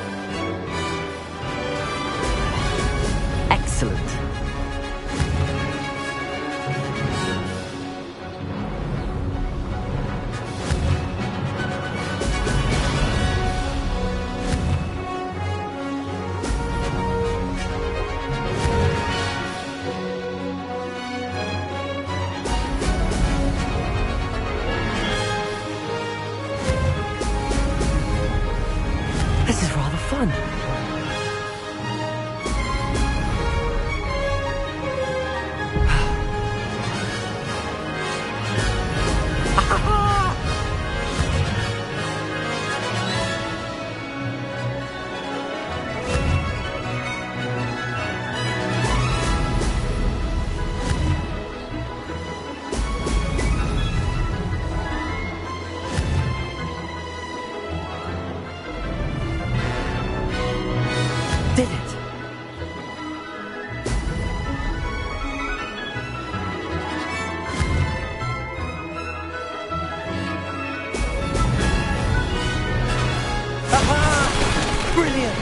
Excellent. This is rather fun. Did it! Aha! Brilliant!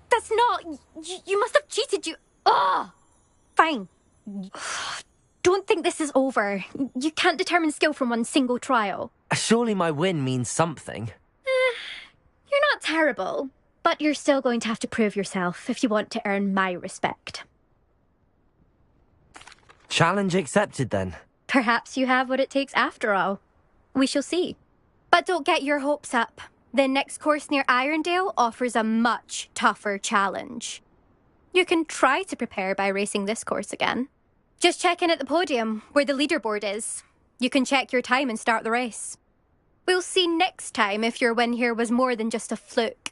That's not... You must have cheated, you... Ugh! Fine. Don't think this is over. You can't determine skill from one single trial. Surely my win means something. You're not terrible, but you're still going to have to prove yourself if you want to earn my respect. Challenge accepted then. Perhaps you have what it takes after all. We shall see. But don't get your hopes up. The next course near Irondale offers a much tougher challenge. You can try to prepare by racing this course again. Just check in at the podium, where the leaderboard is. You can check your time and start the race. We'll see next time if your win here was more than just a fluke.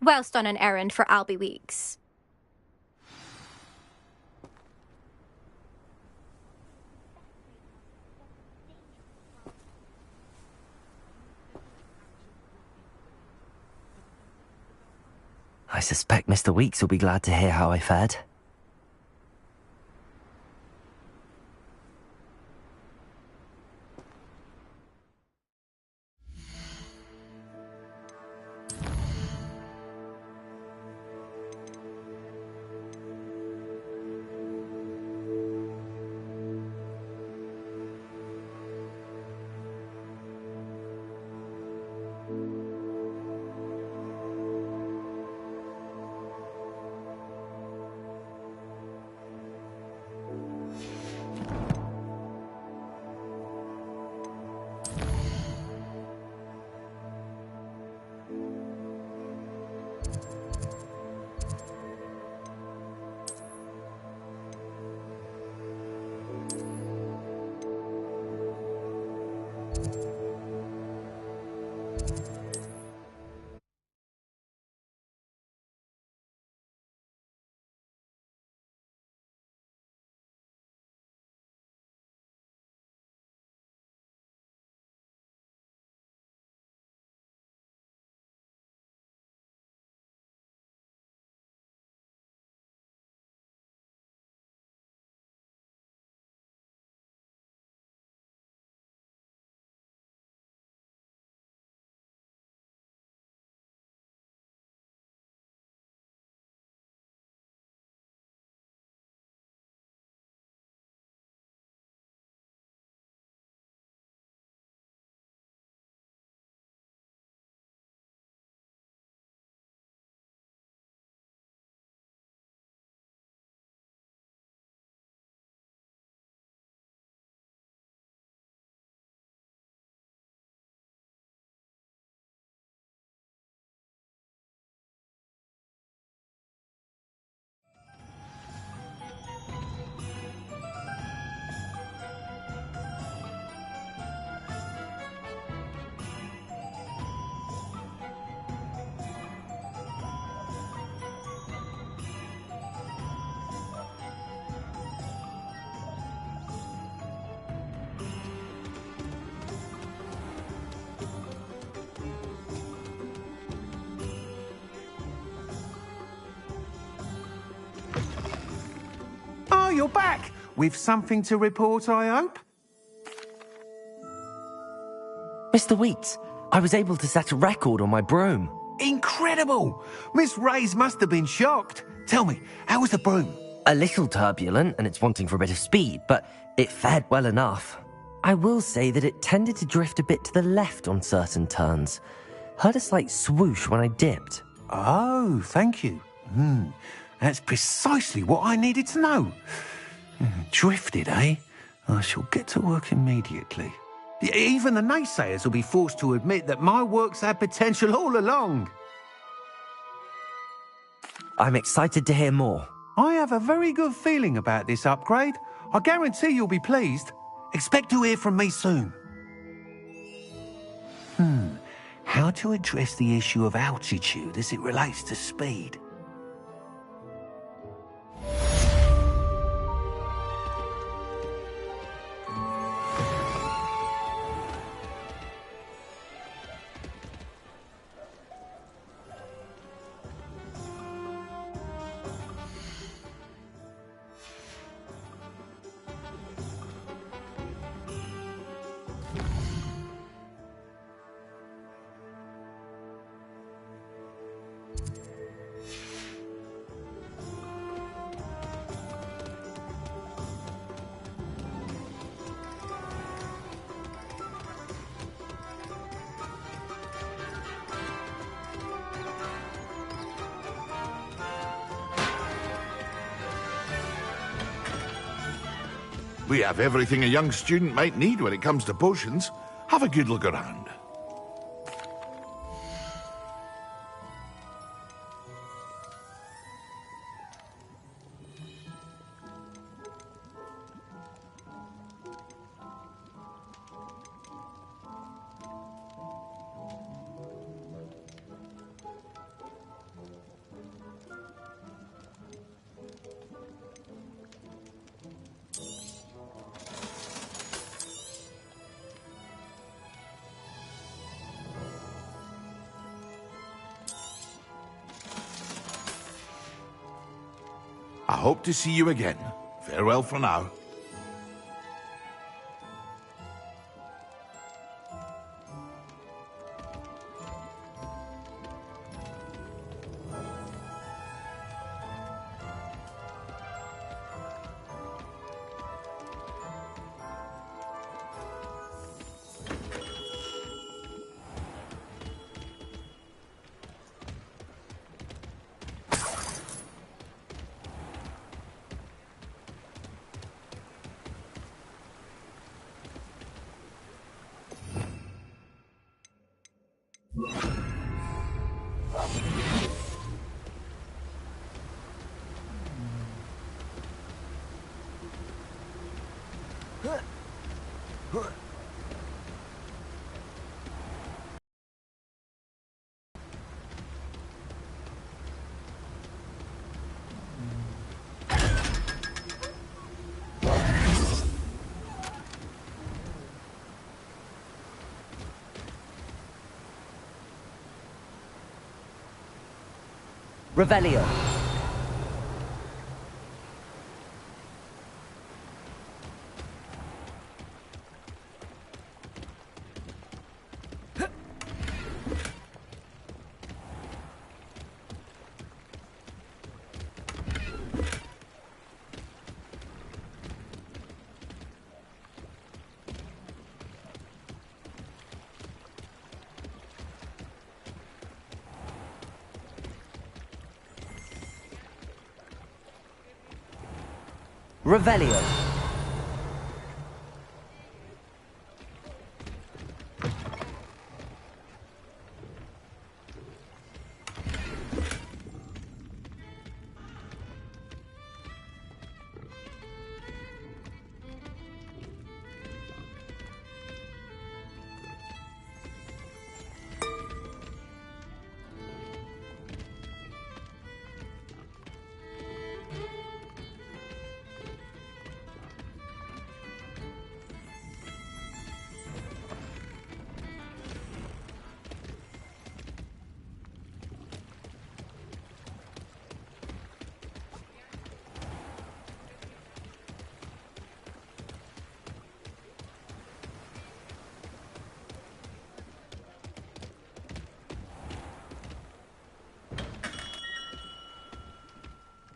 Whilst on an errand for Albie Weeks. I suspect Mr. Weeks will be glad to hear how I fared. you're back. With something to report, I hope? Mr. Wheats, I was able to set a record on my broom. Incredible! Miss Reyes must have been shocked. Tell me, how was the broom? A little turbulent, and it's wanting for a bit of speed, but it fared well enough. I will say that it tended to drift a bit to the left on certain turns. Heard a slight swoosh when I dipped. Oh, thank you. That's precisely what I needed to know. Drifted, eh? I shall get to work immediately. Even the naysayers will be forced to admit that my work's had potential all along. I'm excited to hear more. I have a very good feeling about this upgrade. I guarantee you'll be pleased. Expect to hear from me soon. How to address the issue of altitude as it relates to speed? We have everything a young student might need when it comes to potions. Have a good look around. I hope to see you again. Farewell for now. Revelio. Revelio.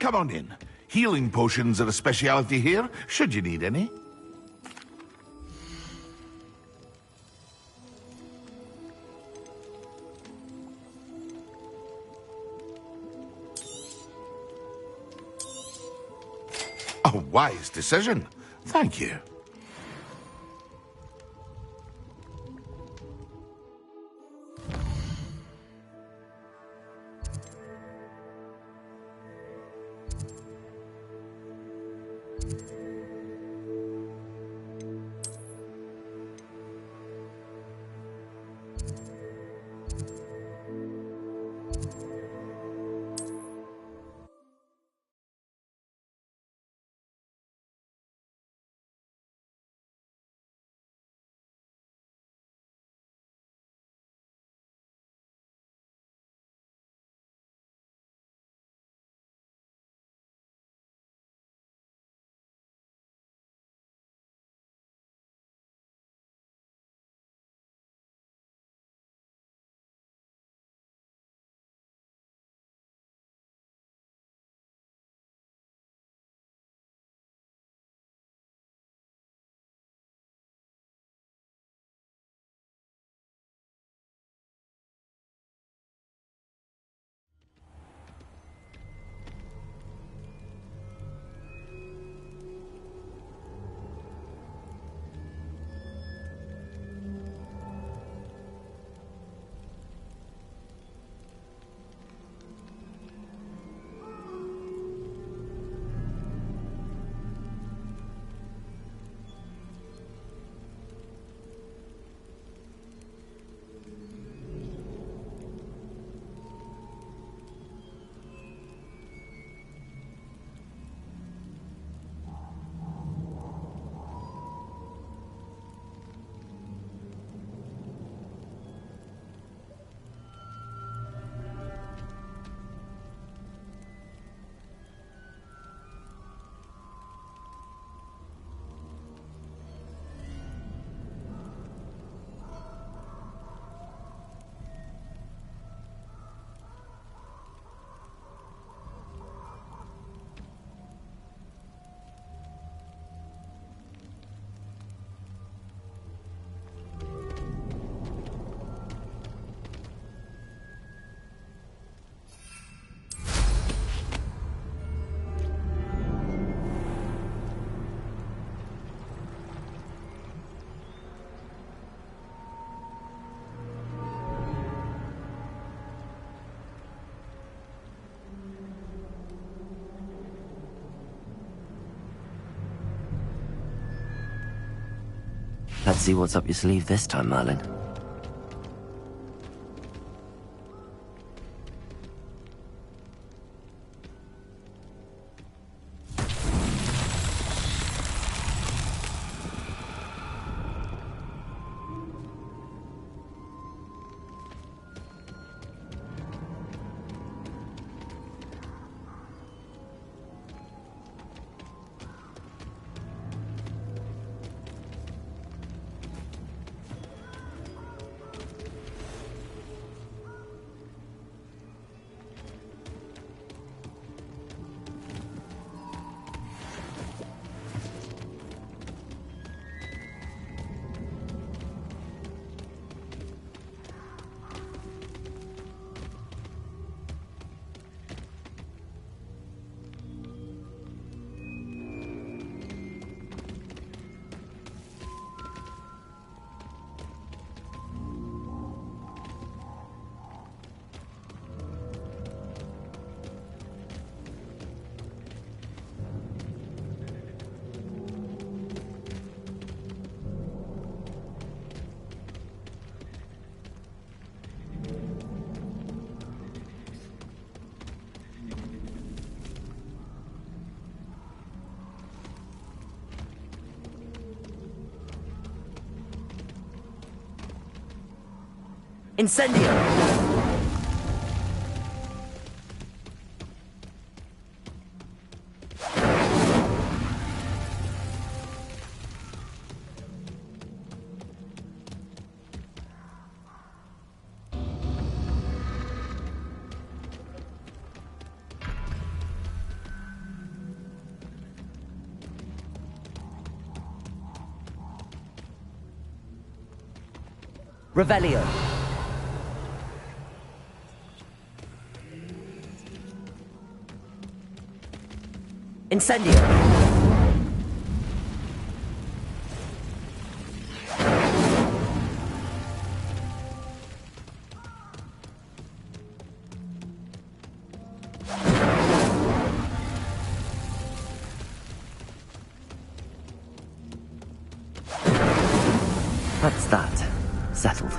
come on in. Healing potions are a speciality here, should you need any. A wise decision. Thank you. Let's see what's up your sleeve this time, Merlin. Incendio! Revelio. Incendio. That's that. Settled.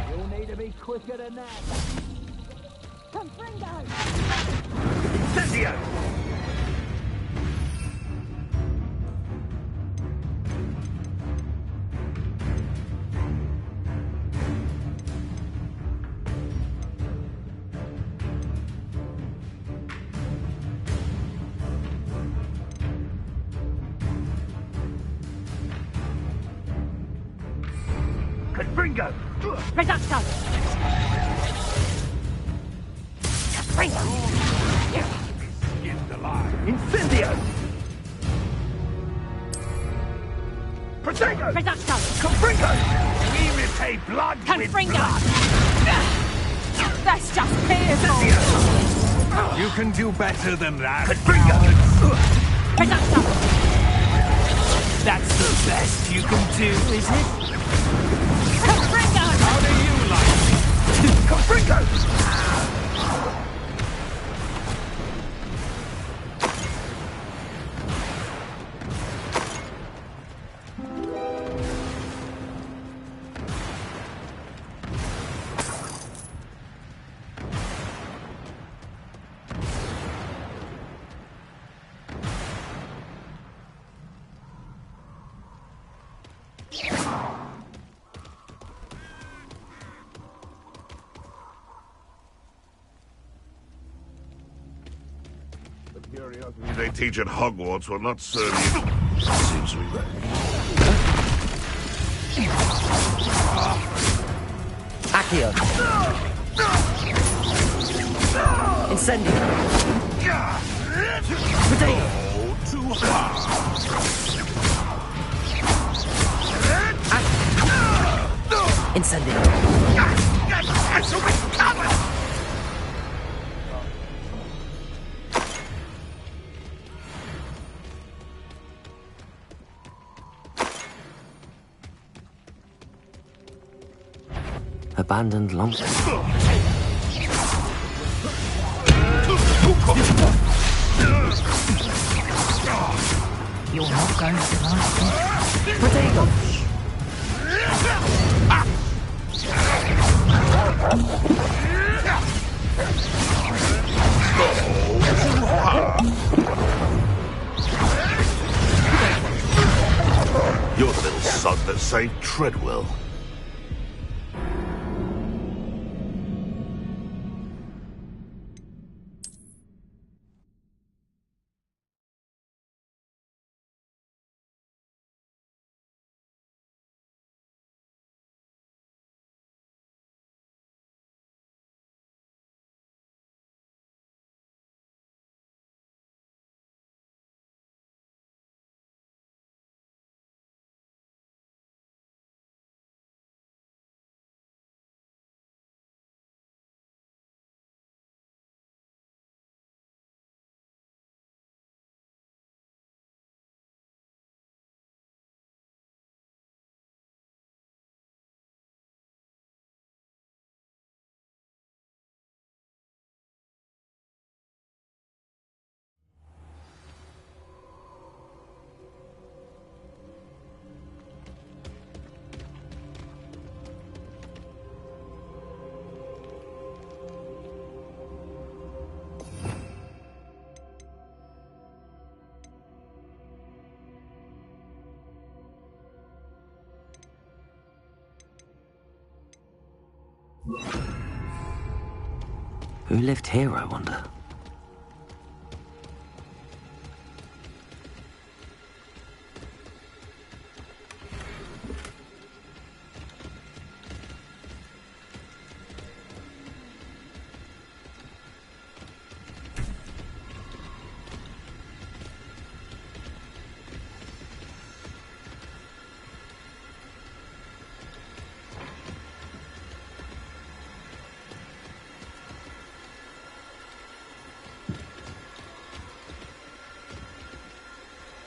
You'll need to be quicker than that. Confringo! Incendio! Confringo! Reducto! Skinned alive. Incendio! Protego! Reducto! Confringo! We repay blood with blood! That's just pitiful! You can do better than that. Reducto! That's the best you can do, is it? Confringo! How do you like it? Confringo! curiosity they teach at Hogwarts will not serve you. Seems to be right. Accio. Incendio. Potato. Too hard. Incendio. I shall recover! Abandoned long. You're not going to like this. Potato. You're the little sod that saved Treadwell. Who lived here, I wonder?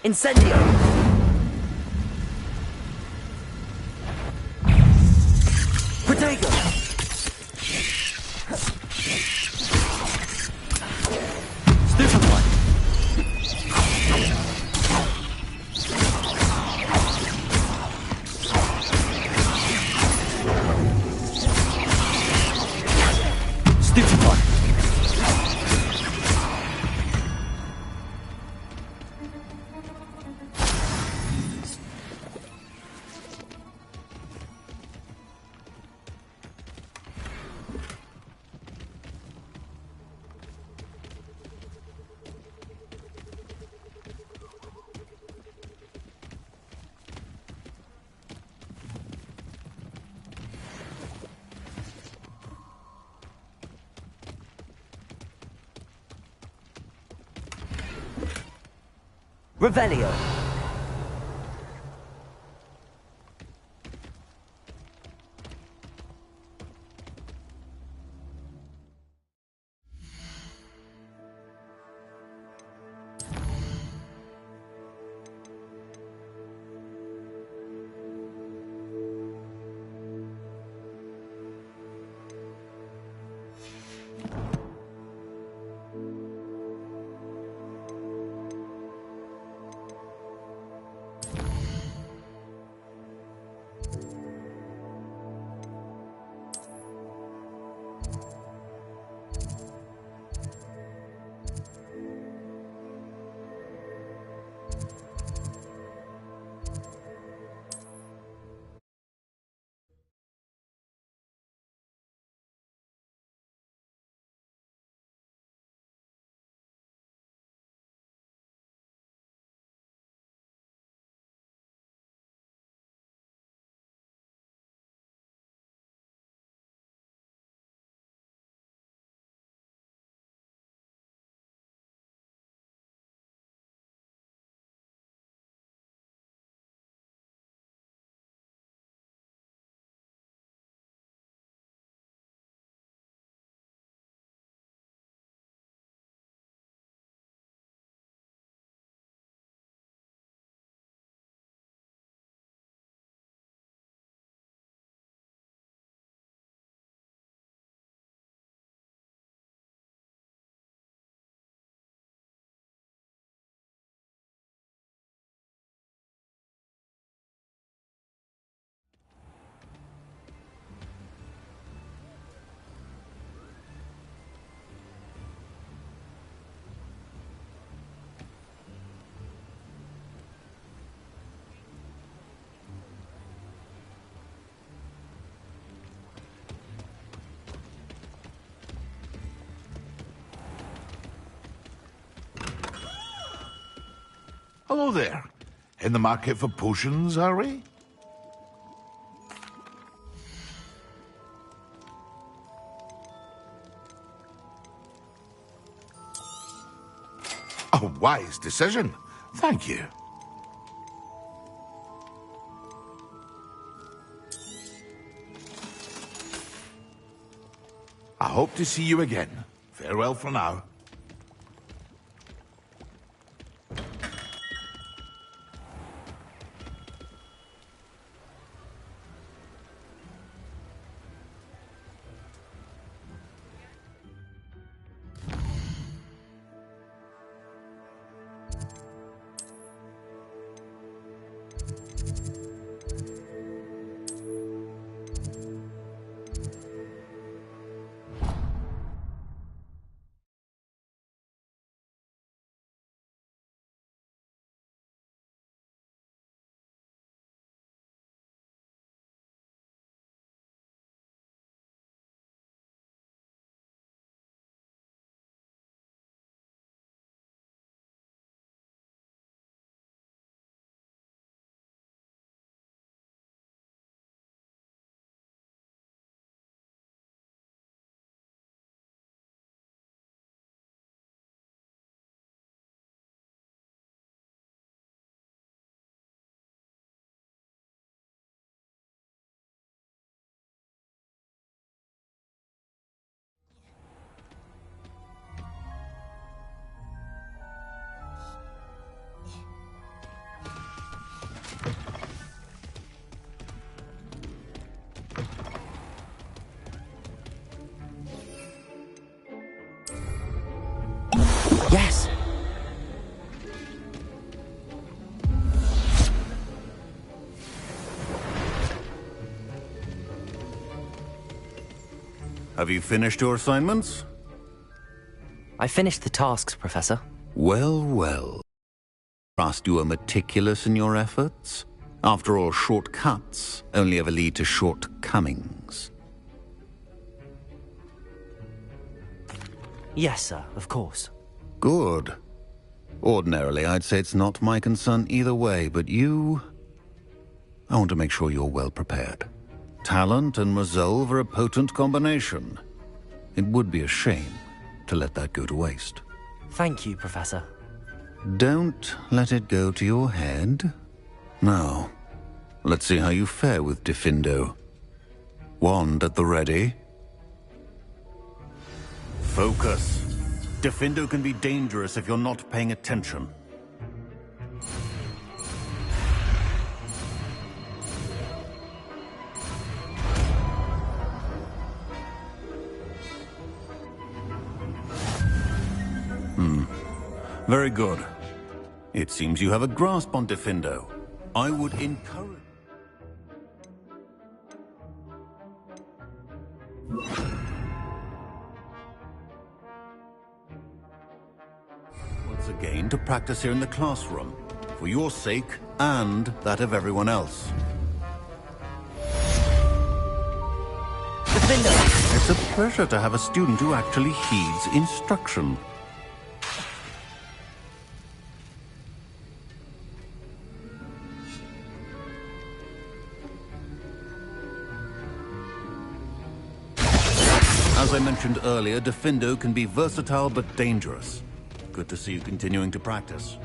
Incendio! Protego! Stupefy! Stupefy! Revelio. Hello there. In the market for potions, are we? A wise decision. Thank you. I hope to see you again. Farewell for now. Yes! Have you finished your assignments? I finished the tasks, Professor. Well, well. Trust you are meticulous in your efforts. After all, shortcuts only ever lead to shortcomings. Yes, sir, of course. Good. Ordinarily, I'd say it's not my concern either way, but you... I want to make sure you're well prepared. Talent and resolve are a potent combination. It would be a shame to let that go to waste. Thank you, Professor. Don't let it go to your head. Now, let's see how you fare with Gryffindor. Wand at the ready. Focus. Gryffindor can be dangerous if you're not paying attention. Very good. It seems you have a grasp on Gryffindor. I would encourage... Once again to practice here in the classroom, for your sake and that of everyone else. Gryffindor! It's a pleasure to have a student who actually heeds instruction. As I mentioned earlier, Gryffindor can be versatile but dangerous. Good to see you continuing to practice.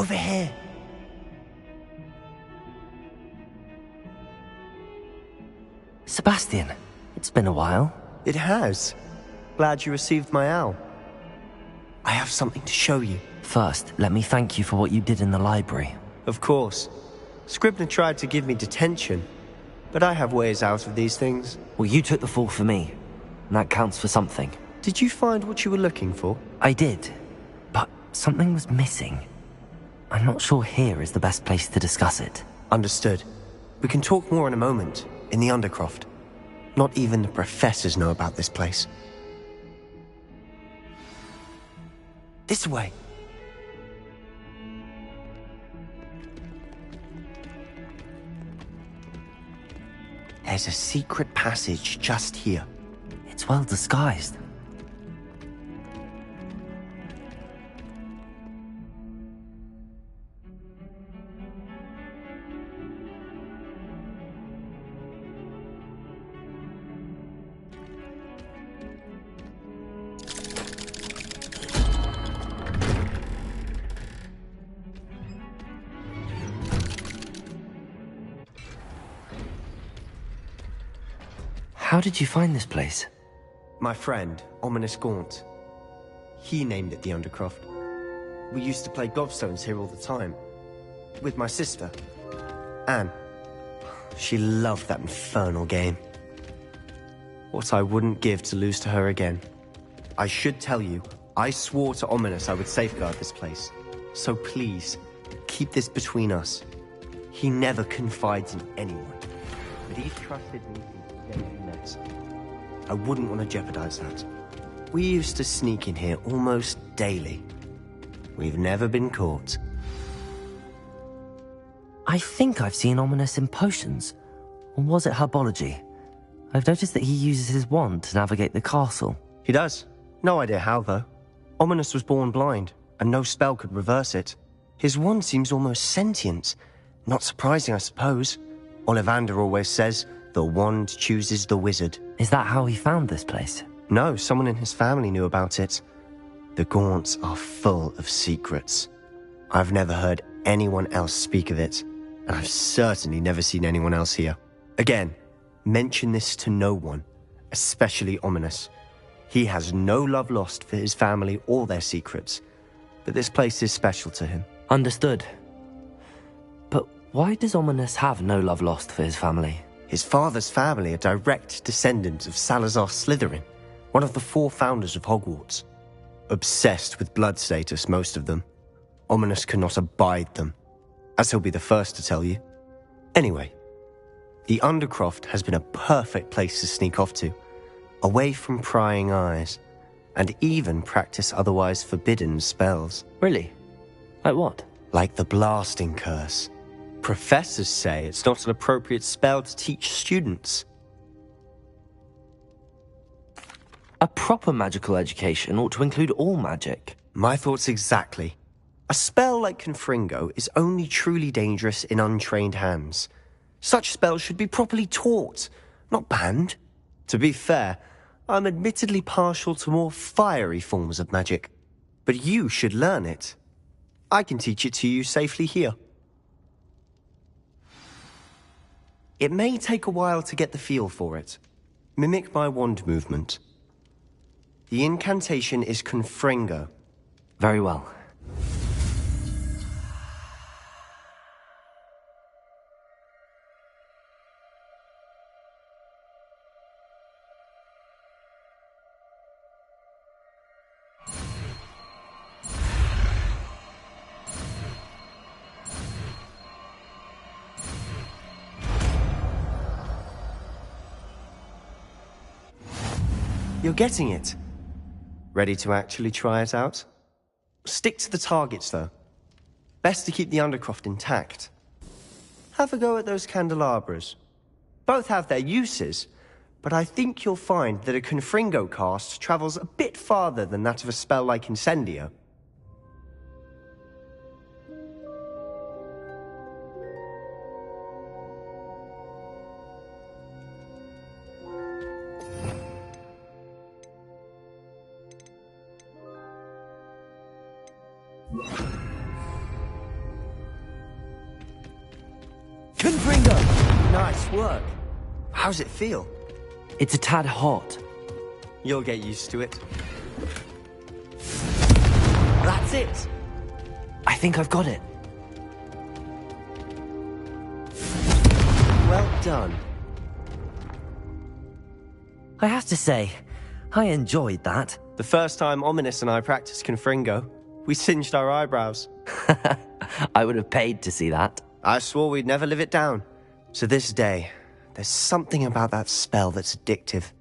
Over here. Sebastian, it's been a while. It has. Glad you received my owl. I have something to show you. First, let me thank you for what you did in the library. Of course. Scribner tried to give me detention, but I have ways out of these things. Well, you took the fall for me, and that counts for something. Did you find what you were looking for? I did, but something was missing. I'm not sure here is the best place to discuss it. Understood. We can talk more in a moment, in the Undercroft. Not even the professors know about this place. This way. There's a secret passage just here. It's well disguised. How did you find this place? My friend, Ominous Gaunt. He named it the Undercroft. We used to play gobstones here all the time. With my sister, Anne. She loved that infernal game. What I wouldn't give to lose to her again. I should tell you, I swore to Ominous I would safeguard this place. So please, keep this between us. He never confides in anyone. But he's trusted me since the day we met. I wouldn't want to jeopardize that. We used to sneak in here almost daily. We've never been caught. I think I've seen Ominous in potions. Or was it herbology? I've noticed that he uses his wand to navigate the castle. He does. No idea how, though. Ominous was born blind, and no spell could reverse it. His wand seems almost sentient. Not surprising, I suppose. Ollivander always says, the wand chooses the wizard. Is that how he found this place? No, someone in his family knew about it. The Gaunts are full of secrets. I've never heard anyone else speak of it, and I've certainly never seen anyone else here. Again, mention this to no one, especially Ominous. He has no love lost for his family or their secrets, but this place is special to him. Understood. But why does Ominous have no love lost for his family? His father's family are direct descendants of Salazar Slytherin, one of the 4 founders of Hogwarts. Obsessed with blood status, most of them. Ominous cannot abide them, as he'll be the first to tell you. Anyway, the Undercroft has been a perfect place to sneak off to, away from prying eyes, and even practice otherwise forbidden spells. Really? Like what? Like the blasting curse. Professors say it's not an appropriate spell to teach students. A proper magical education ought to include all magic. My thoughts exactly. A spell like Confringo is only truly dangerous in untrained hands. Such spells should be properly taught, not banned. To be fair, I'm admittedly partial to more fiery forms of magic. But you should learn it. I can teach it to you safely here. It may take a while to get the feel for it. Mimic my wand movement. The incantation is Confringo. Very well. You're getting it. Ready to actually try it out? Stick to the targets, though. Best to keep the Undercroft intact. Have a go at those candelabras. Both have their uses, but I think you'll find that a Confringo cast travels a bit farther than that of a spell like Incendio. Confringo! Nice work. How's it feel? It's a tad hot. You'll get used to it. That's it! I think I've got it. Well done. I have to say, I enjoyed that. The first time Ominous and I practiced Confringo, we singed our eyebrows. I would have paid to see that. I swore we'd never live it down. To this day, there's something about that spell that's addictive.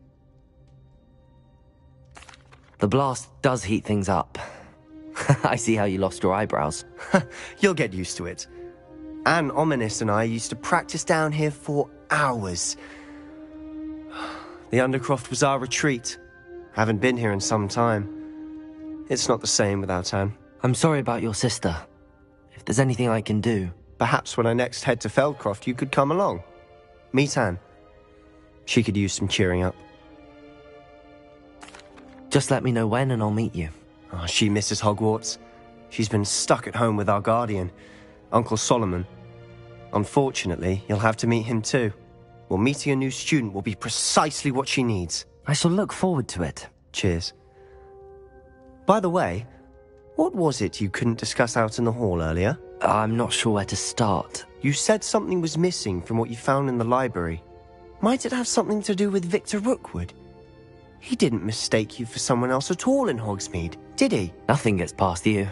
The blast does heat things up. I see how you lost your eyebrows. You'll get used to it. Anne, Ominous and I used to practice down here for hours. The Undercroft was our retreat. Haven't been here in some time. It's not the same without Anne. I'm sorry about your sister. If there's anything I can do... Perhaps when I next head to Feldcroft, you could come along. Meet Anne. She could use some cheering up. Just let me know when and I'll meet you. Oh, she misses Hogwarts. She's been stuck at home with our guardian, Uncle Solomon. Unfortunately, you'll have to meet him too. Well, meeting a new student will be precisely what she needs. I shall look forward to it. Cheers. By the way, what was it you couldn't discuss out in the hall earlier? I'm not sure where to start. You said something was missing from what you found in the library. Might it have something to do with Victor Rookwood? He didn't mistake you for someone else at all in Hogsmeade, did he? Nothing gets past you.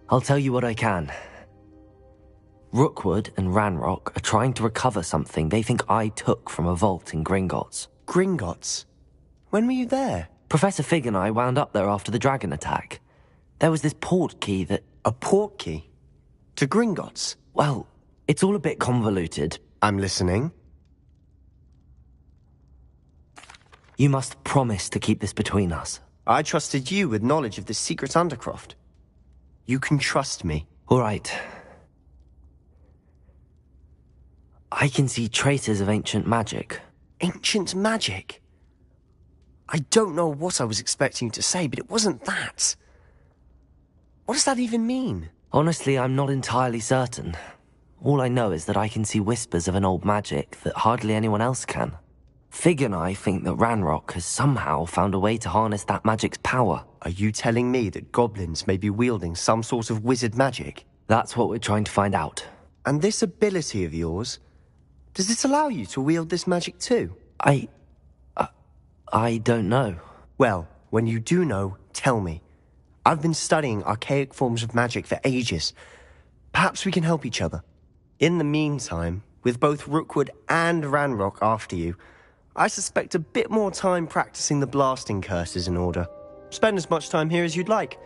I'll tell you what I can. Rookwood and Ranrock are trying to recover something they think I took from a vault in Gringotts. Gringotts? When were you there? Professor Fig and I wound up there after the dragon attack. There was this port key that... A port key? To Gringotts? Well, it's all a bit convoluted. I'm listening. You must promise to keep this between us. I trusted you with knowledge of the secret Undercroft. You can trust me. All right. I can see traces of ancient magic. Ancient magic? I don't know what I was expecting you to say, but it wasn't that. What does that even mean? Honestly, I'm not entirely certain. All I know is that I can see whispers of an old magic that hardly anyone else can. Fig and I think that Ranrock has somehow found a way to harness that magic's power. Are you telling me that goblins may be wielding some sort of wizard magic? That's what we're trying to find out. And this ability of yours, does it allow you to wield this magic too? I don't know. Well, when you do know, tell me. I've been studying archaic forms of magic for ages. Perhaps we can help each other. In the meantime, with both Rookwood and Ranrock after you, I suspect a bit more time practicing the blasting curse is in order. Spend as much time here as you'd like.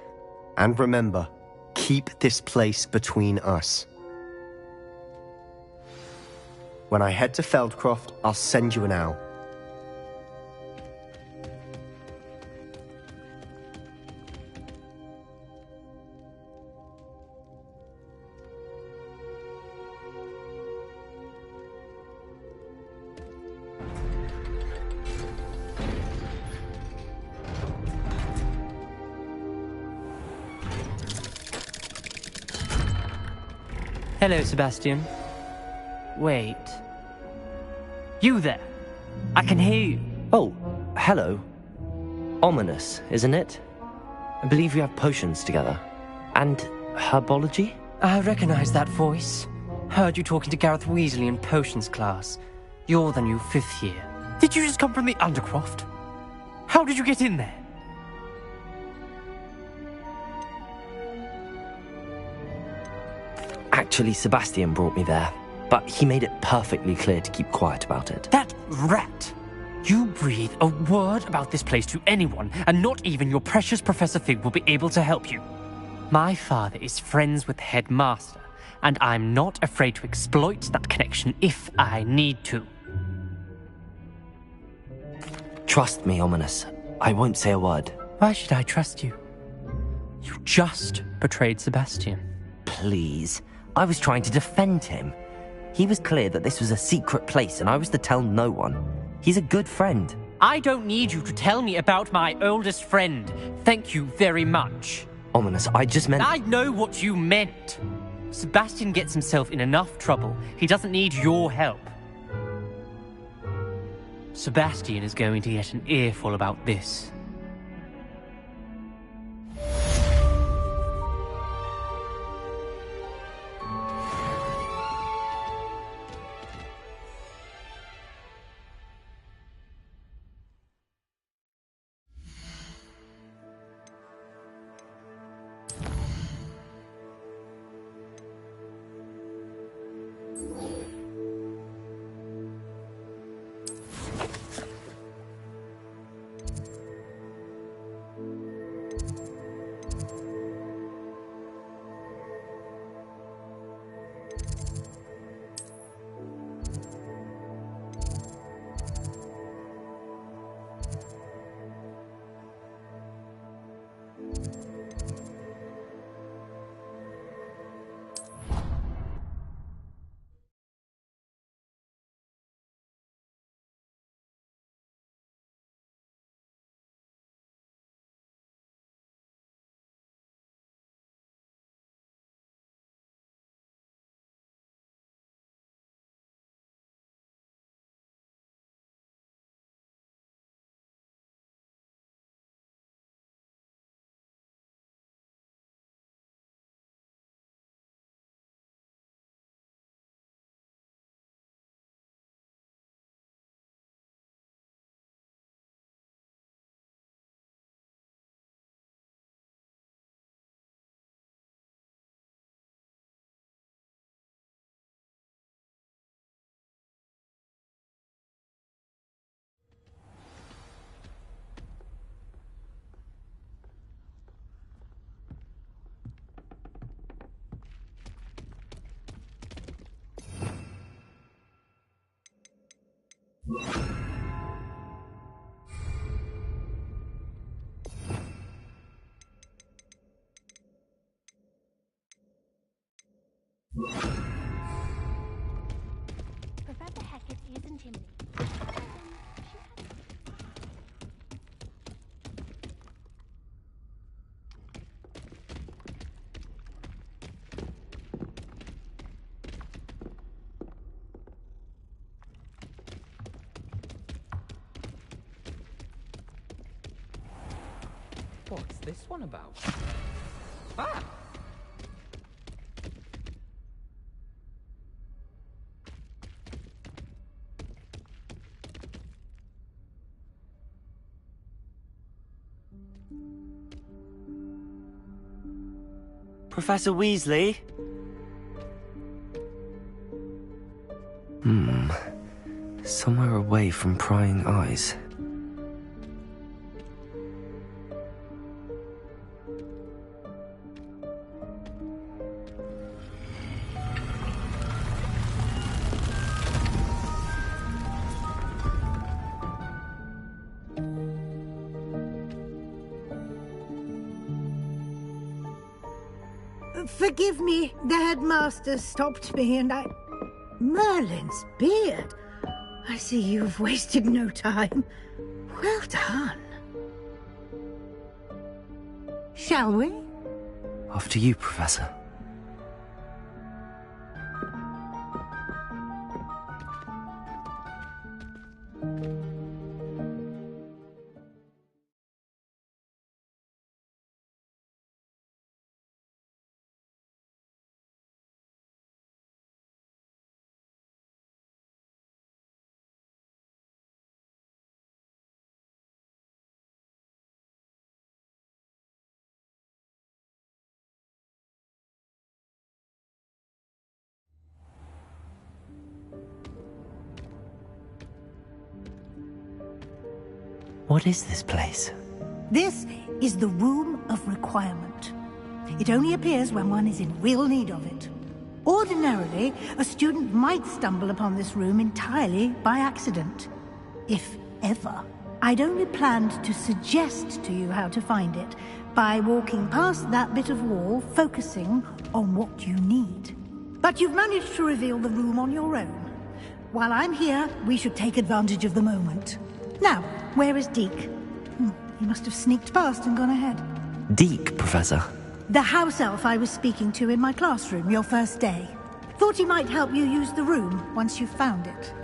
And remember, keep this place between us. When I head to Feldcroft, I'll send you an owl. Hello, Sebastian. Wait. You there? I can hear you. Oh, hello. Ominous, isn't it? I believe we have potions together. And herbology? I recognize that voice. Heard you talking to Gareth Weasley in potions class. You're the new 5th year. Did you just come from the Undercroft? How did you get in there? Actually, Sebastian brought me there, but he made it perfectly clear to keep quiet about it. That rat! You breathe a word about this place to anyone, and not even your precious Professor Fig will be able to help you. My father is friends with the headmaster, and I'm not afraid to exploit that connection if I need to. Trust me, Ominous. I won't say a word. Why should I trust you? You just betrayed Sebastian. Please. I was trying to defend him. He was clear that this was a secret place and I was to tell no one. He's a good friend. I don't need you to tell me about my oldest friend. Thank you very much. Ominous, I just meant... I know what you meant. Sebastian gets himself in enough trouble. He doesn't need your help. Sebastian is going to get an earful about this. Professor Hackett is intimidating. What's this one about? Ah! Professor Weasley? Somewhere away from prying eyes. Forgive me, the headmaster stopped me and I... Merlin's beard. I see you've wasted no time. Well done. Shall we? After you, Professor. What is this place? This is the Room of Requirement. It only appears when one is in real need of it. Ordinarily, a student might stumble upon this room entirely by accident. If ever. I'd only planned to suggest to you how to find it by walking past that bit of wall, focusing on what you need. But you've managed to reveal the room on your own. While I'm here, we should take advantage of the moment. Now, where is Deke? He must have sneaked past and gone ahead. Deke, Professor. The house elf I was speaking to in my classroom your first day. Thought he might help you use the room once you've found it.